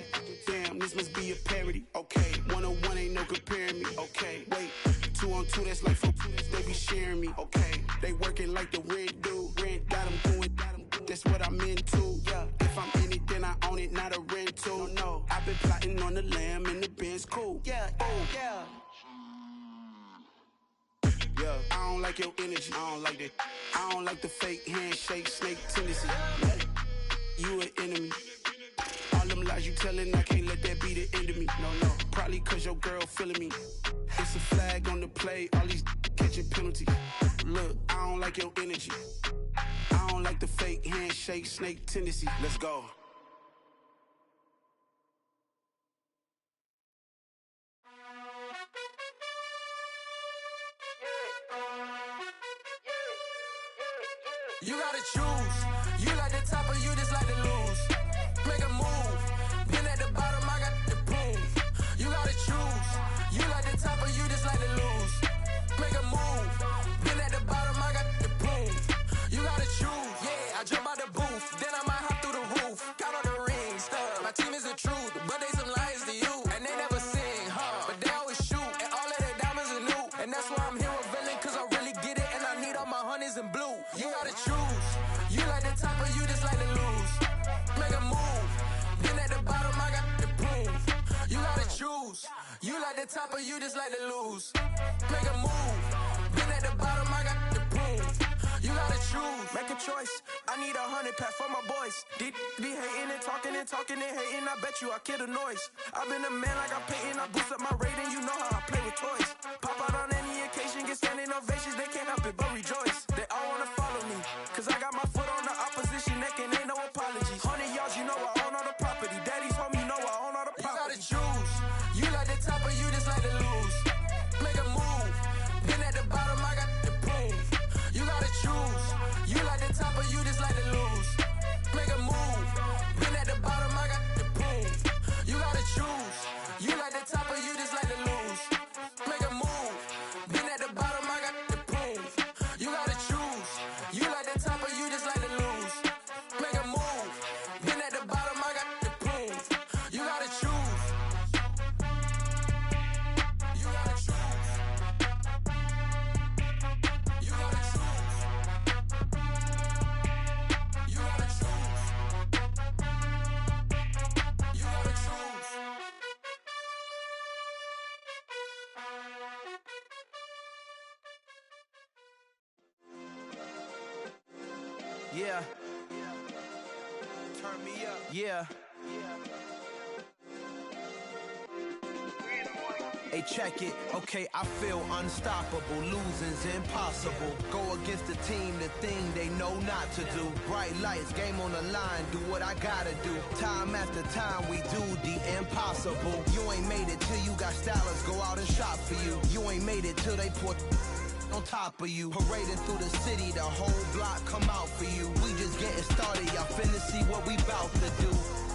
damn, this must be a parody. Okay, 101 ain't no comparing me. Okay, wait, 2 on 2, that's like 4, they be sharing me. Okay, they working like the rent dude. Rent got them going, that's what I'm into. Yeah, if I'm in it, then I own it, not a rental. No, I've been plotting on the lamb and the Benz cool. Yeah, oh, yeah. Yeah, I don't like your energy, I don't like that. I don't like the fake handshake, snake tendency. You an enemy. All them lies you telling, I can't let that be the end of me. No, no, probably cause your girl feeling me. It's a flag on the play, all these catching penalties. Look, I don't like your energy. I don't like the fake handshake, snake tendency. Let's go. You gotta choose. You like the top or you just like to lose. Make a move. Been at the bottom, I got the prove. You gotta choose. You like the top or you just like to lose. Make a move. Been at the bottom, I got the prove. You gotta choose. Yeah, I jump out the booth. Then I might hop through the roof. Got on the ring stuff. My team is the truth, but they some liars to you. And they never sing, but they always shoot. And all of their diamonds are new. And that's why I'm here with villain, cause I really get it. And I need all my honeys in blue. You gotta choose. You like the top or you just like to lose. Make a move. Been at the bottom, I got the proof. You gotta choose. You like the top or you just like to lose. Make a move. Been at the bottom, I got the proof. You gotta choose. Make a choice. I need 100 pack for my boys. Be hating and talking and talking and hating. I bet you I kill the noise. I've been a man like I'm Peyton. I boost up my rating. You know how I play with toys. Pop out on any occasion, get standing ovations. They can't help it but rejoice. They all wanna follow me, cause I got my foot on the opposition neck and ain't no apologies. 100 yards, you know I own all the property. Daddy's home, you know I own all the property. You gotta choose. You like the top or you just like to lose. Make a move. Been at the bottom, I got the proof. You gotta choose. You like the top or you just like to lose. Make a move. Been at the bottom, I got the proof. You gotta choose. You like the top or you just like to lose. Make a move. Been at the bottom, I got the proof. Yeah. Turn me up. Yeah. Hey, check it. Okay, I feel unstoppable. Losing's impossible. Go against the team, the thing they know not to do. Bright lights, game on the line. Do what I gotta do. Time after time, we do the impossible. You ain't made it till you got stylists go out and shop for you. You ain't made it till they put on top of you. Parading through the city, the whole block come out for you. We just getting started, y'all finna see what we bout to do.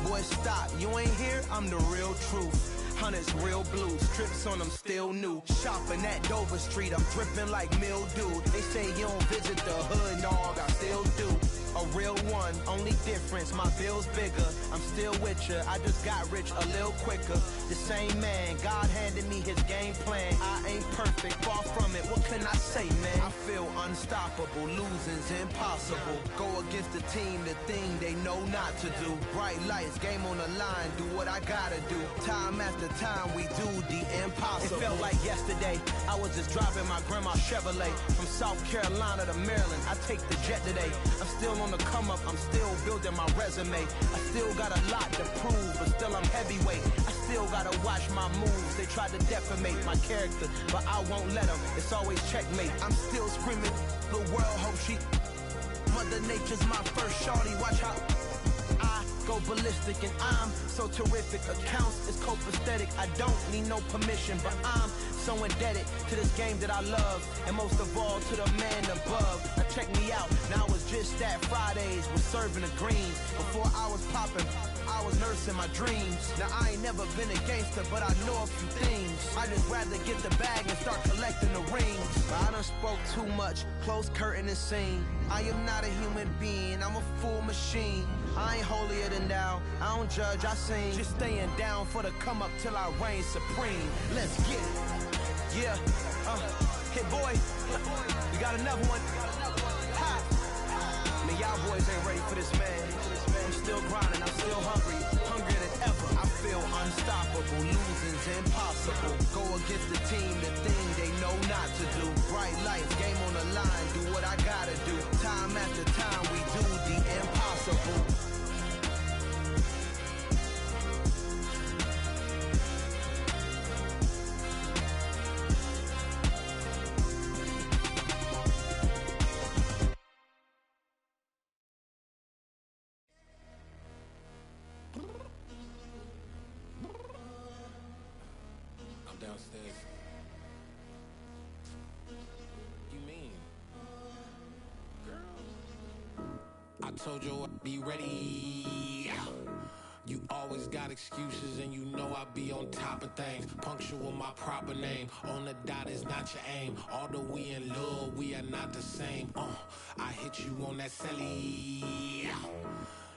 Boy, stop, you ain't here, I'm the real truth. Hunters, real blues, strips on them still new. Shopping at Dover Street, I'm dripping like mildew. They say you don't visit the hood, dog, I still do. A real one, only difference, my bill's bigger. I'm still with ya, I just got rich a little quicker. The same man, God handed me his game plan. I ain't perfect, far from it, what can I say, man? I feel unstoppable, losing's impossible. Go against the team, the thing they know not to do. Bright lights, game on the line, do what I gotta do. Time after time, we do the impossible. It felt like yesterday, I was just driving my grandma's Chevrolet. From South Carolina to Maryland, I take the jet today. I'm still on the come up, I'm still building my resume. I still got a lot to prove, but still I'm heavyweight. I still gotta watch my moves. They try to defamate my character, but I won't let them. It's always checkmate. I'm still screaming, the world hope she. Mother Nature's my first shorty, watch how I go ballistic and I'm so terrific. Accounts is copacetic, I don't need no permission, but I'm so indebted to this game that I love, and most of all to the man above. Now check me out, now it's just that Fridays was serving the greens. Before I was popping, I was nursing my dreams. Now I ain't never been a gangster, but I know a few things. I just rather get the bag and start collecting the rings. I done spoke too much, close curtain and scene. I am not a human being, I'm a full machine. I ain't holier than thou, I don't judge, I sing. Just staying down for the come up till I reign supreme. Let's get it. Yeah, hit boy, we got another one. Ha! Man, y'all boys ain't ready for this, man. I'm still grinding, I'm still hungry, hungrier than ever. I feel unstoppable, losing's impossible. Go against the team, the thing they know not to do. Bright lights, game on the line, do what I gotta do. Time after time, we do the impossible. Downstairs. You mean? Girl. I told you I'd be ready. You always got excuses and you know I be on top of things. Punctual my proper name. On the dot is not your aim. Although we in love, we are not the same. I hit you on that celly.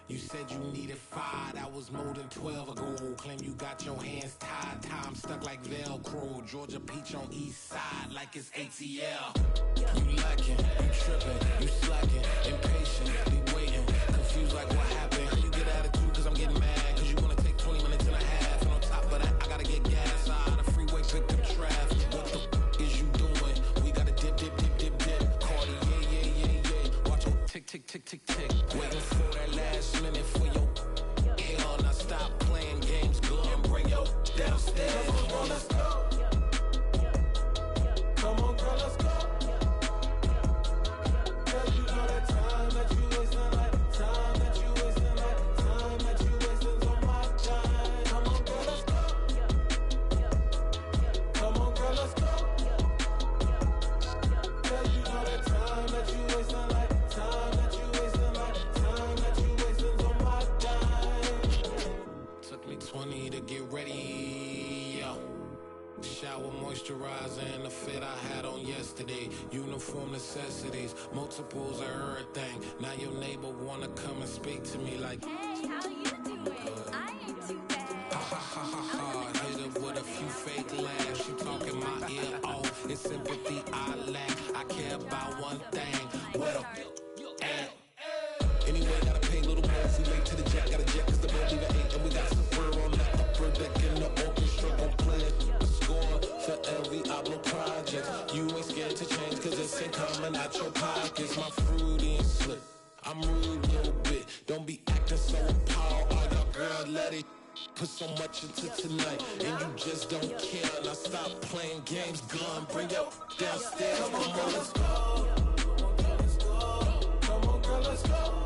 You said you needed 5, that was more than 12 ago. Claim you got your hands tied, time stuck like Velcro. Georgia Peach on east side like it's ATL. You lacking, you tripping, you slacking, impatient, be waiting, confused like what happened. You get attitude cause I'm getting mad, cause you wanna take 20 minutes and a half. And on top of that, I gotta get gas out of the freeway, pick up traffic. What the f is you doing? We gotta dip, dip, dip, dip, dip. Cardi, yeah. Watch your tick, tick, tick, tick, tick. Waiting for that last minute for your hell. Now stop playing games, go and bring your downstairs. Come on, let's go. Come on, girl, let's go. Cause you know that time that you wasting, like time that you wasting, like time that you wasting's on my time. Come on, girl, let's go. Come on, girl, let's go. Cause you know that time that you wasting, like time that you wasting, like time that you wasting's on my time. Took me 20 to get ready, yo. Shower, moisturizer, and the fit I had on yesterday. Uniform necessities, multiples of everything. Now your neighbor wanna come and speak to me like, hey, how you doing? I ain't too bad. Ha ha ha ha ha. Hit her with a few fake laughs. She talking my ear off. It's sympathy I lack. I care about one thing. What up? Anyway, gotta pay a little more. If we late to the jet, gotta jet cause the boat leave at 8. And we got Safari on the upper deck in the orchestra gon' play a score for every Ablo project. You ain't scared to change cause it's ain't coming out your pockets. My fruity and slip. I'm rude a little bit. Don't be acting so appalled. All y'all girls let it put so much into tonight, and you just don't care. Now stop playing games, gun, bring your downstairs. Come on, girl, let's go. Come on, girl, let's go.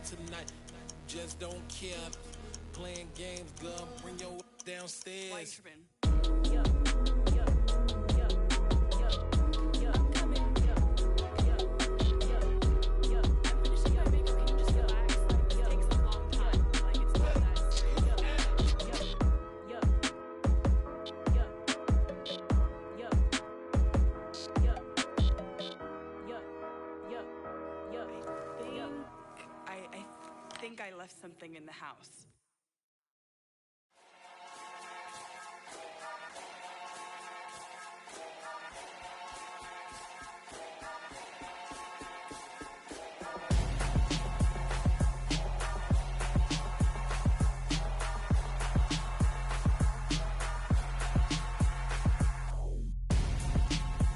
Tonight, just don't care. Playing games, girl, bring your downstairs. I think I left something in the house.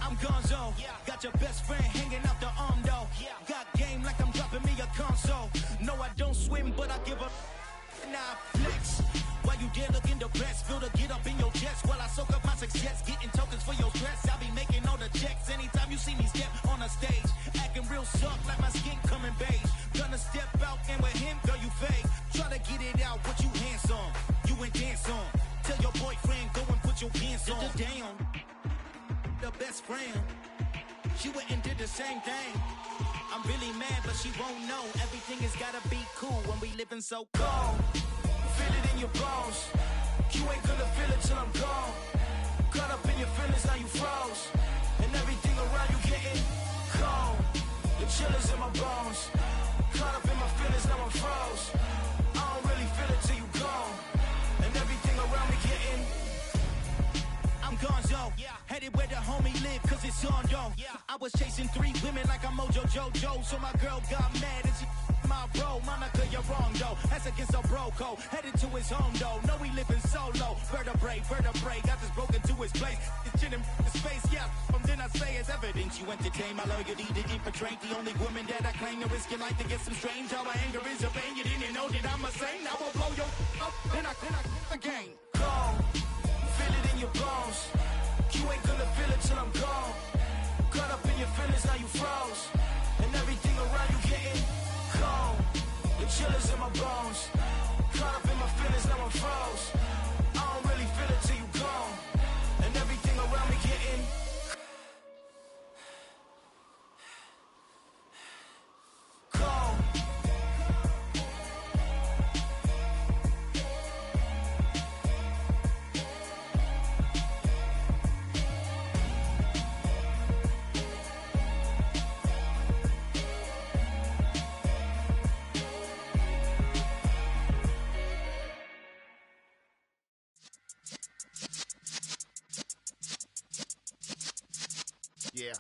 I'm Gonzo, got your best friend hanging out the arm though. Got game like I'm dropping me a console. No, I don't swim, but I give a nah flex. Why you dare look in the press? Feel to get up in your chest while I soak up my success. Getting tokens for your stress. I be making all the checks anytime you see me step on a stage. Acting real suck like my skin coming beige. Gonna step out and with him, girl, you fake. Try to get it out, but you handsome. You ain't dance on. Tell your boyfriend, go and put your pants on. Damn, the best friend. She went and did the same thing. I'm really mad, but she won't know. Everything has gotta be cool when we living so cold. Feel it in your bones. You ain't gonna feel it till I'm gone. Caught up in your feelings, now you froze. And everything around you getting cold. The chill is in my bones. Caught up in my feelings, now I'm froze. I don't really feel it till you gone. And everything around me getting I'm Gonzo, headed where the homie live, cause it's on though. I was chasing 3 women like I'm Mojo Jojo, so my girl got mad and she my bro. Monica, you're wrong though, that's against a bro code. Headed to his home though, no we living solo. Vertebrae, got this broken to his place. It's chin in his face, from then I say it's evidence you entertain my loyalty to infiltrate. The only woman that I claim to risk your life to get some strange. How my anger is a pain, you didn't know that I'm a saint. I will blow your up, then I again. Go. Feel it in your bones. You ain't gonna feel it till I'm gone. Caught up in your feelings, now you froze. And everything around you getting cold. The chill is in my bones. Caught up in my feelings, now I'm froze. I don't really feel it till you gone. And everything around me getting cold. Yeah.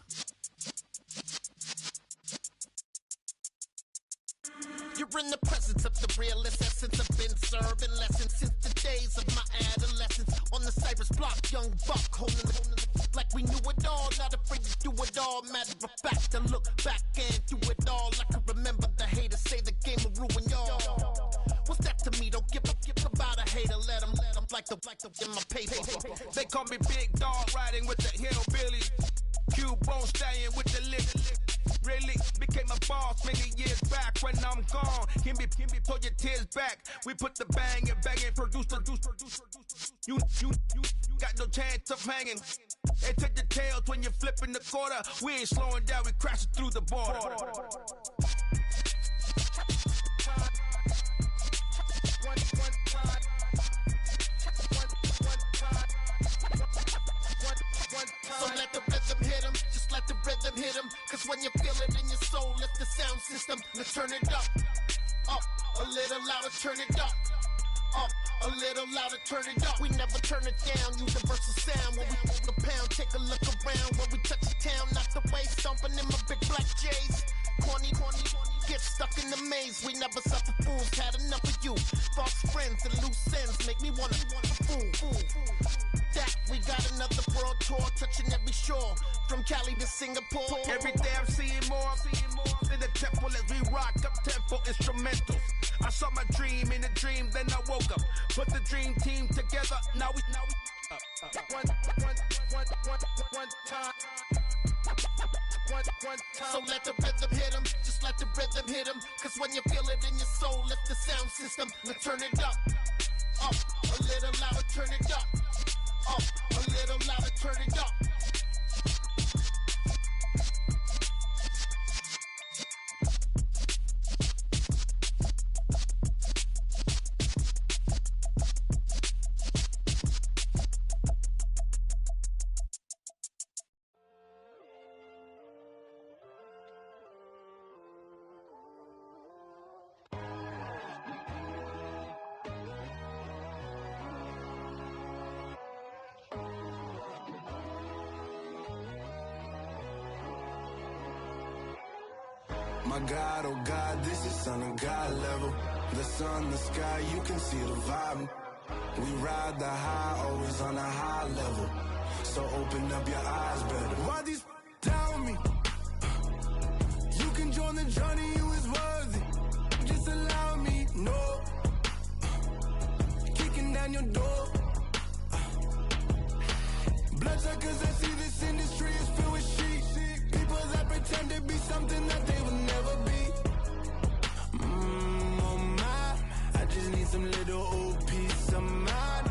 You're in the presence of the realest essence. I've been serving lessons since the days of my adolescence. On the Cypress block, young buck holding like we knew it all. Not afraid to do it all. Matter of fact, to look back and do it all. I can remember the haters say the game will ruin y'all. What's that to me? Don't give about a hater. Let them like the in my paper. They call me Big Dog, riding with the hillbillies. Cubone stallion with the lick. Really became a boss many years back. When I'm gone, can be pull your tears back. We put the bang and produce. You got no chance of hanging. They take the tails when you're flipping the quarter. We ain't slowing down, we crashing through the border. So let the rhythm hit him, just let the rhythm hit him. Cause when you feel it in your soul, lift the sound system. Let's turn it up, a little louder, turn it up, a little louder, turn it up. We never turn it down, universal sound. When we move the pound, take a look around. When we touch the town, not the way, stomping in my big black J's. Corny, days we never suffer fools. Had enough of you. False friends and loose ends make me wanna fool. That we got another world tour touching every shore from Cali to Singapore. Every day I'm seeing more in the temple as we rock up tempo instrumentals. I saw my dream in a dream, then I woke up. Put the dream team together. Now we one time. So let the rhythm hit 'em, just let the rhythm hit 'em. Cause when you feel it in your soul, lift the sound system and turn it up. Up, a little louder, turn it up. Up, a little louder, turn it up. My God, oh God, this is Son of God level. The sun, the sky, you can see the vibe. We ride the high, always on a high level. So open up your eyes better. Why these tell me? You can join the journey, you is worthy. Just allow me, no. Kicking down your door. Bloodsuckers, I see this industry is filled with sheep. People that pretend to be something that they will never be. Oh my, I just need some little old peace of mind.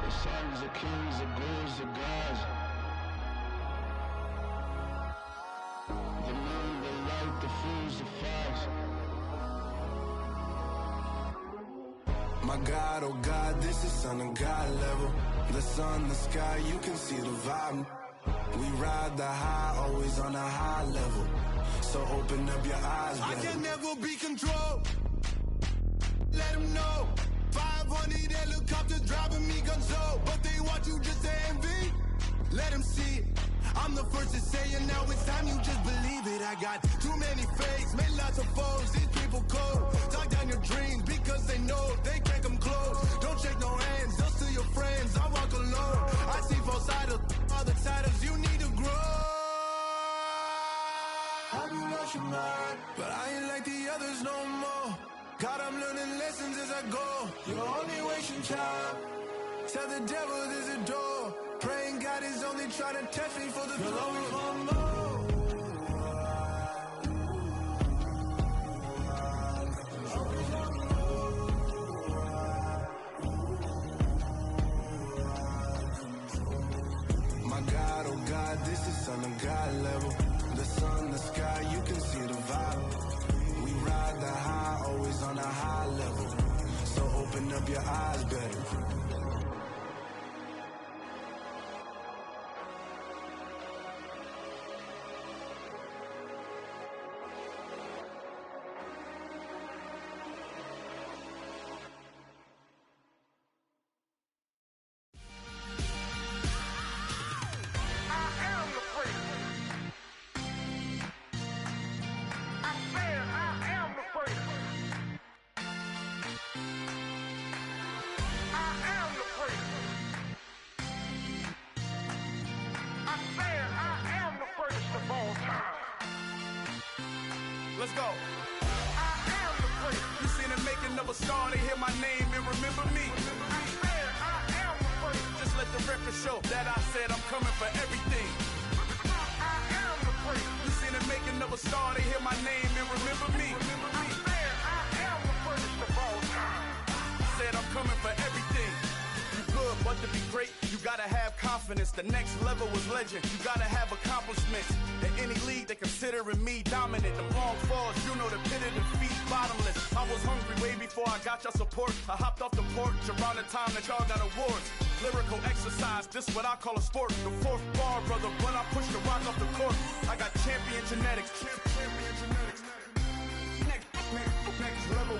The sons of kings, the gurus, the gods. The moon, the light, the fools, the fogs. My God, oh God, this is Son of God level. The sun, the sky, you can see the vibe. We ride the high, always on a high level. So open up your eyes, I better. can never be controlled. Let them know. 500 helicopters driving me gonzo. But they want you just to envy. Let them see it. I'm the first to say it, now it's time you just believe it. I got too many fakes, made lots of foes. These people cold. Talk down your dreams because they know they can't come close. Don't shake no hands, just to your friends. I walk alone. I see false idols, other titles. You need to grow. Have you lost your mind? But I ain't like the others no more. God, I'm learning lessons as I go. You're only wasting time. Tell the devil there's a door. Praying God is only trying to test me for the throne. My God, oh God, this is Son of God level. The sun, the sky, you can see the vibe. We ride the high, always on a high level. So open up your eyes better. Let's go. You seen the making of a star, they hear my name and remember me. Just let the record show that I said I'm coming for everything. You seen the making of a star, they hear my name and remember me. Said I'm coming for everything. You good, but to be great, you gotta have confidence. The next level was legend. You gotta have accomplishments. In any league, they considering me dominant. The wrong falls, you know the pit of defeat, bottomless. I was hungry way before I got your support. I hopped off the porch around the time that y'all got awards. Lyrical exercise, this what I call a sport. The fourth bar, brother, when I push the rock off the court. I got champion genetics. Champion genetics. Next level.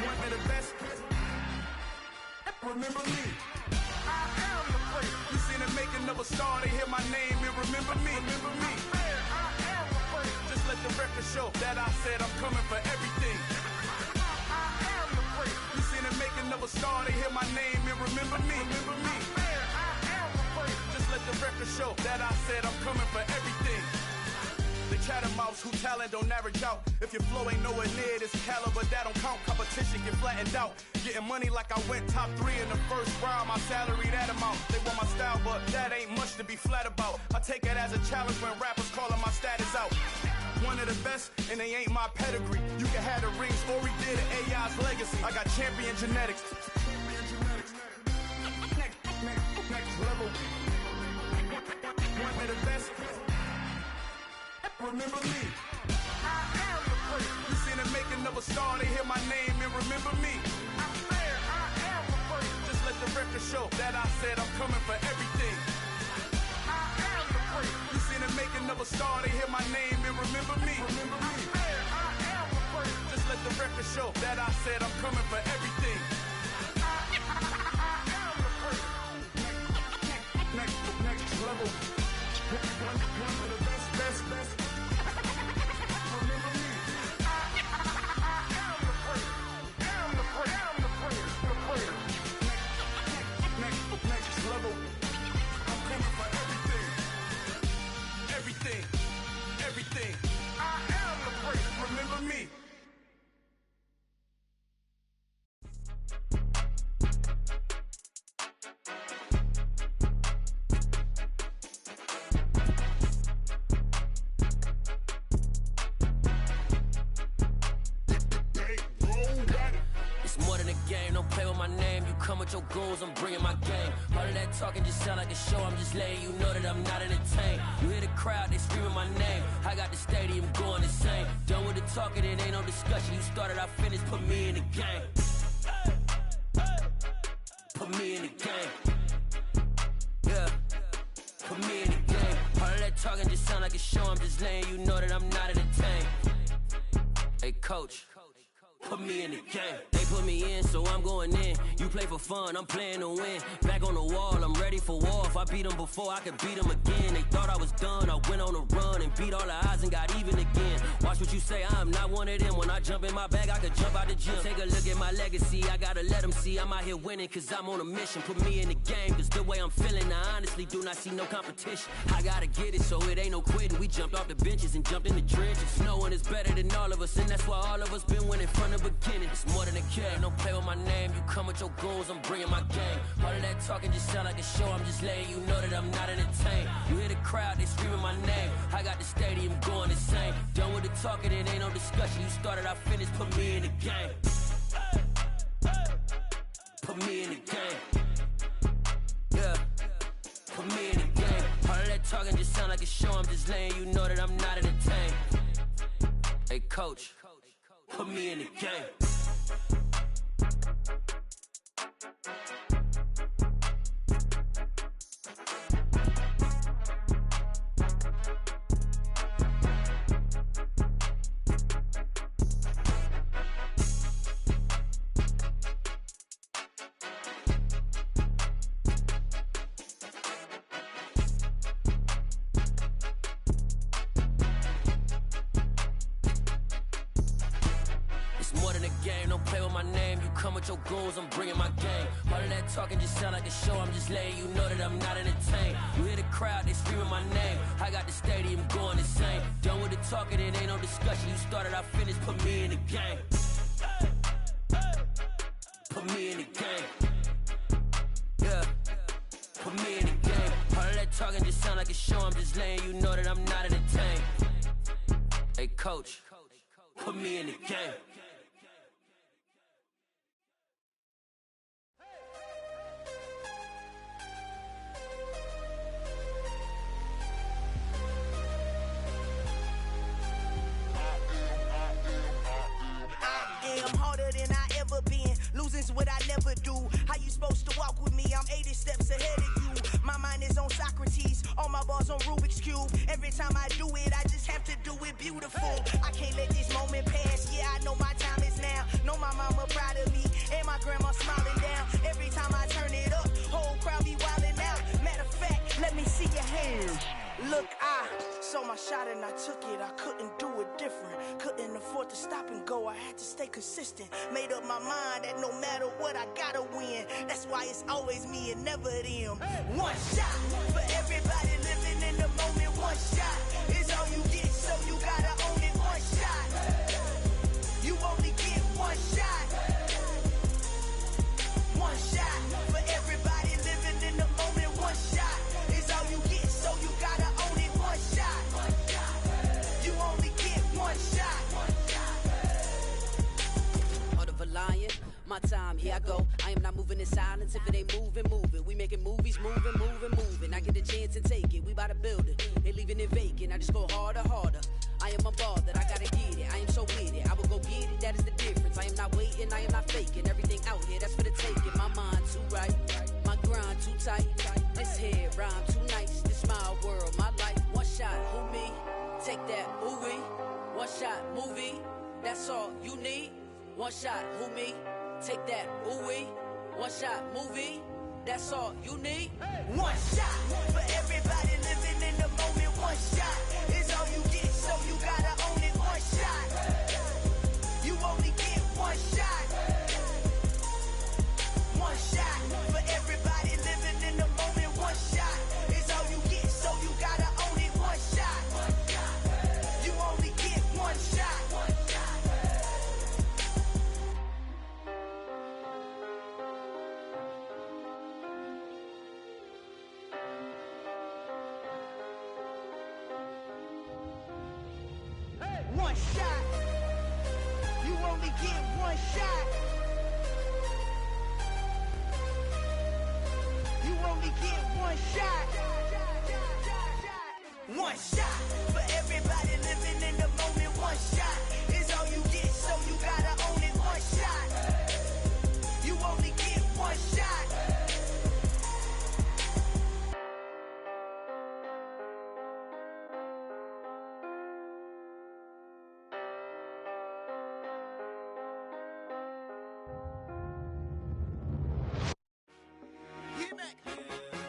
One of the best. Remember me. I am the place. You seen the making of a star, they hear my name and remember me. Remember me. I am the place. Just let the record show that I said I'm coming record show that I said I'm coming for everything. The chattermouths who talent don't average out. If your flow ain't nowhere near this caliber, that don't count. Competition get flattened out. Getting money like I went top 3 in the first round. My salary that amount. They want my style, but that ain't much to be flat about. I take it as a challenge when rappers calling my status out. One of the best, and they ain't my pedigree. You can have the rings, Ori did it, AI's legacy. I got champion genetics. Next level. One of the best. Remember me. I am the place. You seen the making of a star, they hear my name and remember me. I swear I am the place. Just let the record show that I said I'm coming for everything. I am the place. You seen the making of a star, they hear my name and remember me. Remember me. I swear I am the place. Just let the record show that I said I'm coming for everything. I am the place. Next level. One of the best. Next level. I'm coming for everything. Everything. I am the place. Remember me. It's more than a game, don't play with my name. You come with your goons, I'm bringing my game. All of that talking just sound like a show, I'm just letting you know that I'm not entertained. You hear the crowd, they screaming my name. I got the stadium going insane. Done with the talking, it ain't no discussion. You started, I finished, put me in the game. Put me in the game. Yeah, put me in the game. All of that talking just sound like a show, I'm just letting you know that I'm not entertained. Hey coach, put me in the game. They put me in, so I'm going in. You play for fun, I'm playing to win. Back on the wall, I'm ready for war. If I beat them before, I could beat them again. They thought I was done, I went on a run and beat all the odds and got even again. Watch what you say, I'm not one of them. When I jump in my bag, I could jump out the gym. Take a look at my legacy, I gotta let them see I'm out here winning, cause I'm on a mission. Put me in the game, cause the way I'm feeling, I honestly do not see no competition. I gotta get it, so it ain't no quitting. We jumped off the benches and jumped in the trenches. No one is better than all of us, and that's why all of us been winning from the beginning. It's more than a game, don't play with my name. You come with your goons, I'm bringing my game. All of that talking just sound like a show, I'm just letting you know that I'm not entertained. You hear the crowd, they screaming my name. I got the stadium going insane. Done with the talking, it ain't no discussion. You started, I finished, put me in the game. Put me in the game. Yeah, put me in the game. All of that talking just sound like a show, I'm just letting you know that I'm not entertained. Hey coach, put me in the game. Your goons, I'm bringing my game. All of that talking just sound like a show, I'm just letting you know that I'm not entertained. You hear the crowd, they screaming my name. I got the stadium going insane. Done with the talking, it ain't no discussion. You started, I finished, put me in the game. Put me in the game. Yeah, put me in the game. All of that talking just sound like a show, I'm just letting you know that I'm not entertained. Hey coach, put me in the game. I'm harder than I ever been. Losing's what I never do. How you supposed to walk with me? I'm 80 steps ahead of you. My mind is on Socrates, all my bars on Rubik's Cube. Every time I do it, I just have to do it beautiful. I can't let this moment pass. Yeah, I know my time is now. Know my mama proud of me, and my grandma smiling down. Every time I turn it up, whole crowd be wildin' out. Matter of fact, let me see your hands. Look, I saw my shot and I took it. I couldn't do it different. Couldn't afford to stop and go. I had to stay consistent. Made up my mind that no matter what, I gotta win. That's why it's always me and never them. One shot for everybody my time, here I go. I am not moving in silence. If it ain't moving, move it. We making movies, moving. I get a chance and take it. We bout to build it. They leaving it vacant. I just go harder. I am a ball that I gotta get it. I am so with it. I will go get it. That is the difference. I am not waiting. I am not faking. Everything out here, that's for the taking. My mind too right. My grind too tight. This head rhyme too nice. This my world, my life. One shot, who me? Take that, ooh wee. One shot, movie. That's all you need. One shot, who me? Take that, ooh wee. One shot, movie. That's all you need. One shot for everybody living in the moment. One shot is all you get, so you gotta own it. One shot. You only get one shot. One shot for everybody living in the moment. One shot is all you get, so you gotta own it. One shot. You only get one shot. One shot. You only get one shot. You only get one shot. One shot for everybody living in the moment. One shot is all you get, so you gotta own it. One shot. You only get one shot.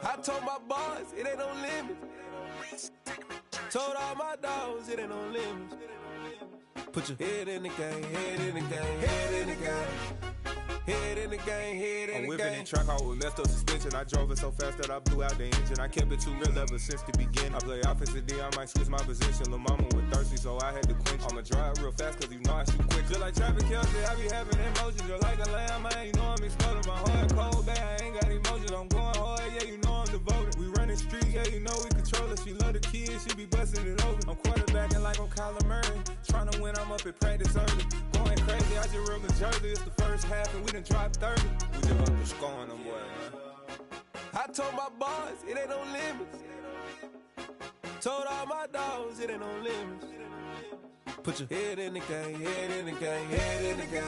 I told my boys it ain't no limits. Told all my dogs it ain't no limits. Put your head in the game, head in the game, head in the game. Head in the game, head in the game. I'm whipping in track, I was messed up suspension. I drove it so fast that I blew out the engine. I kept it too real ever since the beginning. I play offensive D, I might switch my position. Lil' mama was thirsty, so I had to quench. I'ma drive real fast, cause you know I shoot quick. Just like traffic Kelsey, I be having emotions. Just like a lamb, man, you know I'm exploding. My heart cold, bad, I ain't got emotions. I'm going hard, yeah, you know I'm devoted. We running streets, yeah, you know we control it. She love the kids, she be busting it over. I'm quarterbacking like I'm Kyler Murray. Trying to win, I'm up at practice early. Going crazy, I just real the jersey. It's the first half and we done dropped 30. We just up to scoring them, boy, man. I told my boys it ain't no limits. Told all my dogs it ain't no limits. Put your head in the game, head in the game, head in the game.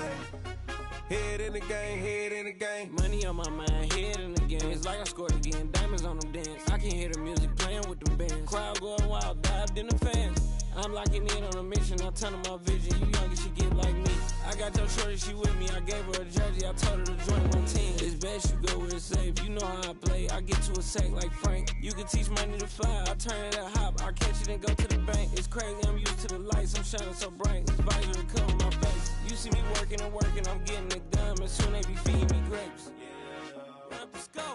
Head in the game, head in the game. Money on my mind, head in the game. It's like I scored again, diamonds on them dance. I can hear the music playing with them bands. Crowd going wild, dived in the fans. I'm locking in on a mission, I tell her my vision. You young and she get like me. I got your shorty, she with me. I gave her a jersey, I told her to join my team. It's best you go where it's safe. You know how I play. I get to a sack like Frank. You can teach money to fly. I turn it a hop. I catch it and go to the bank. It's crazy, I'm used to the lights. I'm shining so bright. This visor will cover my face. You see me working and working. I'm getting it done. And soon they be feeding me grapes.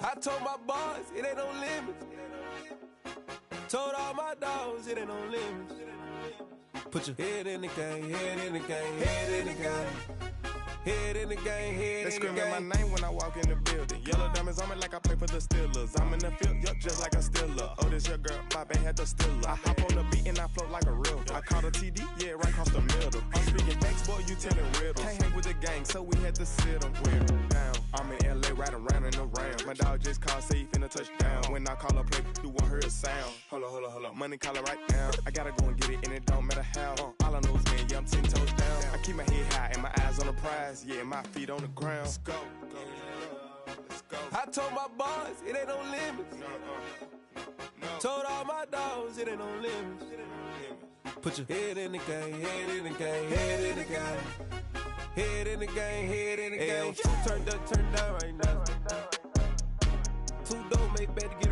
I told my boys it ain't no limits. Told all my dogs it ain't no limits. Put your head in the game, head in the game, head in the game. Head in the game, head in the game. They screaming my name when I walk in the building. Yellow diamonds on me like I play for the Steelers. I'm in the field, yup, just like a Steeler. Oh, this your girl, my band had the Steeler. I hop on the beat and I float like a river. I caught a TD, yeah, right across the middle. I'm speaking facts, boy, you telling riddles. Can't hang with the gang, so we had to sit them down. I'm in LA, riding around and around. My dog just called, say he finna touchdown. When I call a play, you won't hear a sound. Hold up, money calling right now. I gotta go and get it, and it don't matter how. All I know is, man, yeah, I'm 10 toes down. I keep my head high and my eyes on the prize. Yeah, my feet on the ground. Let's go. Let's go. I told my boys it ain't no limits. Told all my dogs it ain't no limits. Put your head in the game, head in the game, head in the game. Head in the game, head in the game. Turned up, turned down right now. Too dope, make better get